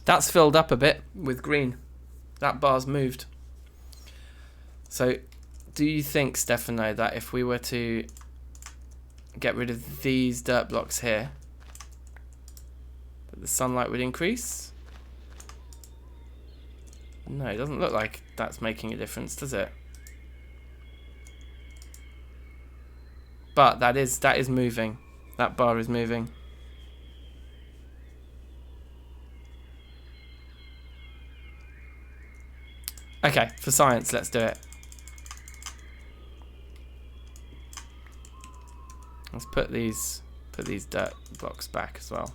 That's filled up a bit with green. That bar's moved. So, do you think, Stefano, that if we were to get rid of these dirt blocks here, that the sunlight would increase? No, it doesn't look like that's making a difference, does it? But that is moving. That bar is moving. Okay, for science, let's do it. Let's put these dirt blocks back as well.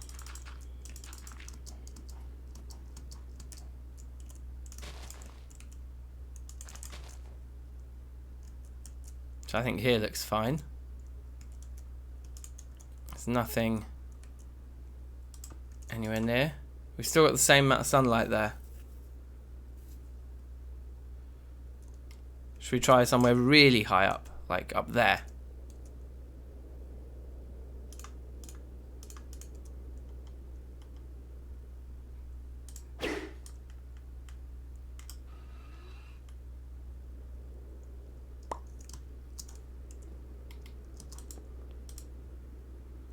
Which I think here looks fine. There's nothing anywhere near. We've still got the same amount of sunlight there. Should we try somewhere really high up, like up there?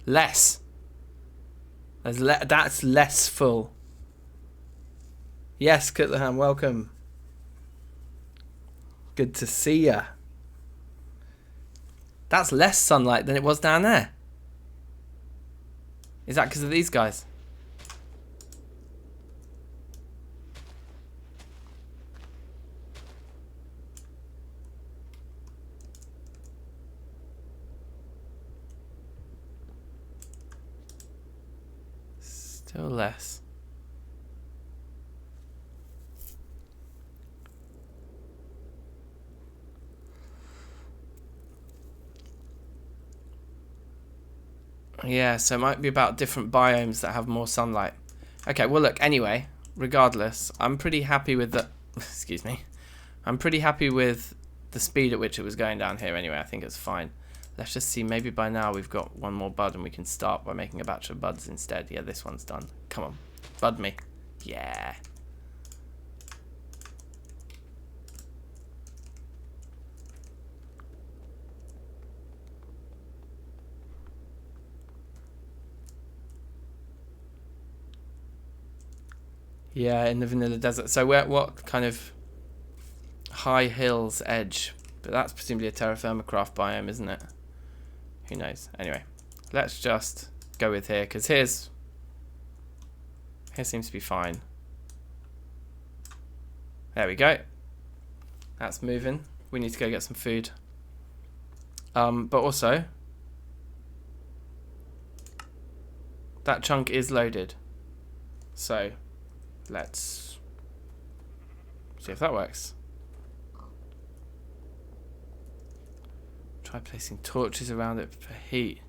Less. That's less full. Yes, Cutlerham, welcome. Good to see ya. That's less sunlight than it was down there. Is that because of these guys? Still less. Yeah, so it might be about different biomes that have more sunlight. Okay, well look, anyway, regardless, I'm pretty happy with the... Excuse me. I'm pretty happy with the speed at which it was going down here anyway. I think it's fine. Let's just see, maybe by now we've got one more bud and we can start by making a batch of buds instead. Yeah, this one's done. Come on, bud me. Yeah. Yeah, in the vanilla desert. So what kind of high hills edge? But that's presumably a Terrafirmacraft biome, isn't it? Who knows? Anyway, let's just go with here, because here seems to be fine. There we go. That's moving. We need to go get some food. But also, that chunk is loaded. So let's see if that works. Try placing torches around it for heat.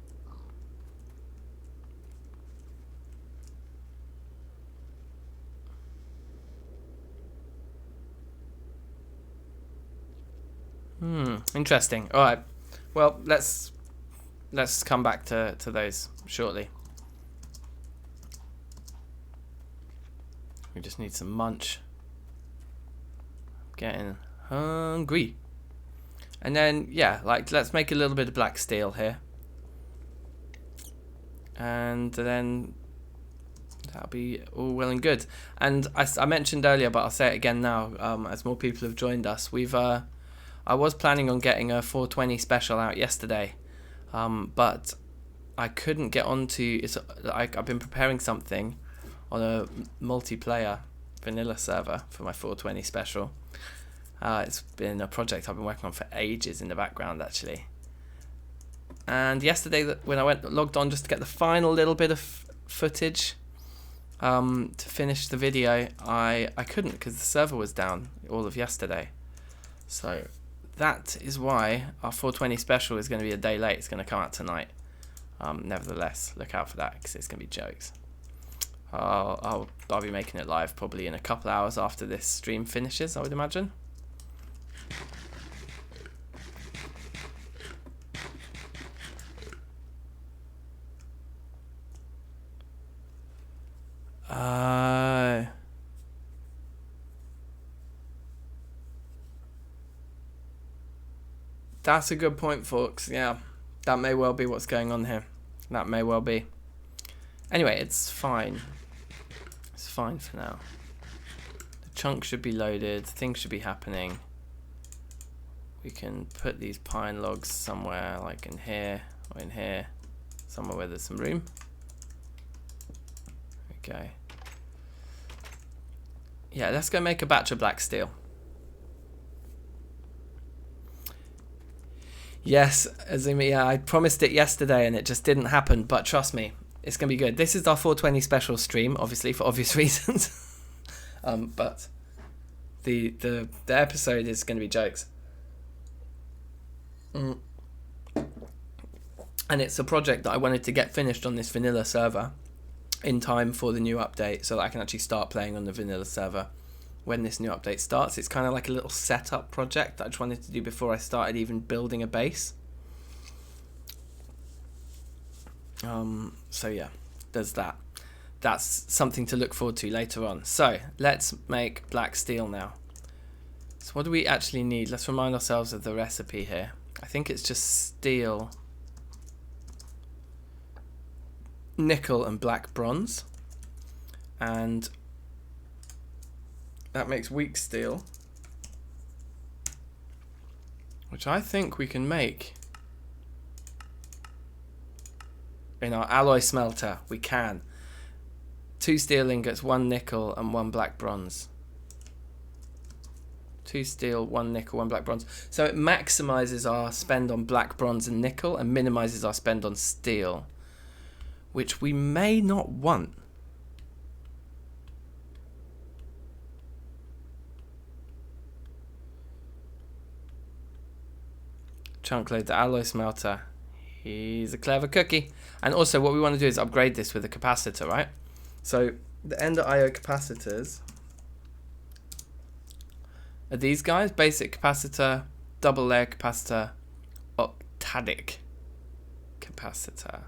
Interesting. All right. Well, let's come back to those shortly. We just need some munch. I'm getting hungry. And then, yeah, like, let's make a little bit of black steel here. And then that'll be all well and good. And I mentioned earlier, but I'll say it again now, as more people have joined us. I was planning on getting a 420 special out yesterday, but I couldn't get onto... I've been preparing something on a multiplayer vanilla server for my 420 special. It's been a project I've been working on for ages in the background, actually. And yesterday, when I logged on just to get the final little bit of footage to finish the video, I couldn't, because the server was down all of yesterday. So that is why our 420 special is going to be a day late. It's going to come out tonight. Nevertheless, look out for that, because it's going to be jokes. I'll be making it live probably in a couple hours after this stream finishes, I would imagine. That's a good point, folks. Yeah, that may well be what's going on here. That may well be. Anyway, it's fine. It's fine for now. The chunk should be loaded. Things should be happening. We can put these pine logs somewhere, like in here or in here, somewhere where there's some room. Okay. Yeah, let's go make a batch of black steel. Yes, Azumi, yeah, I promised it yesterday and it just didn't happen, but trust me, it's going to be good. This is our 420 special stream, obviously, for obvious reasons. But the episode is going to be jokes. And it's a project that I wanted to get finished on this vanilla server in time for the new update, so that I can actually start playing on the vanilla server when this new update starts. It's kind of like a little setup project that I just wanted to do before I started even building a base. So yeah, there's that. That's something to look forward to later on. So let's make black steel now. So what do we actually need? Let's remind ourselves of the recipe here. I think it's just steel, nickel and black bronze, and that makes weak steel, which I think we can make in our alloy smelter. We can. 2 steel ingots, 1 nickel and 1 black bronze. 2 steel, 1 nickel, 1 black bronze. So it maximizes our spend on black bronze and nickel and minimizes our spend on steel, which we may not want. Chunk load the alloy smelter He's a clever cookie. And also what we want to do is upgrade this with a capacitor, right? So the Ender IO capacitors are these guys: basic capacitor, double layer capacitor, octadic capacitor.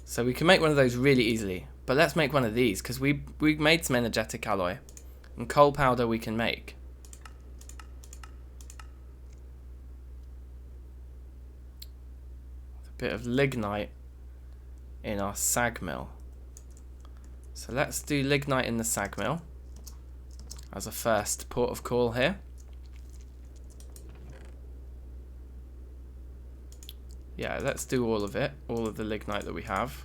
So we can make one of those really easily, but let's make one of these, because we made some energetic alloy, and coal powder we can make. A bit of lignite in our sag mill. So let's do lignite in the sag mill as a first port of call here. Yeah, let's do all of it, all of the lignite that we have,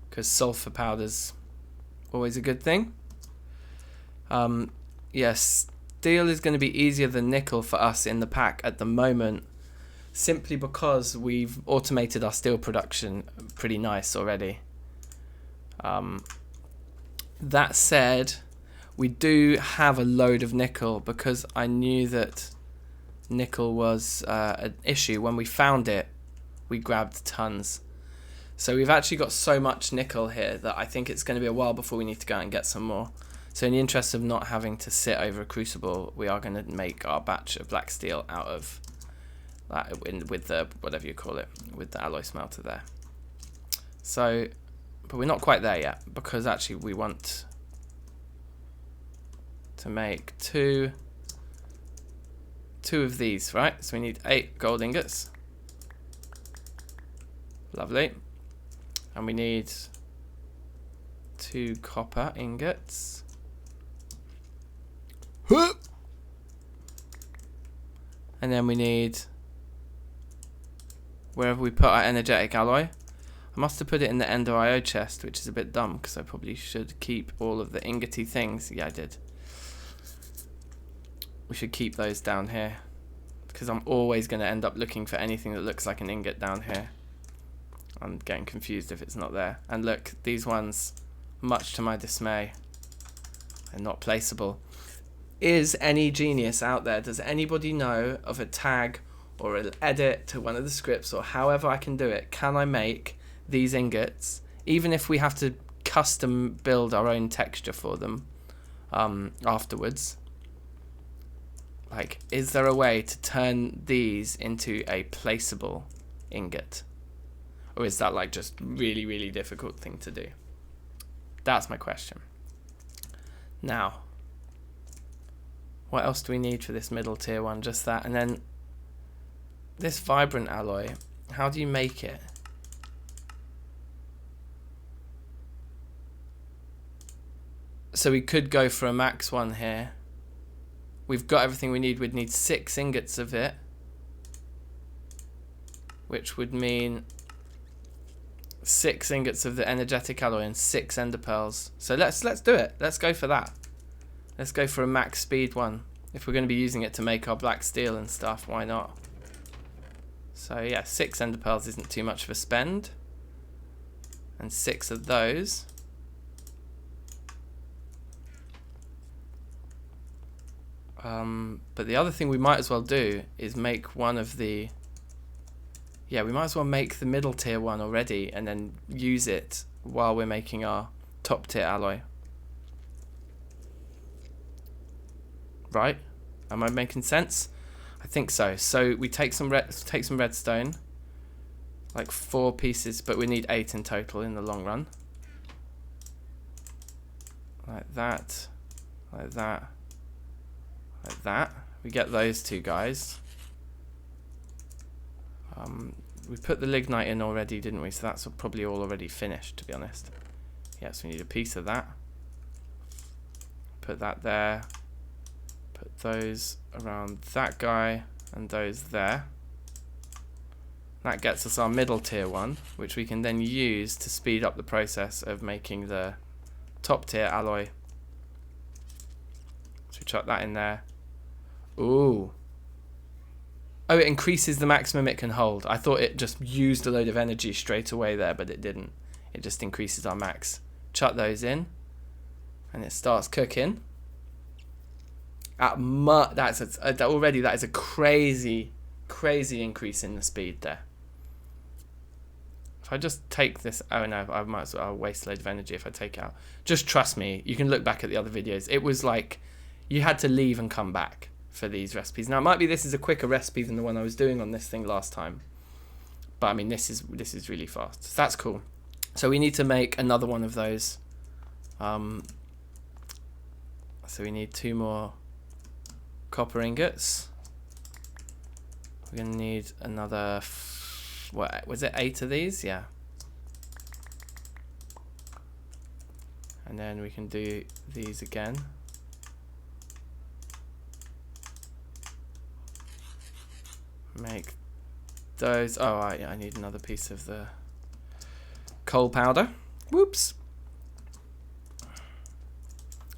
because sulfur powder's always a good thing. Yes, steel is going to be easier than nickel for us in the pack at the moment, simply because we've automated our steel production pretty nice already. That said, we do have a load of nickel, because I knew that nickel was an issue. When we found it, we grabbed tons. So we've actually got so much nickel here that I think it's going to be a while before we need to go out and get some more. So in the interest of not having to sit over a crucible, we are going to make our batch of black steel out of that with the, whatever you call it, with the alloy smelter there. So, but we're not quite there yet, because actually we want to make two of these, right? So we need 8 gold ingots. Lovely. And we need 2 copper ingots. And then we need, wherever we put our energetic alloy, I must have put it in the Ender IO chest, which is a bit dumb, because I probably should keep all of the ingoty things. Yeah, I did. We should keep those down here, because I'm always going to end up looking for anything that looks like an ingot down here. I'm getting confused if it's not there. And look, these ones, much to my dismay, are not placeable. Is any genius out there, does anybody know of a tag or an edit to one of the scripts, or however I can do it? Can I make these ingots, even if we have to custom build our own texture for them afterwards? Like, is there a way to turn these into a placeable ingot? Or is that like just really, really difficult thing to do? That's my question. Now, what else do we need for this middle tier one? Just that. And then this vibrant alloy, how do you make it? So we could go for a max one here. We've got everything we need. We'd need 6 ingots of it, which would mean 6 ingots of the energetic alloy and 6 ender pearls. So let's do it. Let's go for that. Let's go for a max speed one. If we're going to be using it to make our black steel and stuff, why not? So yeah, 6 ender pearls isn't too much of a spend. And 6 of those. But the other thing we might as well do is make one of the... Yeah, we might as well make the middle tier one already and then use it while we're making our top tier alloy. Right? Am I making sense? I think so. So we take some redstone, like 4 pieces, but we need 8 in total in the long run. Like that, like that, like that. We get those 2 guys. We put the lignite in already, didn't we? So that's probably all already finished, to be honest. Yes, we need a piece of that. Put that there. Put those around that guy and those there. That gets us our middle tier one, which we can then use to speed up the process of making the top tier alloy. So we chuck that in there. Ooh. Oh, it increases the maximum it can hold. I thought it just used a load of energy straight away there, but it didn't. It just increases our max. Chuck those in, and it starts cooking. Already that is a crazy increase in the speed there. If I just take this, oh no, I might as well waste a load of energy if I take it out. Just trust me, you can look back at the other videos. It was like you had to leave and come back for these recipes. Now it might be this is a quicker recipe than the one I was doing on this thing last time, but I mean this is really fast. So that's cool. So we need to make another one of those. So we need 2 more copper ingots. We're gonna need another. What was it? 8 of these, yeah. And then we can do these again. Make those. Oh, I need another piece of the coal powder. Whoops.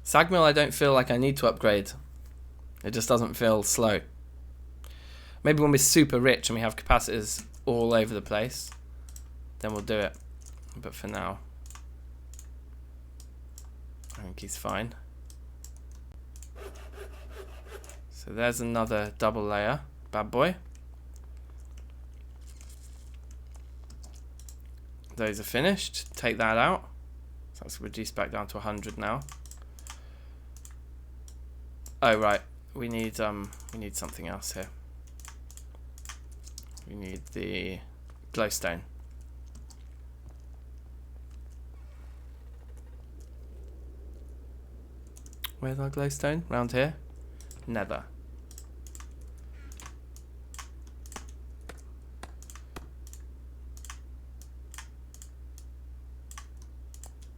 Sag mill, I don't feel like I need to upgrade. It just doesn't feel slow. Maybe when we're super rich and we have capacitors all over the place, then we'll do it. But for now, I think he's fine. So there's another double layer, bad boy. Those are finished. Take that out. So that's reduced back down to 100 now. Oh right, we need something else here. We need the glowstone. Where's our glowstone? Round here? Nether.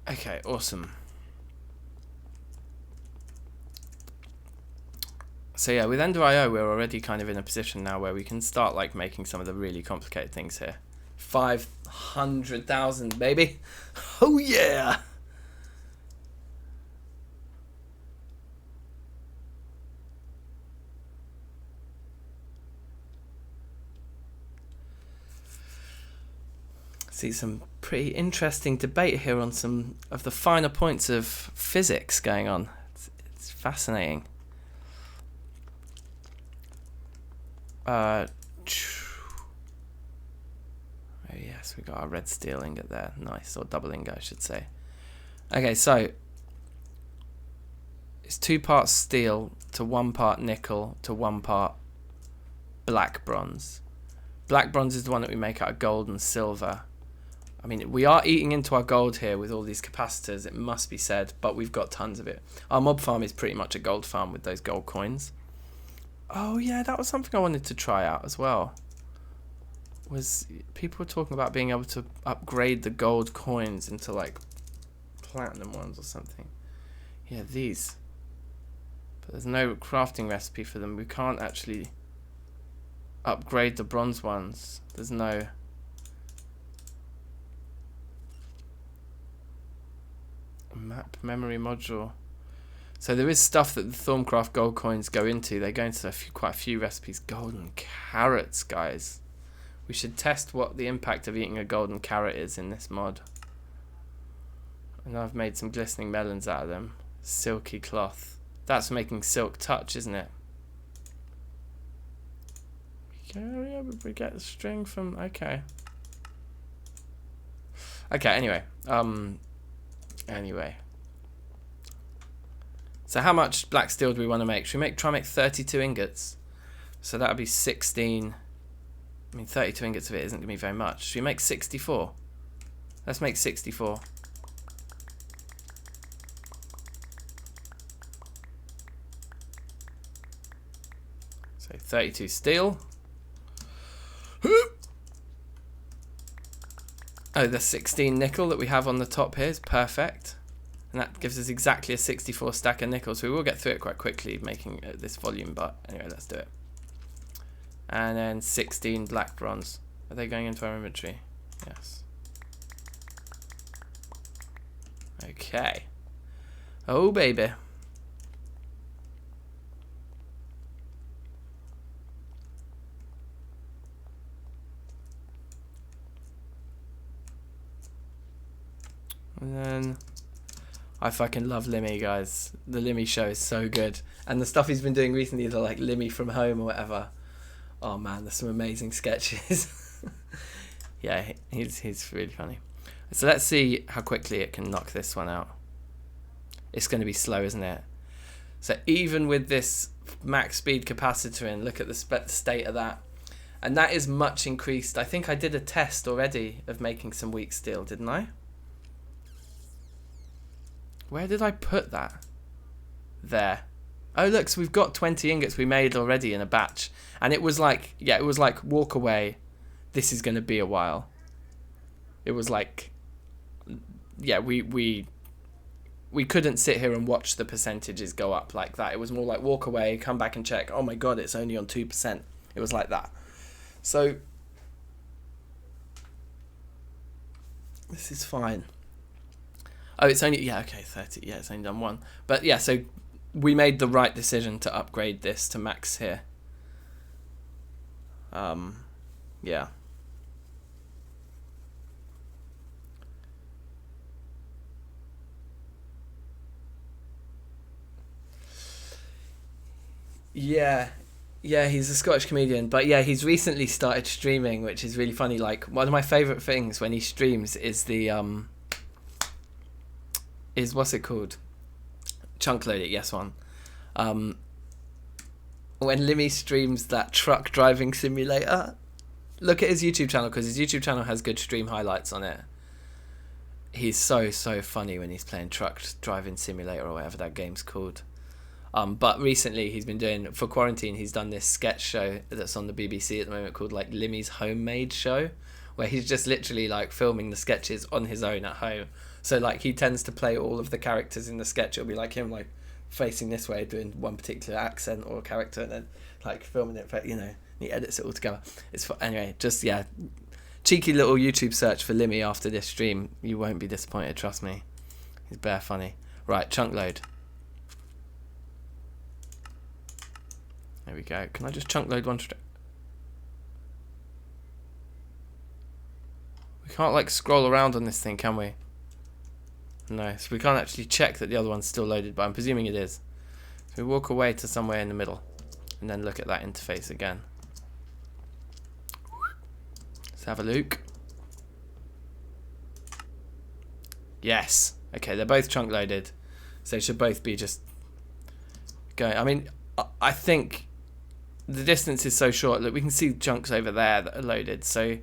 Okay, awesome. So yeah, with Ender.io we're already kind of in a position now where we can start like making some of the really complicated things here. 500,000 baby. Oh yeah. See some pretty interesting debate here on some of the finer points of physics going on. It's fascinating. Oh yes, we got our red steel ingot there. Nice, or double ingot I should say. Okay, so it's 2 parts steel to 1 part nickel to 1 part black bronze. Black bronze is the one that we make out of gold and silver. I mean, we are eating into our gold here with all these capacitors, it must be said, but we've got tons of it. Our mob farm is pretty much a gold farm with those gold coins. Oh yeah, that was something I wanted to try out as well. Was people were talking about being able to upgrade the gold coins into like platinum ones or something. Yeah, these. But there's no crafting recipe for them. We can't actually upgrade the bronze ones. There's no. Map memory module. So there is stuff that the Thaumcraft gold coins go into. They go into quite a few recipes. Golden carrots, guys. We should test what the impact of eating a golden carrot is in this mod. And I've made some glistening melons out of them. Silky cloth. That's making silk touch, isn't it? Yeah, we get the string from. Okay. Okay. Anyway. So how much black steel do we want to make? Should we try and make 32 ingots? So that would be 16. I mean, 32 ingots of it isn't going to be very much. Should we make 64? Let's make 64. So 32 steel. Oh, the 16 nickel that we have on the top here is perfect. And that gives us exactly a 64 stack of nickel. So we will get through it quite quickly making this volume. But anyway, let's do it. And then 16 black bronze. Are they going into our inventory? Yes. Okay. Oh, baby. And then I fucking love Limmy, guys. The Limmy show is so good. And the stuff he's been doing recently, the like Limmy from Home or whatever. Oh man, there's some amazing sketches. Yeah, he's really funny. So let's see how quickly it can knock this one out. It's going to be slow, isn't it? So even with this max speed capacitor in, look at the state of that. And that is much increased. I think I did a test already of making some weak steel, didn't I? Where did I put that? There. Oh look, so we've got 20 ingots we made already in a batch. And it was like, yeah, it was like, walk away. This is going to be a while. It was like, yeah, we couldn't sit here and watch the percentages go up like that. It was more like walk away, come back and check. Oh my god, it's only on 2%. It was like that. So this is fine. Oh, it's only, yeah, okay, 30. Yeah, it's only done one. But yeah, so we made the right decision to upgrade this to max here. Yeah. Yeah, he's a Scottish comedian, but yeah, he's recently started streaming, which is really funny. Like, one of my favourite things when he streams is the what's it called? Chunk Load It, yes one. When Limmy streams that truck driving simulator, look at his YouTube channel, because his YouTube channel has good stream highlights on it. He's so funny when he's playing truck driving simulator or whatever that game's called. But recently he's been doing, for quarantine, he's done this sketch show that's on the BBC at the moment called like Limmy's Homemade Show, where he's just literally like filming the sketches on his own at home. So like he tends to play all of the characters in the sketch. It'll be like him like facing this way doing one particular accent or character, and then like filming it, you know, he edits it all together. It's fun. Anyway, just yeah, cheeky little YouTube search for Limmy after this stream. You won't be disappointed, trust me. He's bare funny. Right, chunk load. There we go. Can I just chunk load one straight? We can't like scroll around on this thing, can we? No, so we can't actually check that the other one's still loaded, but I'm presuming it is. So we walk away to somewhere in the middle and then look at that interface again. Let's have a look. Yes. Okay, they're both chunk loaded. So they should both be just going. I mean, I think the distance is so short that we can see chunks over there that are loaded. So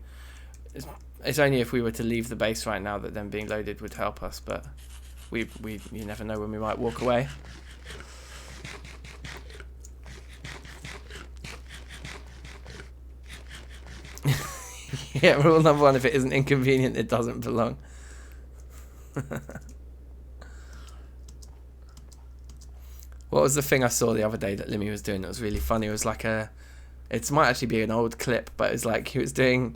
it's only if we were to leave the base right now that them being loaded would help us, but you never know when we might walk away. Yeah, rule number one, if it isn't inconvenient, it doesn't belong. What was the thing I saw the other day that Limmy was doing that was really funny? It was like it might actually be an old clip, but it was like he was doing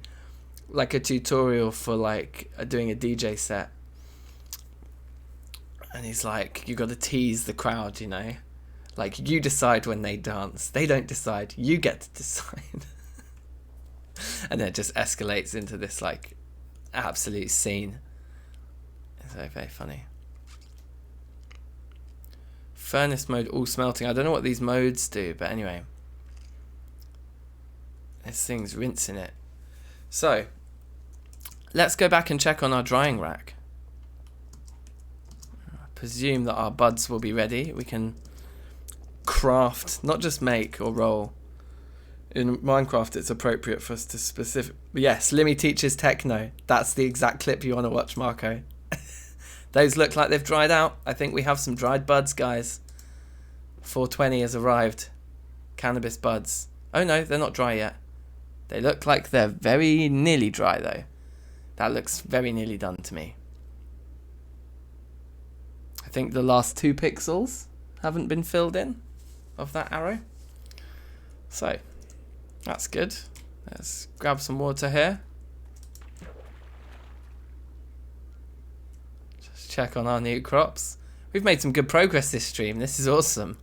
like a tutorial for like doing a DJ set, and he's like, you got to tease the crowd, you know, like you decide when they dance, they don't decide, you get to decide. And then it just escalates into this like absolute scene. It's very, very funny. Furnace mode, all smelting. I don't know what these modes do, but anyway, this thing's rinsing it. So let's go back and check on our drying rack. I presume that our buds will be ready. We can craft, not just make or roll. In Minecraft, it's appropriate for us to specific. Yes, Limmy teaches techno. That's the exact clip you want to watch, Marco. Those look like they've dried out. I think we have some dried buds, guys. 420 has arrived. Cannabis buds. Oh no, they're not dry yet. They look like they're very nearly dry though. That looks very nearly done to me. I think the last 2 pixels haven't been filled in of that arrow. So, that's good. Let's grab some water here. Just check on our new crops. We've made some good progress this stream. This is awesome.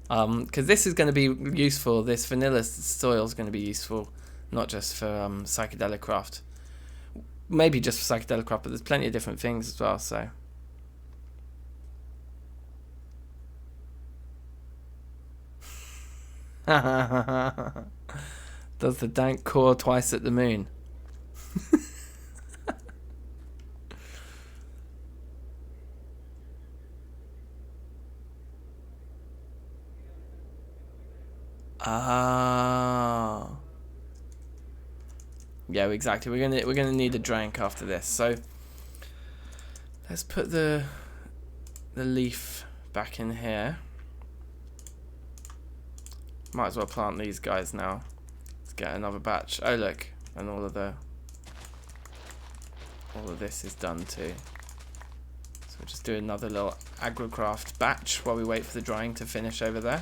Because this is going to be useful. This vanilla soil is going to be useful, not just for Pschyedelicraft. Maybe just for Pschyedelicraft, but there's plenty of different things as well. So Does the dank core twice at the moon? Ah. Yeah, exactly. We're gonna need a drink after this. So let's put the leaf back in here. Might as well plant these guys now. Let's get another batch. Oh look, and all of this is done too. So we'll just do another little agrocraft batch while we wait for the drying to finish over there.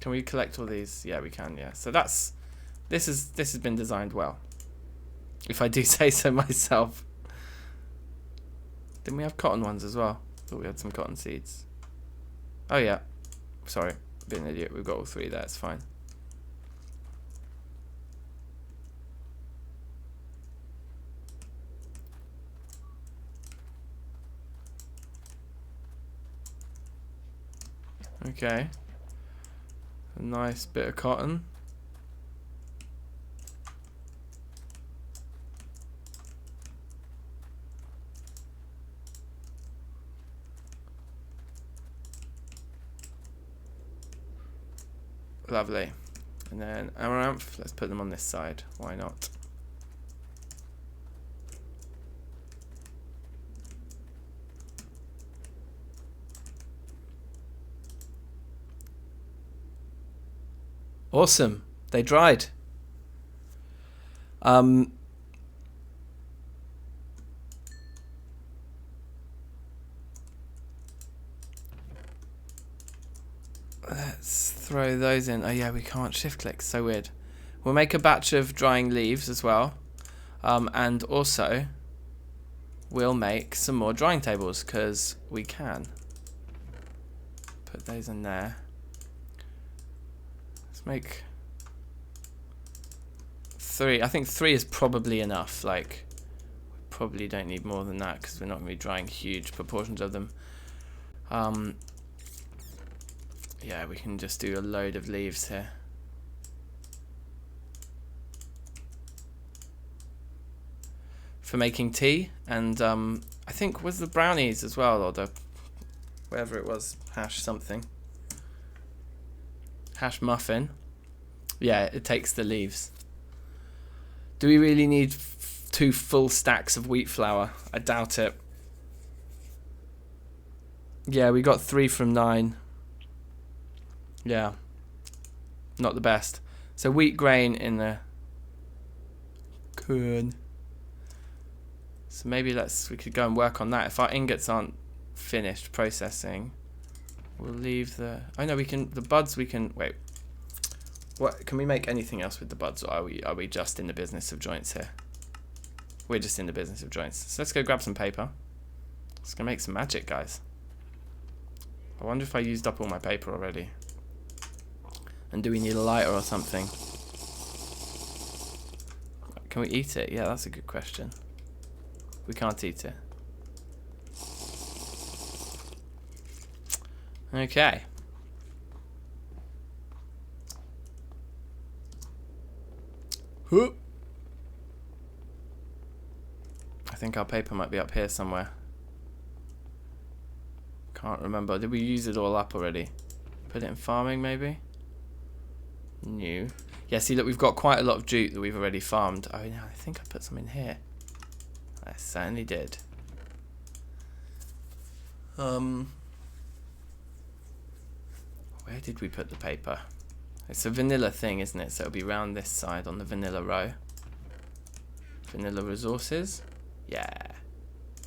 Can we collect all these? Yeah, we can. Yeah. So this has been designed well, if I do say so myself. Didn't we have cotton ones as well? Thought we had some cotton seeds. Oh yeah. Sorry, been an idiot. We've got all three there. It's fine. Okay. A nice bit of cotton. Lovely. And then amaranth, let's put them on this side. Why not? Awesome. They dried. Let's throw those in. Oh yeah, we can't shift click. So weird. We'll make a batch of drying leaves as well. And also we'll make some more drying tables because we can. Put those in there. Let's make 3. I think 3 is probably enough. Like, we probably don't need more than that because we're not going to be drying huge proportions of them. Yeah, we can just do a load of leaves here. For making tea, and I think was the brownies as well, or the whatever it was, hash something. Hash muffin. Yeah, it takes the leaves. Do we really need 2 full stacks of wheat flour? I doubt it. Yeah, we got 3 from 9. Yeah, not the best. So wheat grain in the corn. So maybe we could go and work on that. If our ingots aren't finished processing, we'll leave the. Oh no, we can. The buds we can. Wait. What can we make anything else with the buds? Or are we just in the business of joints here? We're just in the business of joints. So let's go grab some paper. Let's go make some magic, guys. I wonder if I used up all my paper already. And do we need a lighter or something? Can we eat it? Yeah, that's a good question. We can't eat it. Okay. Whoop. I think our paper might be up here somewhere. Can't remember. Did we use it all up already? Put it in farming maybe? New. Yeah, see, look, we've got quite a lot of jute that we've already farmed. Oh, yeah, I think I put some in here. I certainly did. Where did we put the paper? It's a vanilla thing, isn't it? So it'll be round this side on the vanilla row. Vanilla resources. Yeah.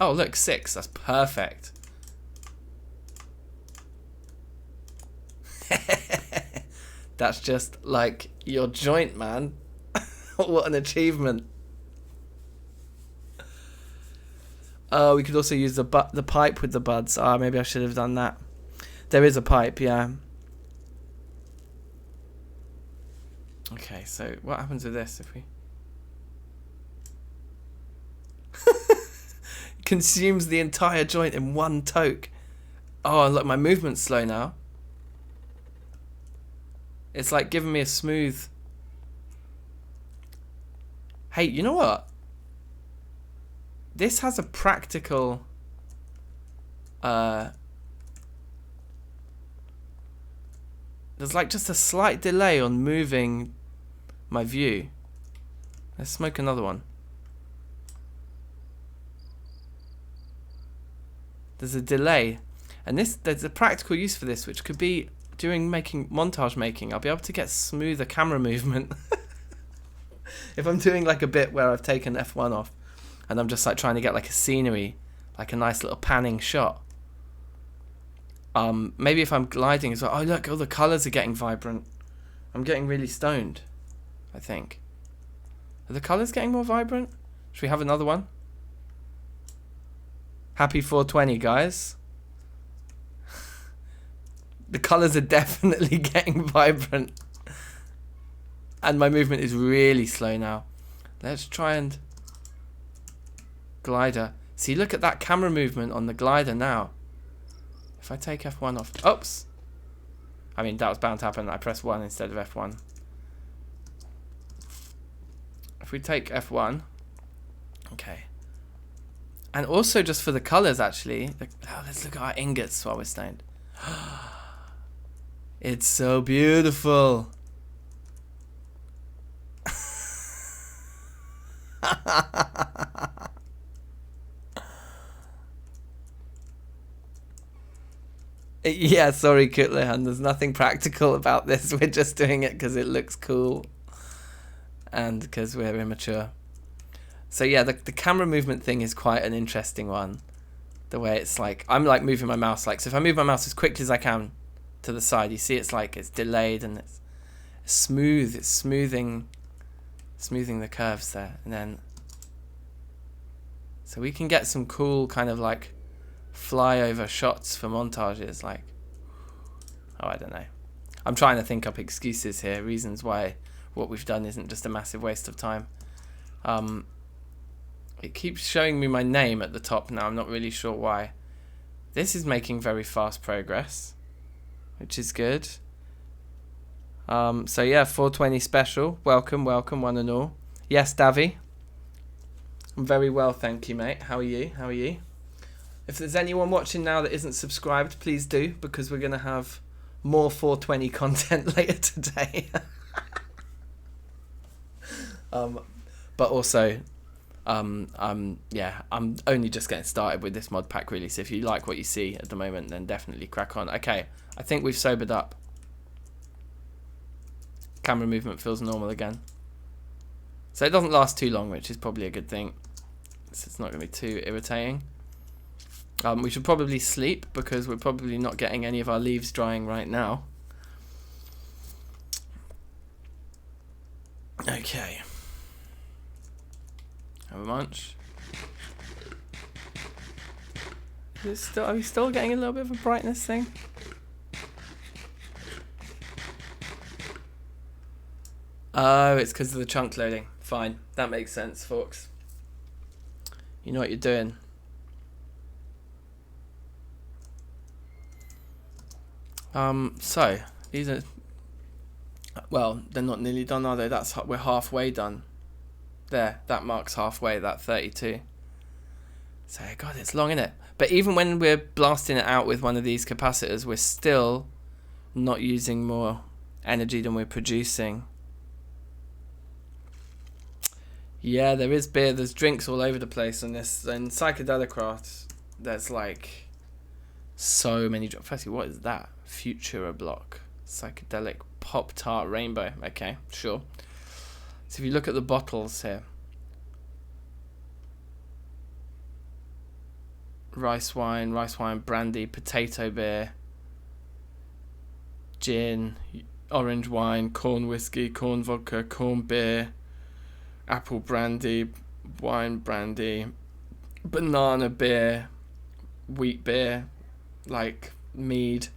Oh, look, 6. That's perfect. That's just like your joint, man. What an achievement. We could also use the pipe with the buds. Maybe I should have done that. There is a pipe, yeah. Okay, so what happens with this if we... Consumes the entire joint in one toke. Oh, look, my movement's slow now. It's like giving me a smooth... Hey, you know what? This has a practical... There's like just a slight delay on moving my view. Let's smoke another one. There's a delay. And there's a practical use for this, which could be during montage making. I'll be able to get smoother camera movement. If I'm doing like a bit where I've taken F1 off and I'm just like trying to get like a scenery, like a nice little panning shot. Maybe if I'm gliding as well. Oh look, all the colours are getting vibrant. I'm getting really stoned, I think. Are the colours getting more vibrant? Should we have another one? Happy 420, guys. The colours are definitely getting vibrant. And my movement is really slow now. Let's try and... Glider. See, look at that camera movement on the glider now. If I take F1 off... Oops! I mean, that was bound to happen. I pressed 1 instead of F1. If we take F1... Okay. And also just for the colours, actually. Let's look at our ingots while we're stoned. It's so beautiful. Yeah, sorry, Kutlehan. There's nothing practical about this. We're just doing it because it looks cool. And because we're immature. So yeah, the camera movement thing is quite an interesting one. The way it's like, I'm like moving my mouse like, so if I move my mouse as quickly as I can to the side, you see it's like, it's delayed and it's smooth. It's smoothing the curves there. And then, so we can get some cool kind of like flyover shots for montages, like, oh, I don't know. I'm trying to think up excuses here, reasons why what we've done isn't just a massive waste of time. It keeps showing me my name at the top now. I'm not really sure why. This is making very fast progress, which is good. So yeah, 420 special. Welcome, welcome, one and all. Yes, Davy. I'm very well, thank you, mate. How are you? How are you? If there's anyone watching now that isn't subscribed, please do, because we're going to have more 420 content later today. But also, yeah, I'm only just getting started with this mod pack, really. So if you like what you see at the moment, then definitely crack on. Okay, I think we've sobered up. Camera movement feels normal again. So it doesn't last too long, which is probably a good thing. So it's not going to be too irritating. We should probably sleep because we're probably not getting any of our leaves drying right now. Okay. Have a munch. Are we still getting a little bit of a brightness thing? Oh, it's because of the chunk loading. Fine. That makes sense, folks. You know what you're doing. So these are, well, they're not nearly done, are they? We're halfway done. There, that marks halfway, that 32. So God, it's long, isn't it? But even when we're blasting it out with one of these capacitors, we're still not using more energy than we're producing. Yeah, there is beer. There's drinks all over the place on this. In Pschyedelicraft, there's like so many. Firstly, what is that? Futura block. Psychedelic Pop-Tart Rainbow. Okay, sure. So if you look at the bottles here. Rice wine, brandy, potato beer, gin, orange wine, corn whiskey, corn vodka, corn beer, apple brandy, wine brandy, banana beer, wheat beer, like mead,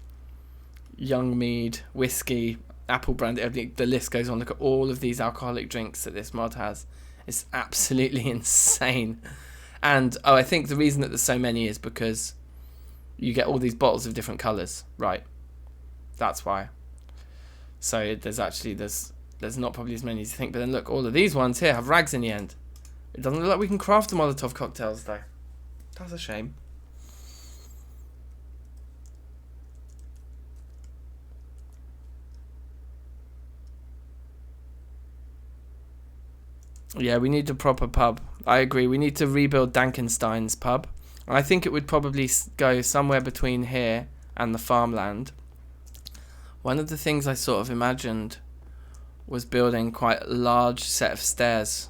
young mead, whiskey, apple brandy. I think the list goes on. Look at all of these alcoholic drinks that this mod has. It's absolutely insane. And I think the reason that there's so many is because you get all these bottles of different colours. Right. That's why. So there's not probably as many as you think. But then look, all of these ones here have rags in the end. It doesn't look like we can craft the Molotov cocktails though. That's a shame. Yeah, we need a proper pub. I agree. We need to rebuild DankNStein's pub. I think it would probably go somewhere between here and the farmland. One of the things I sort of imagined was building quite a large set of stairs,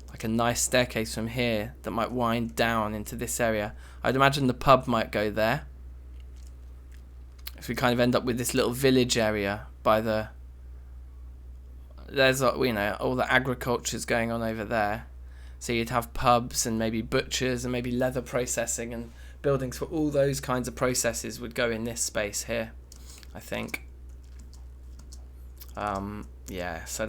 like a nice staircase from here that might wind down into this area. I'd imagine the pub might go there. If we kind of end up with this little village area by the... There's, you know, all the agriculture's going on over there. So you'd have pubs and maybe butchers and maybe leather processing, and buildings for all those kinds of processes would go in this space here, I think. Yeah, so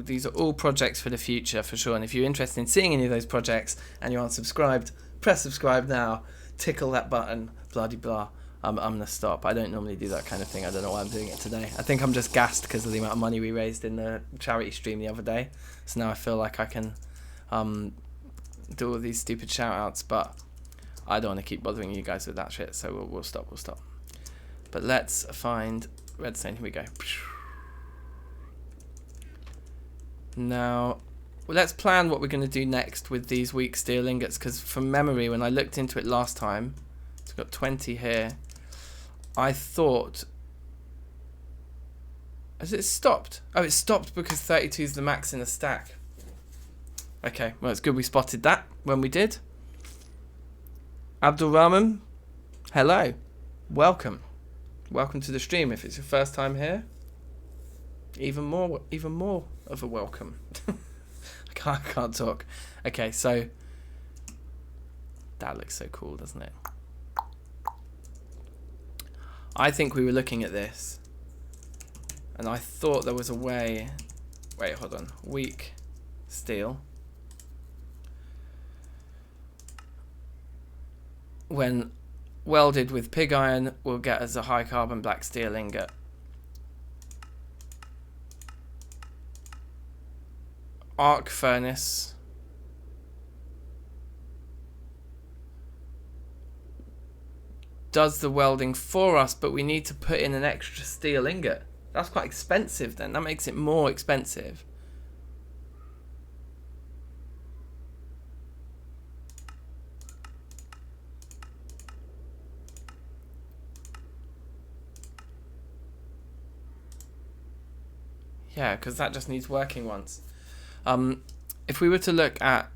these are all projects for the future for sure. And if you're interested in seeing any of those projects and you aren't subscribed, press subscribe now, tickle that button, blah de blah. I'm gonna stop. I don't normally do that kind of thing. I don't know why I'm doing it today. I think I'm just gassed because of the amount of money we raised in the charity stream the other day. So now I feel like I can do all these stupid shout outs, but I don't want to keep bothering you guys with that shit, so we'll stop. But let's find redstone. Here we go. Now let's plan what we're going to do next with these weak steel ingots, because from memory when I looked into it last time, it's got 20 here. I thought... Has it stopped? Oh, it stopped because 32 is the max in a stack. Okay, well, it's good we spotted that when we did. Abdul Rahman, hello. Welcome. Welcome to the stream. If it's your first time here, even more of a welcome. I can't talk. Okay, so that looks so cool, doesn't it? I think we were looking at this, and I thought there was a way. Wait, hold on. Weak steel. When welded with pig iron, will get us a high carbon black steel ingot. Arc furnace. Does the welding for us, but we need to put in an extra steel ingot. That's quite expensive then. That makes it more expensive. Yeah, because that just needs working once. If we were to look at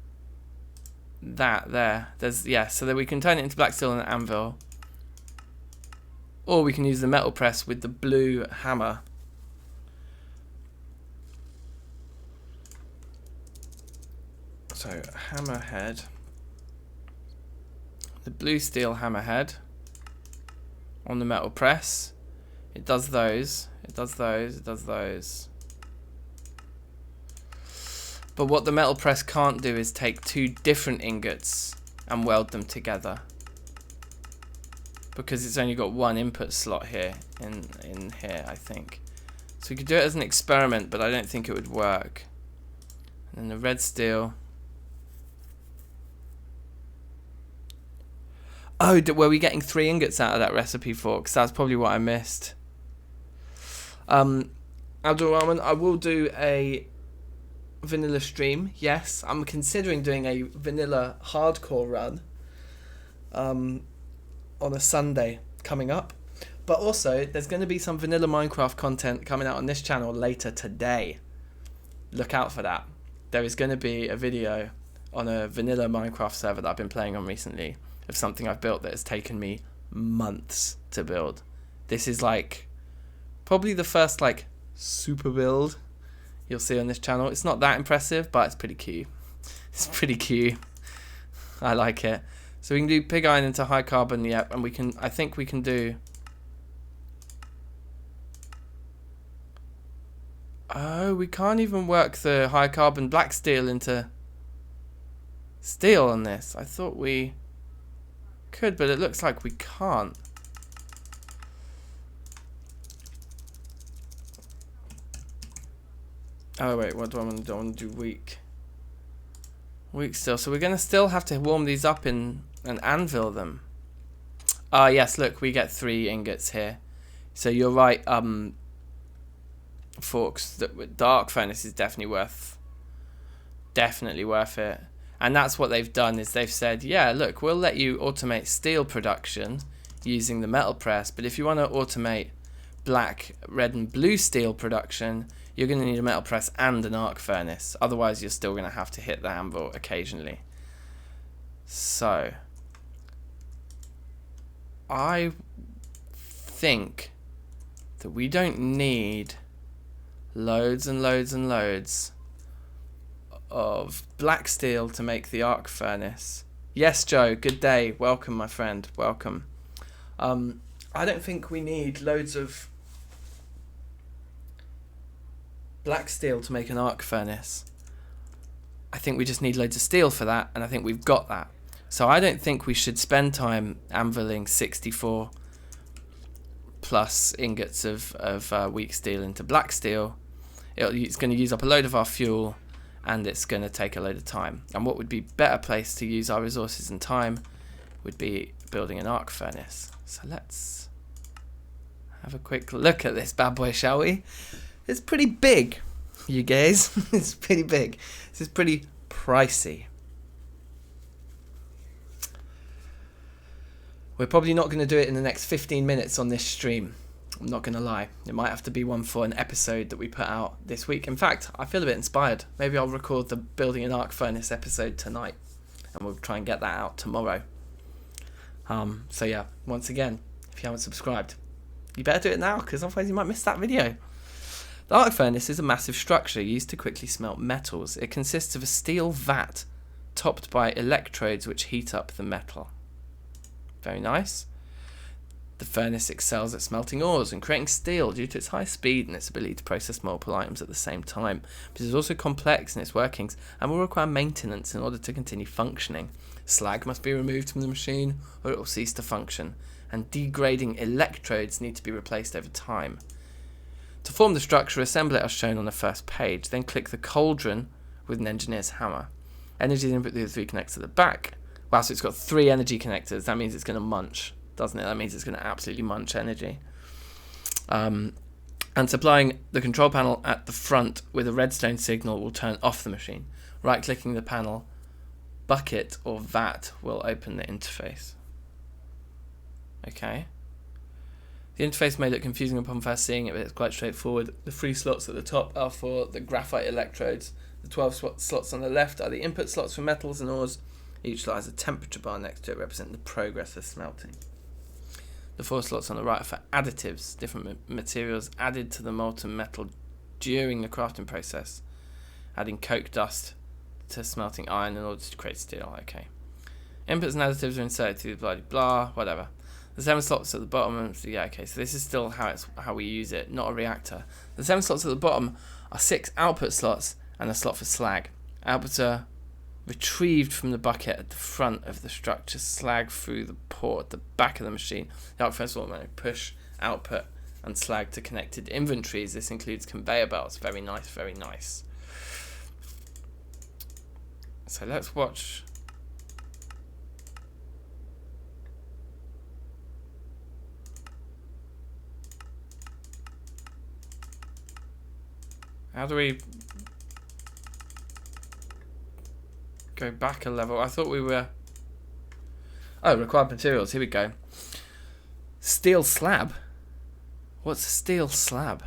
that there's, yeah, so that we can turn it into black steel and an anvil. Or we can use the metal press with the blue hammer. So, hammerhead. The blue steel hammerhead on the metal press. It does those. It does those. It does those. But what the metal press can't do is take two different ingots and weld them together, because it's only got one input slot here in here, I think. So we could do it as an experiment, but I don't think it would work. And then the red steel. Oh, were we getting 3 ingots out of that recipe for? Because that's probably what I missed. Abdul Rahman, I will do a vanilla stream. Yes, I'm considering doing a vanilla hardcore run on a Sunday coming up. But also, there's going to be some vanilla Minecraft content coming out on this channel later today. Look out for that. There is going to be a video on a vanilla Minecraft server that I've been playing on recently of something I've built that has taken me months to build. This is like probably the first like super build you'll see on this channel. It's not that impressive, but it's pretty cute. It's pretty cute. I like it. So we can do pig iron into high carbon, yep, and we can, I think we can do... Oh, we can't even work the high carbon black steel into steel on this. I thought we could, but it looks like we can't. Oh wait, what do I want to do? I want to do weak. Weak steel. So we're going to still have to warm these up and anvil them. Ah, yes, look, we get 3 ingots here. So you're right, Forks, the arc furnace is definitely worth it. And that's what they've done, is they've said, yeah, look, we'll let you automate steel production using the metal press, but if you want to automate black, red and blue steel production, you're going to need a metal press and an arc furnace. Otherwise, you're still going to have to hit the anvil occasionally. So, I think that we don't need loads and loads and loads of black steel to make the arc furnace. Yes, Joe, good day. Welcome, my friend. Welcome. I don't think we need loads of black steel to make an arc furnace. I think we just need loads of steel for that, and I think we've got that. So I don't think we should spend time anviling 64 plus ingots of weak steel into black steel. It's going to use up a load of our fuel, and it's going to take a load of time. And what would be better place to use our resources and time would be building an arc furnace. So let's have a quick look at this bad boy, shall we? It's pretty big, you guys. It's pretty big. This is pretty pricey. We're probably not going to do it in the next 15 minutes on this stream. I'm not going to lie. It might have to be one for an episode that we put out this week. In fact, I feel a bit inspired. Maybe I'll record the building an arc furnace episode tonight, and we'll try and get that out tomorrow. So yeah, once again, if you haven't subscribed, you better do it now, because otherwise you might miss that video. The arc furnace is a massive structure used to quickly smelt metals. It consists of a steel vat topped by electrodes which heat up the metal. Very nice. The furnace excels at smelting ores and creating steel due to its high speed and its ability to process multiple items at the same time. But it is also complex in its workings and will require maintenance in order to continue functioning. Slag must be removed from the machine or it will cease to function, and degrading electrodes need to be replaced over time. To form the structure, assemble it as shown on the first page, then click the cauldron with an engineer's hammer. Energy input through the 3 connectors at the back. Wow, so it's got 3 energy connectors. That means it's going to munch, doesn't it? That means it's going to absolutely munch energy. And supplying the control panel at the front with a redstone signal will turn off the machine. Right-clicking the panel, bucket or vat will open the interface. Okay. The interface may look confusing upon first seeing it, but it's quite straightforward. The 3 slots at the top are for the graphite electrodes. The 12 slots on the left are the input slots for metals and ores. Each slot has a temperature bar next to it representing the progress of smelting. The 4 slots on the right are for additives, different materials added to the molten metal during the crafting process, adding coke dust to smelting iron in order to create steel. Okay. Inputs and additives are inserted to blah blah, whatever. The 7 slots at the bottom, yeah, okay, so this is still how we use it, not a reactor. The 7 slots at the bottom are 6 output slots and a slot for slag. Outputs are retrieved from the bucket at the front of the structure, slag through the port at the back of the machine. The output first will push, output, and slag to connected inventories. This includes conveyor belts. Very nice, very nice. So let's watch. How do we go back a level? I thought we were... Oh, required materials. Here we go. Steel slab. What's a steel slab?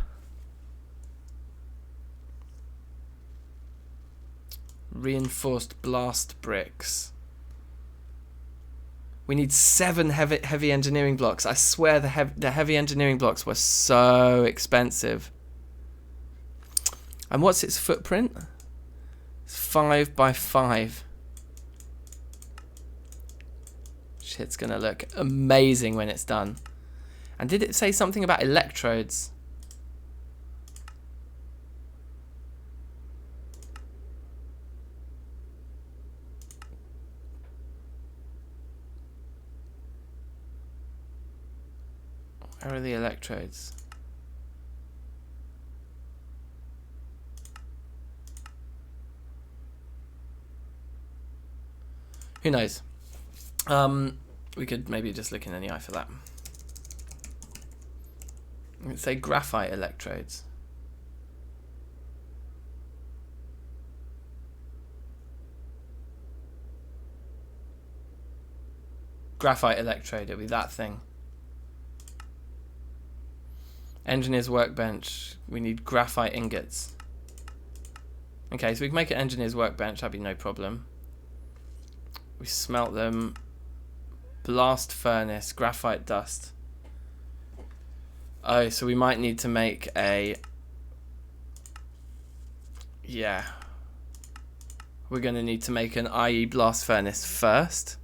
Reinforced blast bricks. We need 7 heavy engineering blocks. I swear the heavy engineering blocks were so expensive. And what's its footprint? It's 5 by 5. Shit's gonna look amazing when it's done. And did it say something about electrodes? Where are the electrodes? Who knows? We could maybe just look in any eye for that. Let's say graphite electrodes. Graphite electrode, it'll be that thing. Engineer's workbench, we need graphite ingots. Okay, so we can make an engineer's workbench, that'd be no problem. We smelt them. Blast furnace, graphite dust. Oh, so we might need to make a... Yeah. We're going to need to make an IE blast furnace first.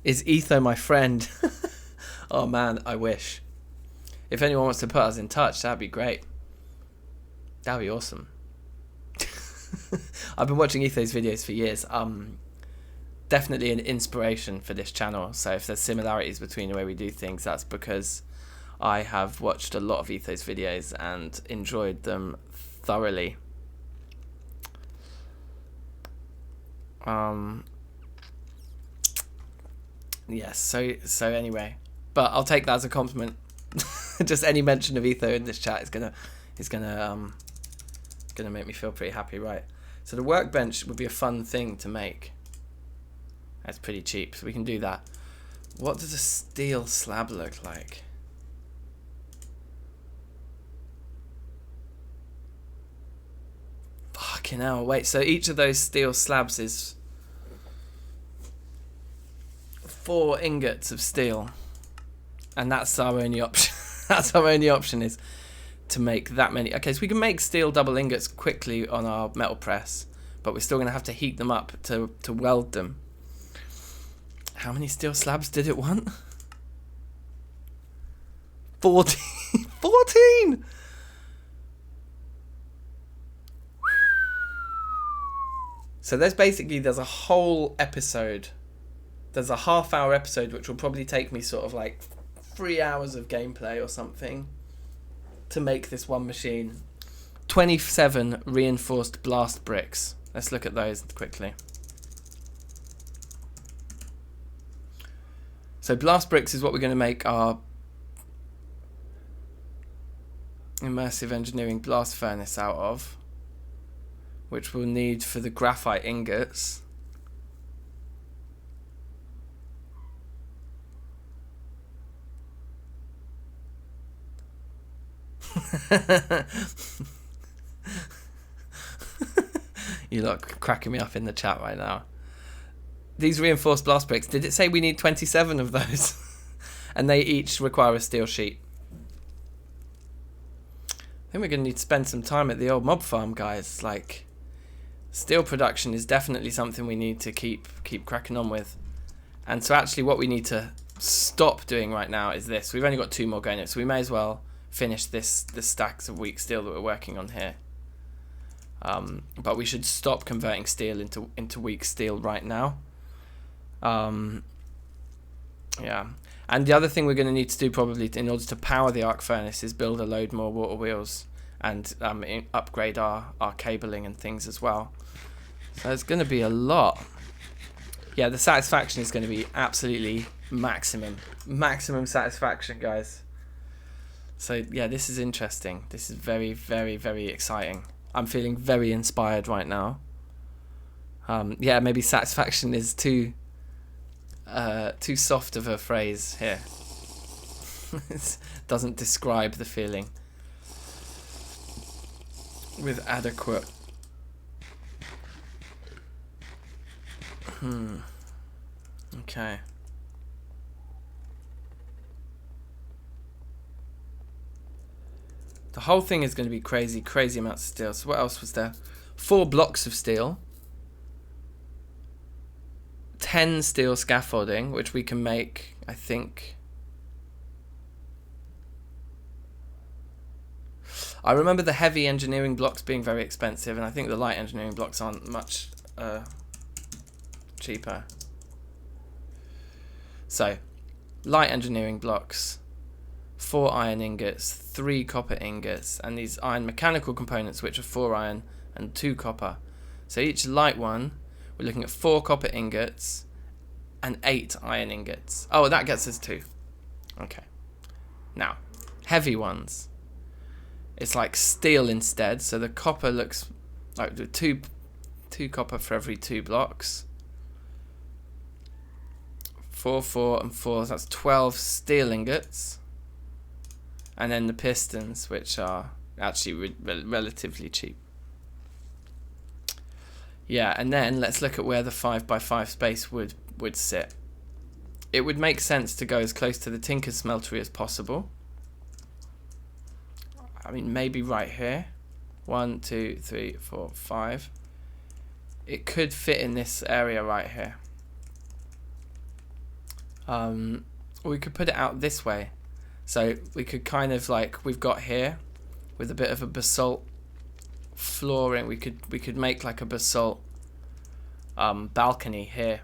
Is Etho my friend? Oh man, I wish. If anyone wants to put us in touch, that'd be great. That'd be awesome. I've been watching Etho's videos for years. Definitely an inspiration for this channel. So if there's similarities between the way we do things, that's because I have watched a lot of Etho's videos and enjoyed them thoroughly. Yes, so anyway. But I'll take that as a compliment. Just any mention of Etho in this chat is gonna make me feel pretty happy, right? So the workbench would be a fun thing to make. That's pretty cheap, so we can do that. What does a steel slab look like? Fucking hell, wait, so each of those steel slabs is 4 ingots of steel. And that's our only option. That's our only option, is to make that many. Okay, so we can make steel double ingots quickly on our metal press, but we're still going to have to heat them up to weld them. How many steel slabs did it want? 14. 14! So there's a whole episode. There's a half-hour episode which will probably take me sort of like 3 hours of gameplay or something to make this one machine. 27 reinforced blast bricks. Let's look at those quickly. So blast bricks is what we're going to make our immersive engineering blast furnace out of, which we'll need for the graphite ingots. You lot cracking me up in the chat right now. These reinforced blast bricks, did it say we need 27 of those? And they each require a steel sheet. I think we're going to need to spend some time at the old mob farm, guys. Like, steel production is definitely something we need to keep cracking on with. And so actually what we need to stop doing right now is this. We've only got 2 more going, so we may as well finish the stacks of weak steel that we're working on here. But we should stop converting steel into weak steel right now. Yeah, and the other thing we're going to need to do probably in order to power the arc furnace is build a load more water wheels and upgrade our cabling and things as well. So it's going to be a lot. Yeah, the satisfaction is going to be absolutely maximum satisfaction, guys. So yeah, this is interesting. This is very, very, very exciting. I'm feeling very inspired right now. Yeah, maybe satisfaction is too soft of a phrase here. It doesn't describe the feeling with adequate. Okay. The whole thing is going to be crazy amounts of steel. So what else was there? 4 blocks of steel. 10 steel scaffolding, which we can make, I think. I remember the heavy engineering blocks being very expensive, and I think the light engineering blocks aren't much cheaper. So, light engineering blocks, 4 iron ingots, 3 copper ingots, and these iron mechanical components, which are 4 iron and 2 copper. So each light one We're looking at 4 copper ingots and 8 iron ingots. Oh, that gets us 2. Okay. Now, heavy ones. It's like steel instead, so the copper looks like the 2 copper for every 2 blocks. 4, 4, and 4, so that's 12 steel ingots. And then the pistons, which are actually relatively cheap. Yeah, and then let's look at where the 5x5 space would sit. It would make sense to go as close to the Tinker's Smeltery as possible. I mean, maybe right here. 1, 2, 3, 4, 5. It could fit in this area right here. Or we could put it out this way. So we could kind of like we've got here with a bit of a basalt flooring. We could make like a basalt balcony here.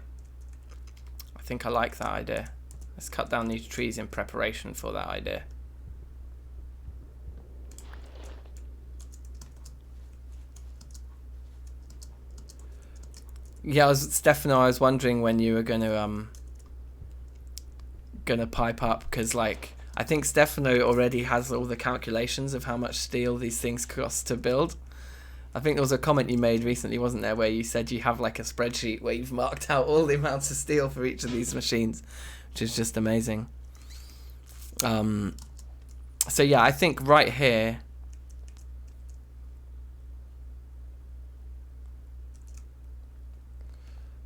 I think I like that idea. Let's cut down these trees in preparation for that idea. Yeah, Stefano, I was wondering when you were gonna pipe up, because like I think Stefano already has all the calculations of how much steel these things cost to build. I think there was a comment you made recently, wasn't there, where you said you have like a spreadsheet where you've marked out all the amounts of steel for each of these machines, which is just amazing. So yeah, I think right here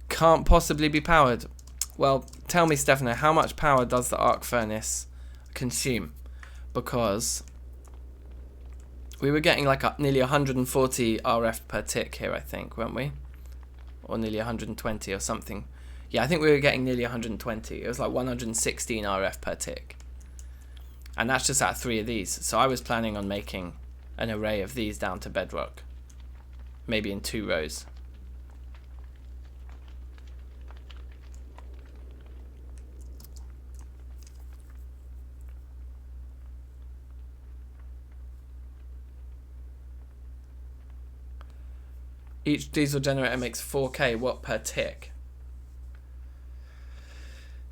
can't possibly be powered. Well, tell me, Stefano, how much power does the arc furnace consume? Because we were getting like nearly 140 RF per tick here, I think, weren't we? Or nearly 120 or something. Yeah, I think we were getting nearly 120. It was like 116 RF per tick. And that's just out of 3 of these. So I was planning on making an array of these down to bedrock. Maybe in 2 rows. Each diesel generator makes 4k watt per tick.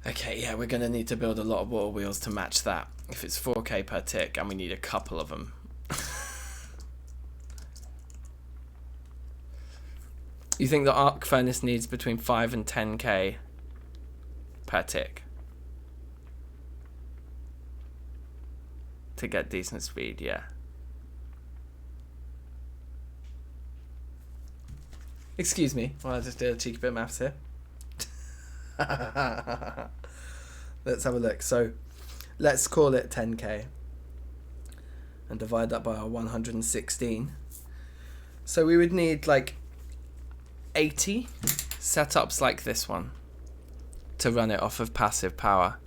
Okay, yeah, we're going to need to build a lot of water wheels to match that. If it's 4k per tick, and we need a couple of them. You think the arc furnace needs between 5 and 10k per tick to get decent speed? Yeah. Excuse me, well, I just did a cheeky bit of maths here. Let's have a look. So let's call it 10k and divide that by our 116. So we would need like 80 setups like this one to run it off of passive power.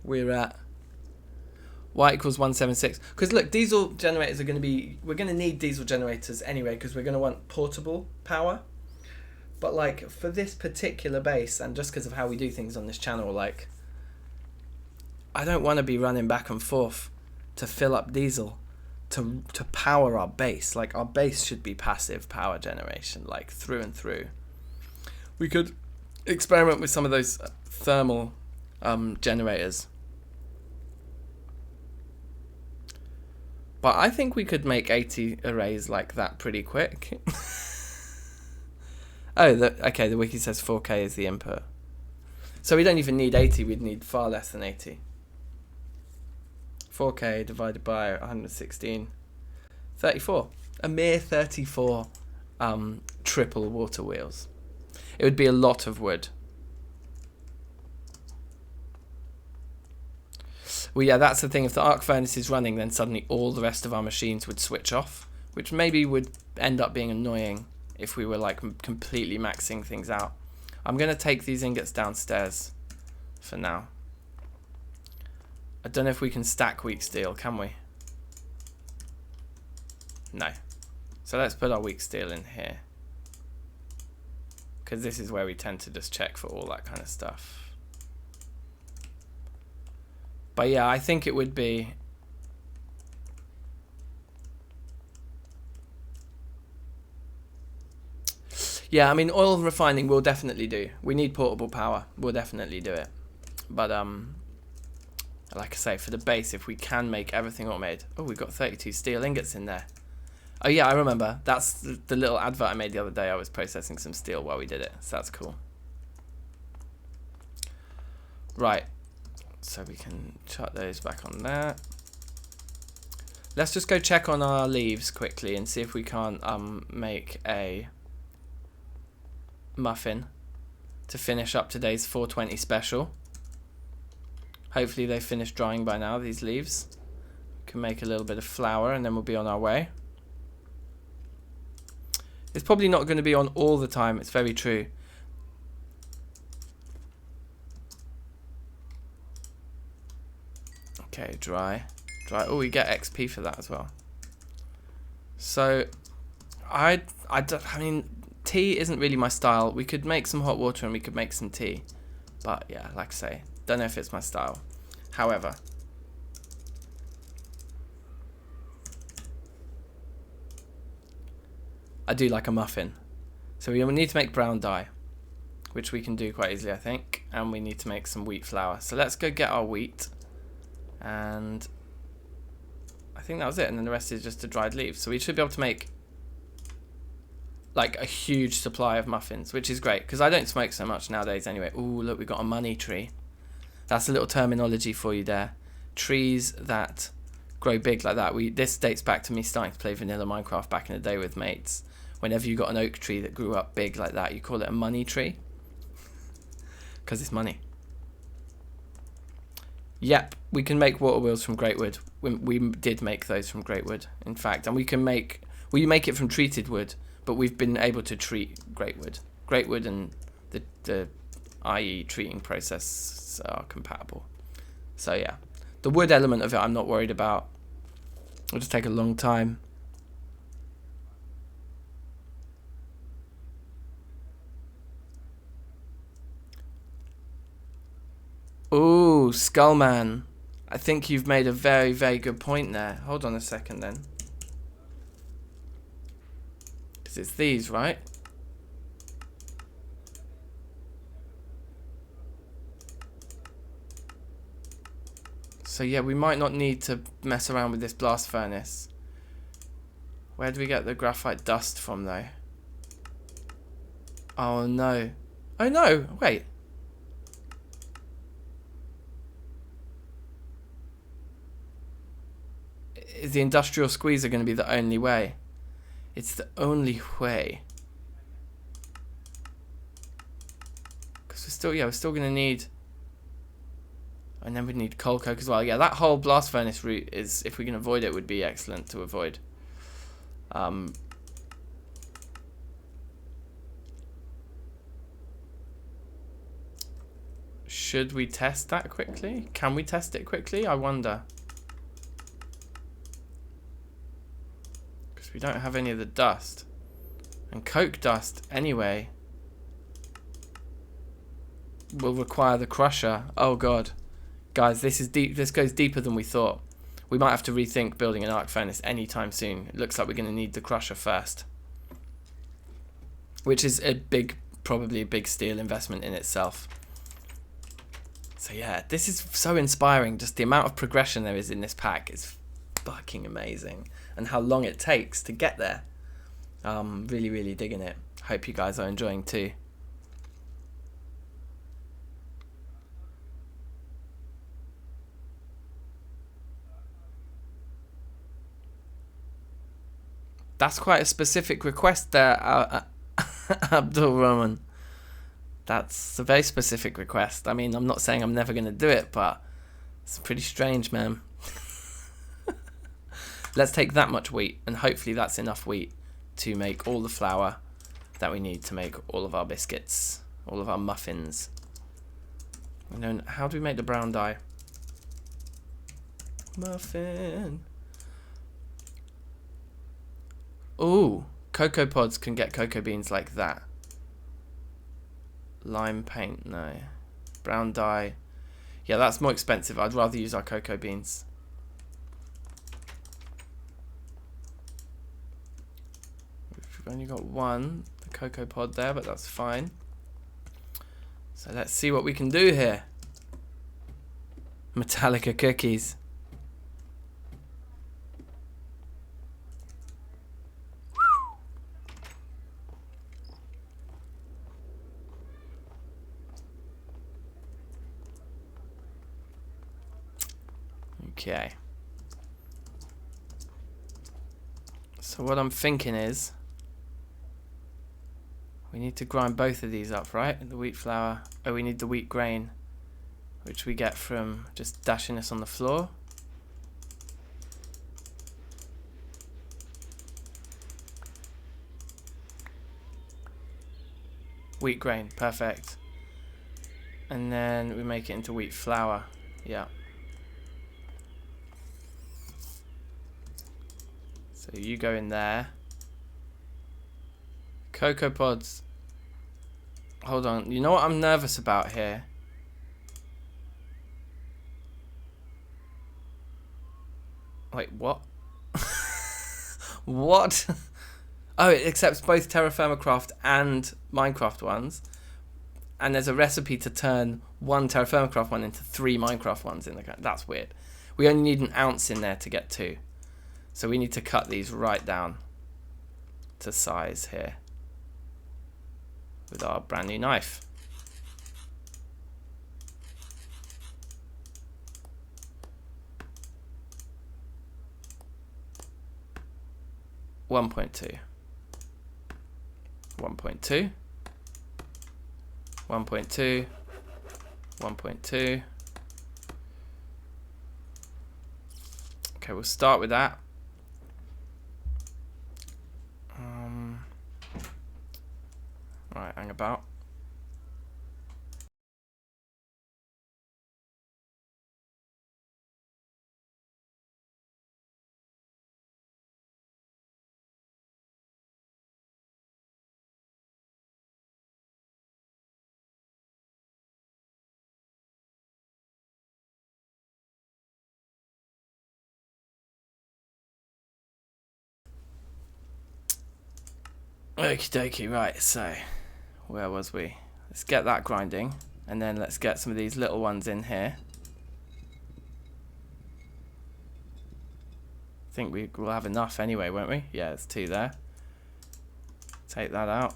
We're at Y equals 176. Because look, diesel generators are going to be... We're going to need diesel generators anyway, because we're going to want portable power. But like for this particular base, and just because of how we do things on this channel, like I don't want to be running back and forth to fill up diesel to power our base. Like our base should be passive power generation, like through and through. We could experiment with some of those thermal generators. But I think we could make 80 arrays like that pretty quick. Oh, okay, the wiki says 4k is the input. So we don't even need 80, we'd need far less than 80. 4k divided by 116. 34. A mere 34 triple water wheels. It would be a lot of wood. Well, yeah, that's the thing. If the arc furnace is running, then suddenly all the rest of our machines would switch off, which maybe would end up being annoying if we were like completely maxing things out. I'm going to take these ingots downstairs for now. I don't know if we can stack weak steel, can we? No. So let's put our weak steel in here, because this is where we tend to just check for all that kind of stuff. But yeah, I think it would be Yeah, I mean, oil refining we'll definitely do. We need portable power. We'll definitely do it. But, like I say, for the base, if we can make everything automated... Oh, we've got 32 steel ingots in there. Oh, yeah, I remember. That's the little advert I made the other day. I was processing some steel while we did it. So that's cool. Right. So we can chuck those back on there. Let's just go check on our leaves quickly and see if we can't make a muffin to finish up today's 420 special. Hopefully they finished drying by now, these leaves. We can make a little bit of flour and then we'll be on our way. It's probably not going to be on all the time, it's very true. Okay, dry. Oh, we get XP for that as well. So, I mean, tea isn't really my style. We could make some hot water and we could make some tea. But yeah, like I say, don't know if it's my style. However, I do like a muffin. So we need to make brown dye, which we can do quite easily, I think. And we need to make some wheat flour. So let's go get our wheat. And I think that was it, and then the rest is just the dried leaves. So we should be able to make like a huge supply of muffins, which is great because I don't smoke so much nowadays anyway. Ooh, look, we've got a money tree. That's a little terminology for you there. Trees that grow big like that. This dates back to me starting to play vanilla Minecraft back in the day with mates. Whenever you got an oak tree that grew up big like that, you call it a money tree because it's money. Yep, we can make water wheels from great wood. We did make those from great wood, in fact, and we make it from treated wood, but we've been able to treat great wood. Great wood and the IE treating process are compatible. So yeah, the wood element of it I'm not worried about. It'll just take a long time. Ooh, Skullman. I think you've made a very, very good point there. Hold on a second then. Because it's these, right? So yeah, we might not need to mess around with this blast furnace. Where do we get the graphite dust from though? Oh no. Oh no, wait. Is the industrial squeezer going to be the only way? It's the only way. Because we're still going to need... And then we need coal coke as well. Yeah, that whole blast furnace route is, if we can avoid it, would be excellent to avoid. Should we test that quickly? Can we test it quickly? I wonder. We don't have any of the dust. And coke dust, anyway, will require the crusher. Oh god. Guys, this is deep. This goes deeper than we thought. We might have to rethink building an arc furnace anytime soon. It looks like we're going to need the crusher first. Which is probably a big steel investment in itself. So yeah, this is so inspiring. Just the amount of progression there is in this pack is fucking amazing. And how long it takes to get there. Really, really digging it. Hope you guys are enjoying too. That's quite a specific request there, Abdul Rahman. That's a very specific request. I mean, I'm not saying I'm never going to do it, but it's pretty strange, man. Let's take that much wheat, and hopefully that's enough wheat to make all the flour that we need to make all of our biscuits, all of our muffins. And then how do we make the brown dye? Muffin. Ooh, cocoa pods can get cocoa beans like that. Lime paint, no. Brown dye. Yeah, that's more expensive. I'd rather use our cocoa beans. We've only got one. The cocoa pod there, but that's fine. So let's see what we can do here. Metallica cookies. Okay. So what I'm thinking is we need to grind both of these up, right? The wheat flour. Oh, we need the wheat grain, which we get from just dashing this on the floor. Wheat grain, perfect. And then we make it into wheat flour. Yeah. So you go in there. Cocoa pods. Hold on. You know what I'm nervous about here? Wait, what? What? Oh, it accepts both Terrafirmacraft and Minecraft ones. And there's a recipe to turn one Terrafirmacraft one into 3 Minecraft ones in the. That's weird. We only need an ounce in there to get 2. So we need to cut these right down to size here with our brand new knife. One point two. 1.2, 1.2, 1.2. Okay, we'll start with that. Right, hang about. Okie dokie, right, so where was we? Let's get that grinding, and then let's get some of these little ones in here. I think we'll have enough anyway, won't we? Yeah, there's 2 there. Take that out.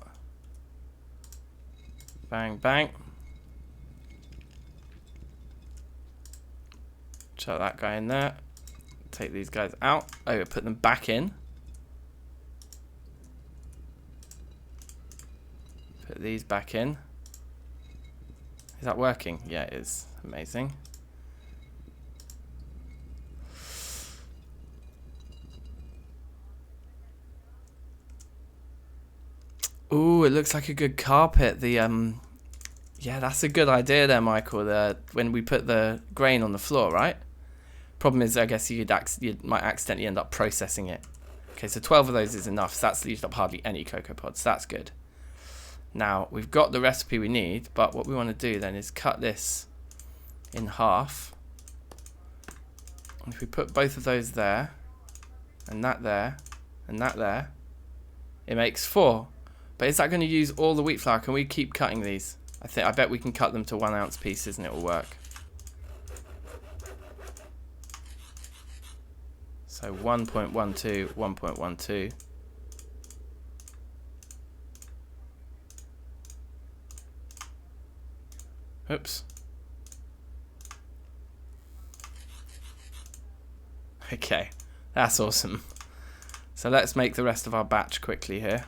Bang, bang. Chuck that guy in there. Take these guys out. Oh, put them back in. Put these back in. Is that working? Yeah, it is. Amazing. Ooh, it looks like a good carpet. Yeah, that's a good idea there, Michael. When we put the grain on the floor, right? Problem is, I guess you might accidentally end up processing it. Okay, so 12 of those is enough. So that's used up hardly any cocoa pods. That's good. Now, we've got the recipe we need, but what we want to do then is cut this in half. And if we put both of those there, and that there, and that there, it makes 4. But is that going to use all the wheat flour? Can we keep cutting these? I bet we can cut them to 1 ounce pieces and it will work. So 1.12, 1.12. Oops. Okay, that's awesome. So let's make the rest of our batch quickly here.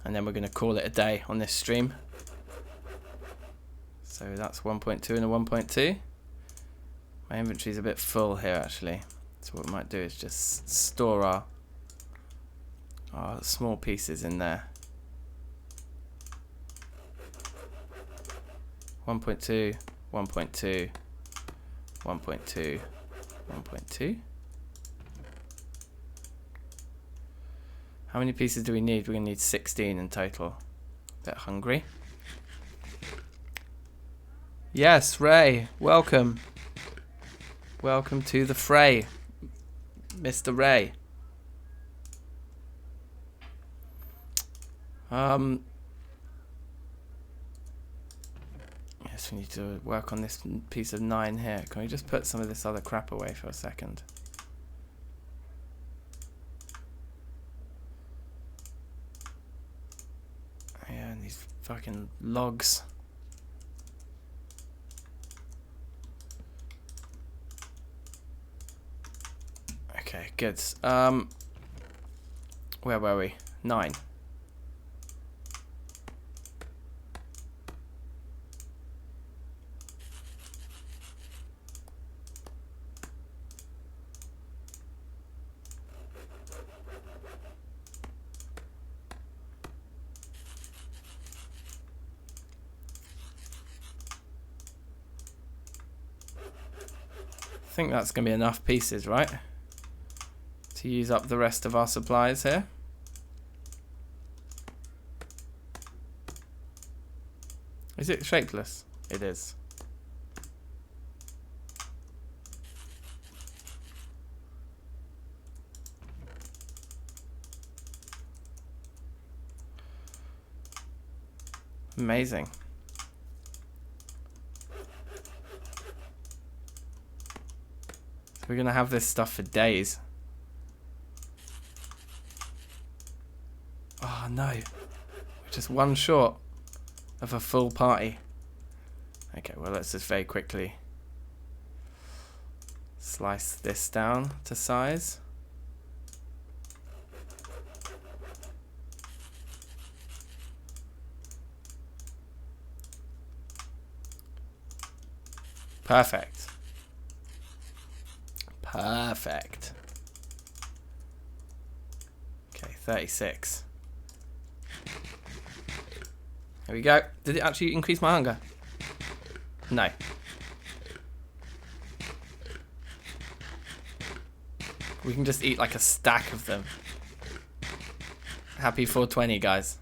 And then we're going to call it a day on this stream. So that's 1.2 and a 1.2. My inventory's a bit full here actually. So what we might do is just store our small pieces in there. 1.2, 1.2, 1.2, 1.2. How many pieces do we need? We're going to need 16 in total. Bit hungry. Yes, Ray, welcome. Welcome to the fray, Mr. Ray. Yes, we need to work on this piece of 9 here. Can we just put some of this other crap away for a second? Yeah, and these fucking logs. Okay, good. Where were we? 9. I think that's going to be enough pieces, right? To use up the rest of our supplies here. Is it shapeless? It is. Amazing. We're gonna have this stuff for days. Oh no, we're just one short of a full party. Okay, well let's just very quickly slice this down to size. Perfect. Perfect. Okay, 36. Here we go. Did it actually increase my hunger? No. We can just eat like a stack of them. Happy 420, guys.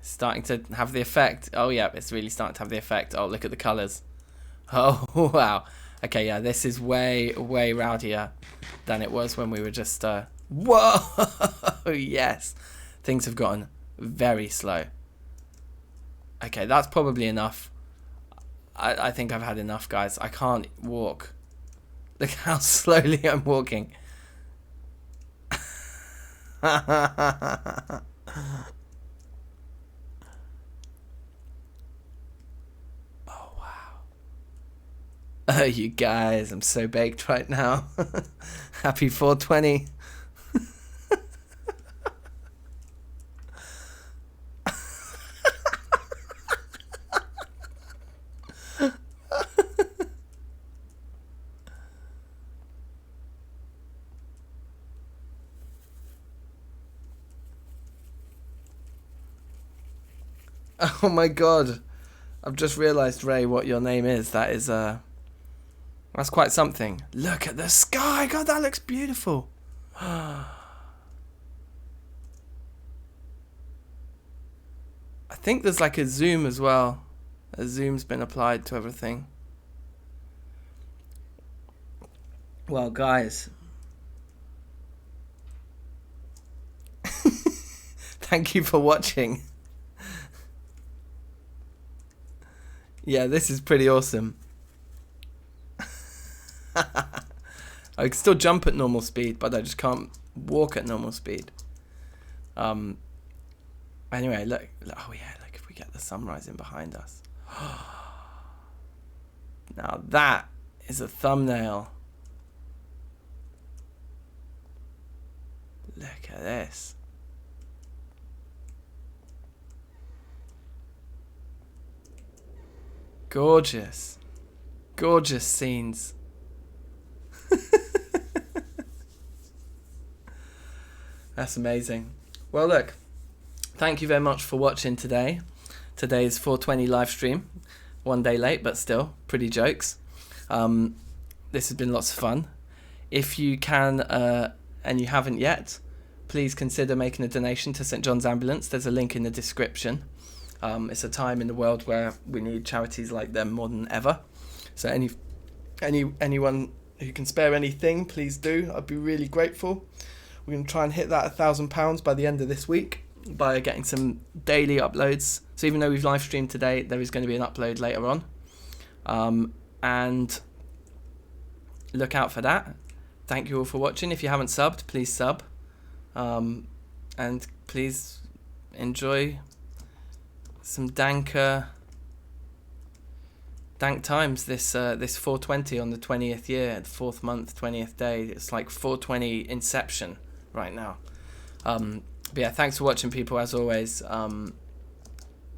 Starting to have the effect. Oh yeah, it's really starting to have the effect. Oh, look at the colours. Oh, wow. Okay, yeah, this is way, way rowdier than it was when we were just... Whoa! Yes. Things have gotten very slow. Okay, that's probably enough. I think I've had enough, guys. I can't walk. Look how slowly I'm walking. Oh, you guys, I'm so baked right now. Happy 420. Oh my god. I've just realised, Ray, what your name is. That is, that's quite something. Look at the sky. God, that looks beautiful. I think there's like a zoom as well. A zoom's been applied to everything. Well, guys. Thank you for watching. Yeah, this is pretty awesome. I can still jump at normal speed, but I just can't walk at normal speed. Anyway, look. Oh yeah, look if we get the sun rising behind us. Now that is a thumbnail. Look at this. Gorgeous. Gorgeous scenes. That's amazing. Well, look. Thank you very much for watching today. Today's 420 live stream. One day late, but still, pretty jokes. This has been lots of fun. If you can, and you haven't yet, please consider making a donation to St. John's Ambulance. There's a link in the description. It's a time in the world where we need charities like them more than ever. So anyone who can spare anything, please do. I'd be really grateful. We're going to try and hit that £1,000 by the end of this week. by getting some daily uploads. So even though we've live streamed today, there is going to be an upload later on. And look out for that. Thank you all for watching. If you haven't subbed, please sub. And please enjoy some dank times this 420 on the 20th year, the 4th month, 20th day. It's like 420 inception right now. But yeah, thanks for watching, people, as always.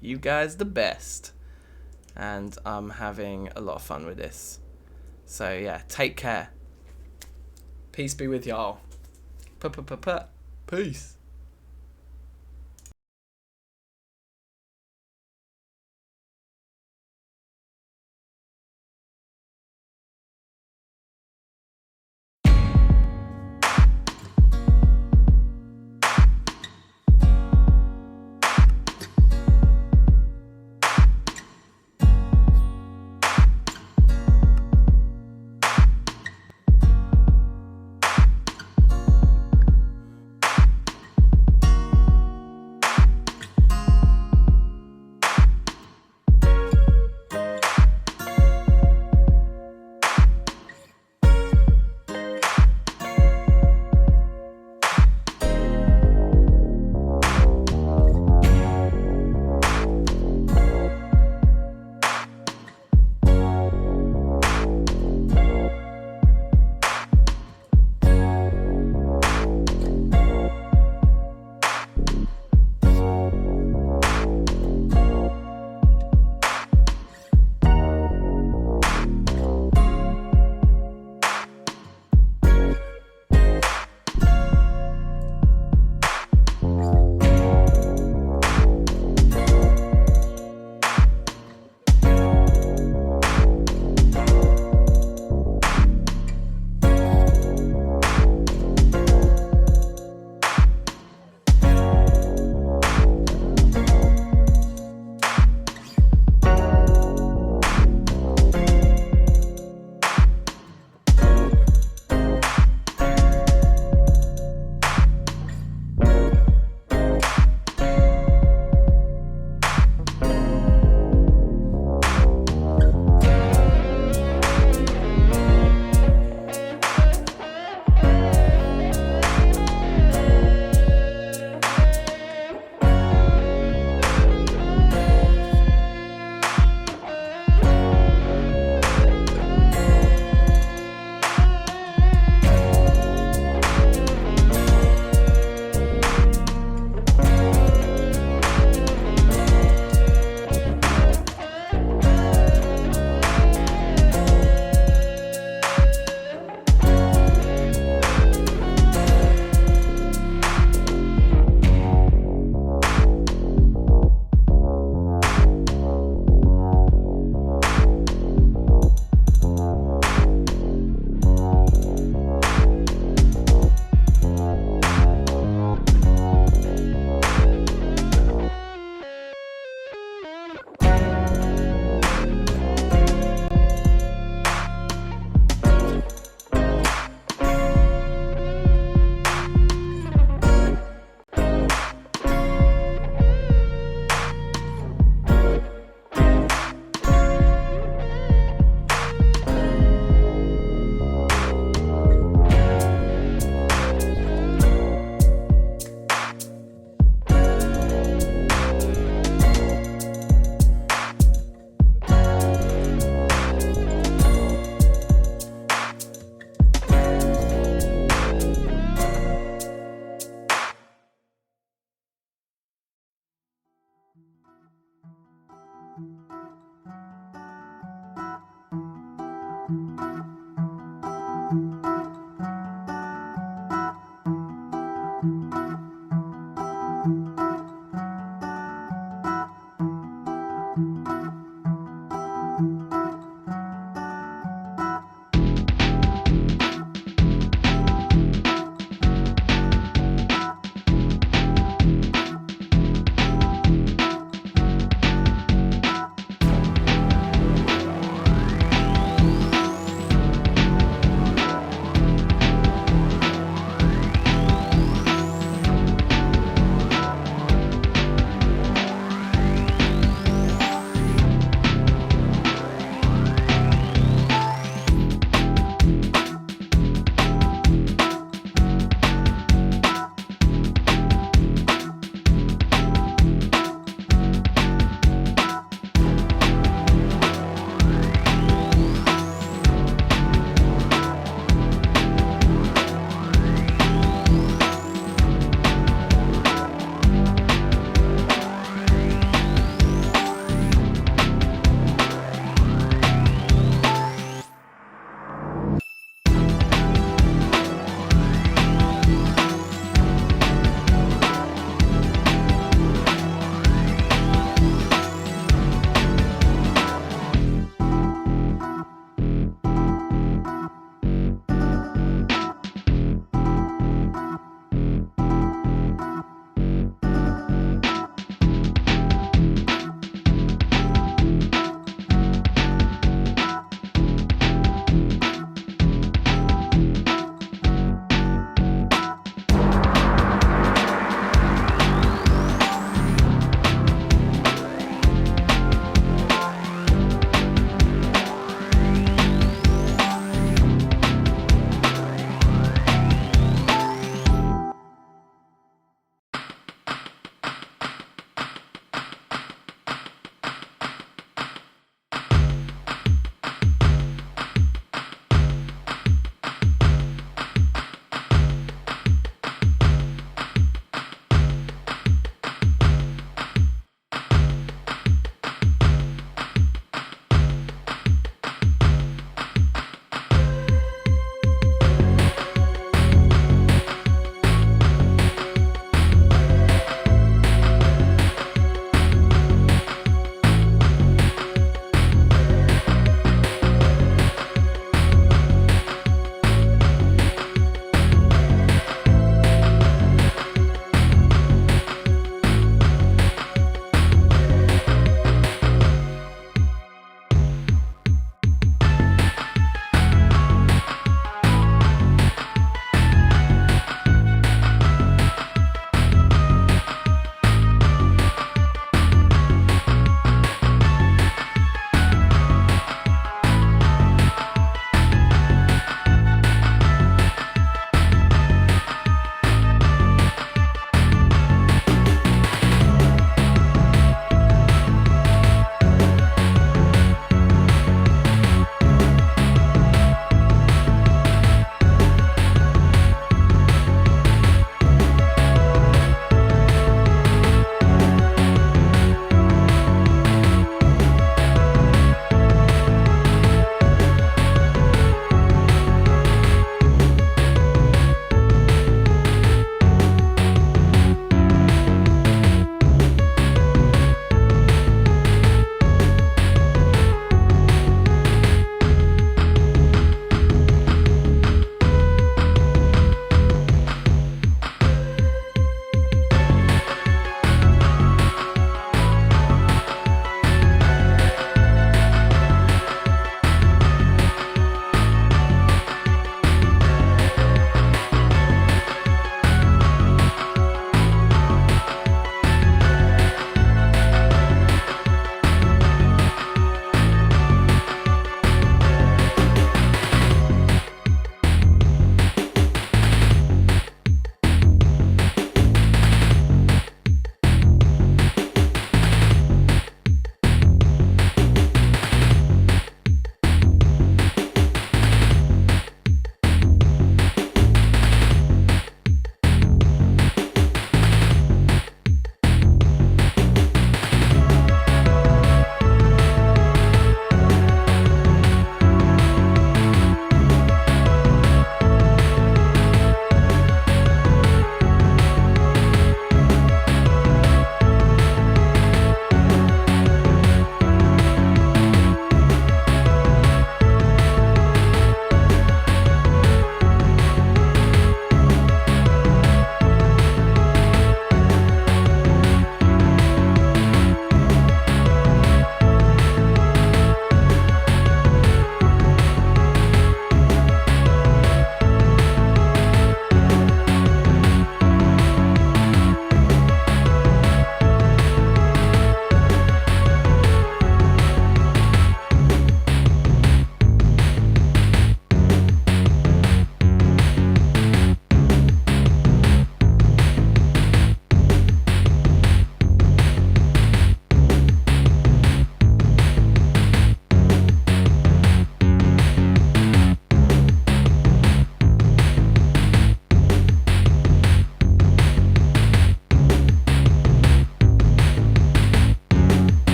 You guys the best, and I'm having a lot of fun with this. So yeah, take care. Peace be with y'all. Peace.